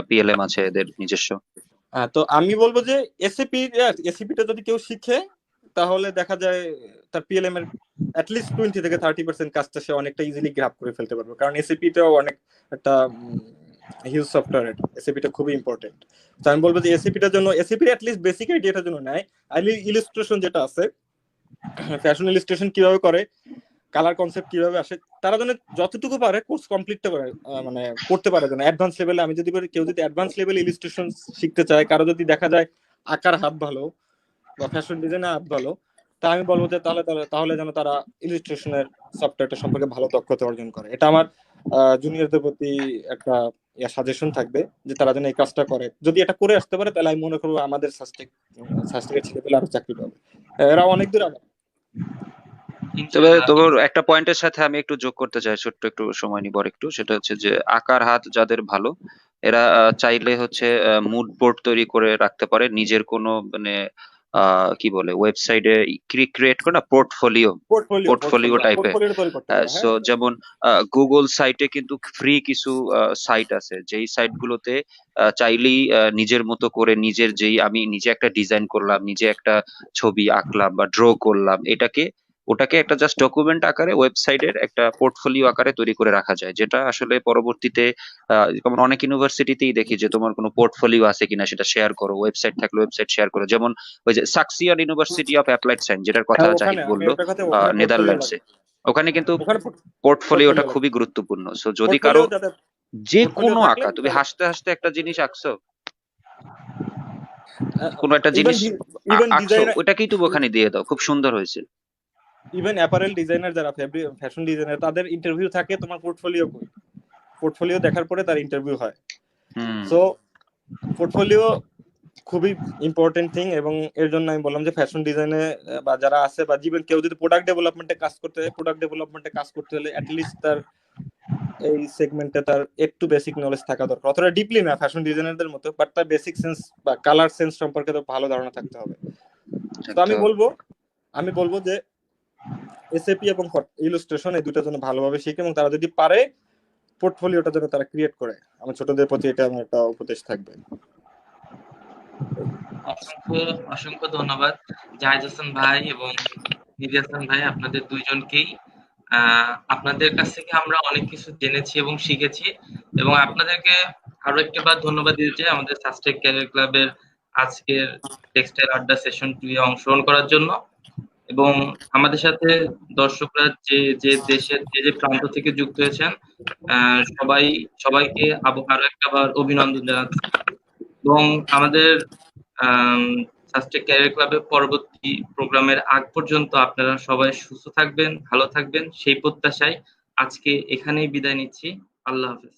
পিএলএম আছে এদের নিজস্ব। তো আমি বলবো যে এসিপিটা যদি কেউ শিখে তাহলে দেখা যায় তার পিএলএম এর অ্যাটলিস্ট 20 থেকে 30% কাজটা সে অনেকটা ইজিলি গ্র্যাব করে ফেলতে পারবে, কারণ এসিপিটাও অনেক একটা হিউজ সফটওয়্যার। এসিপিটা খুবই ইম্পর্টেন্ট। তো আমি বলবো যে এসিপিটার জন্য, এসিপির অ্যাটলিস্ট বেসিক আইডিয়াটার জন্য নেয়। ইলিস্ট্রেশন যেটা আছে, ফ্যাশন ইলিস্ট্রেশন কিভাবে করে, কালার কনসেপ্ট কিভাবে আসে, তারা যেন যতটুকু পারে কোর্স কমপ্লিটটা করে, মানে করতে পারে যেন অ্যাডভান্স লেভেলে। আমি যদি বলি কেউ যদি অ্যাডভান্স লেভেল ইলিস্ট্রেশন শিখতে চায়, কারো যদি দেখা যায় আঁকার হাত ভালো বা ফ্যাশন ডিজাইনের হাত ভালো, তা আমি বলবো যে তাহলে যেন তারা ইলিস্ট্রেশনের সফটওয়্যারটা সম্পর্কে ভালো দক্ষতা অর্জন করে। এটা আমার জুনিয়রদের প্রতি একটা সাজেশন থাকবে যে তারা যেন এই কাজটা করে। যদি এটা করে আসতে পারে তাহলে আমি মনে করবো আমাদের সাস্টেকের ছেলেপেলে আরো চাকরি পাবে। এরা অনেক দূর আবার। তবে ইনশাআল্লাহ। একটা পয়েন্টের সাথে আমি একটু যোগ করতে চাই, ছোট্ট একটু সময় নিব একটু। সেটা হচ্ছে যে আঁকার হাত যাদের ভালো, এরা চাইলে হচ্ছে মুড বোর্ড তৈরি করে রাখতে পারে, নিজের কোনো মানে কি বলে ওয়েবসাইটে ক্রিয়েট করে না, পোর্টফোলিও টাইপের। তৈরি করতে পারে। সো হ্যাঁ, যেমন গুগল সাইটে কিন্তু ফ্রি কিছু সাইট আছে, যেই সাইট গুলোতে চাইলেই নিজের মতো করে নিজের আমি নিজে একটা ডিজাইন করলাম, নিজে একটা ছবি আঁকলাম বা ড্র করলাম, ওটাকে একটা জাস্ট ডকুমেন্ট আকারে ওয়েবসাইটের একটা পোর্টফোলিও আকারে তৈরি করে রাখা যায়, যেটা আসলে পরবর্তীতে যেমন অনেক ইউনিভার্সিটিতেই দেখি যে তোমার কোনো পোর্টফোলিও আছে কিনা সেটা শেয়ার করো, ওয়েবসাইট থাকলে ওয়েবসাইট শেয়ার করো। যেমন ওই যে সাকসিয়ান ইউনিভার্সিটি অফ অ্যাপ্লাইড সায়েন্স, যেটার কথা জাহিদ বললো, ওখানে পোর্টফোলিও নেদারল্যান্ডসে, লাগে। ওখানে কিন্তু ওখানে পোর্টফোলিওটা পোর্টফোলিও খুবই গুরুত্বপূর্ণ। সো যদি কারো পোর্টফোলিও যাতে যে পোর্টফোলিও কোনো থাকলে আঁকা, তুমি হাসতে হাসতে একটা জিনিস আঁকছো, কোনো একটা ইভেন জিনিস ইভেন আঁকছো, ডিজাইনার, ওটাকেই তুমি ওখানে দিয়ে দাও, খুব সুন্দর হয়েছে। ইভেন অ্যাপারেল ডিজাইনার যারা ফ্যাশন ডিজাইনার, তাদের ইন্টারভিউ থাকে তোমার পোর্টফোলিও দেখার পরে তার ইন্টারভিউ হয়। হুম। সো পোর্টফোলিও খুবই ইম্পর্টেন্ট থিং, এবং এর জন্য আমি বললাম যে ফ্যাশন ডিজাইনে বা যারা আছে বা জীবন কেউ যদি প্রোডাক্ট ডেভেলপমেন্টে কাজ করতে হলে অ্যাটলিস্ট তার এই সেগমেন্টে তার একটু বেসিক নলেজ থাকা দরকার। অতটা ডিপলি না ফ্যাশন ডিজাইনারদের মতো, বাট তার বেসিক সেন্স বা কালার সেন্স সম্পর্কে তো ভালো ধারণা থাকতে হবে। তো আমি বলবো যে এসএপি এবং ইলাস্ট্রেশন এই দুটো যেন ভালোভাবে শিখে, এবং তারা যদি পারে পোর্টফোলিওটা যেন তারা ক্রিয়েট করে। আমার ছোটদের প্রতি এটা আমার একটা উপদেশ থাকবে। অসংখ্য অসংখ্য ধন্যবাদ জাহিদ হাসান ভাই এবং নিধি হাসান ভাই, আপনাদের দুইজনকেই। আপনাদের কাছ থেকে আমরা অনেক কিছু জেনেছি এবং শিখেছি, এবং আপনাদেরকে আরো একবার ধন্যবাদ দিতে চাই আমাদের সাস্টেক ক্যারিয়ার ক্লাবের আজকের টেক্সটাইল আড্ডা সেশন 2 এ অংশগ্রহণ করার জন্য। এবং আমাদের সাথে দর্শকরা যে দেশের যে প্রান্ত থেকে যুক্ত হয়েছেন, সবাইকে আরো একবার অভিনন্দন জানাচ্ছি। এবং আমাদের সাস্টেক ক্যারিয়ার ক্লাবের পরবর্তী প্রোগ্রামের আগ পর্যন্ত আপনারা সবাই সুস্থ থাকবেন, ভালো থাকবেন, সেই প্রত্যাশায় আজকে এখানেই বিদায় নিচ্ছি। আল্লাহ হাফেজ।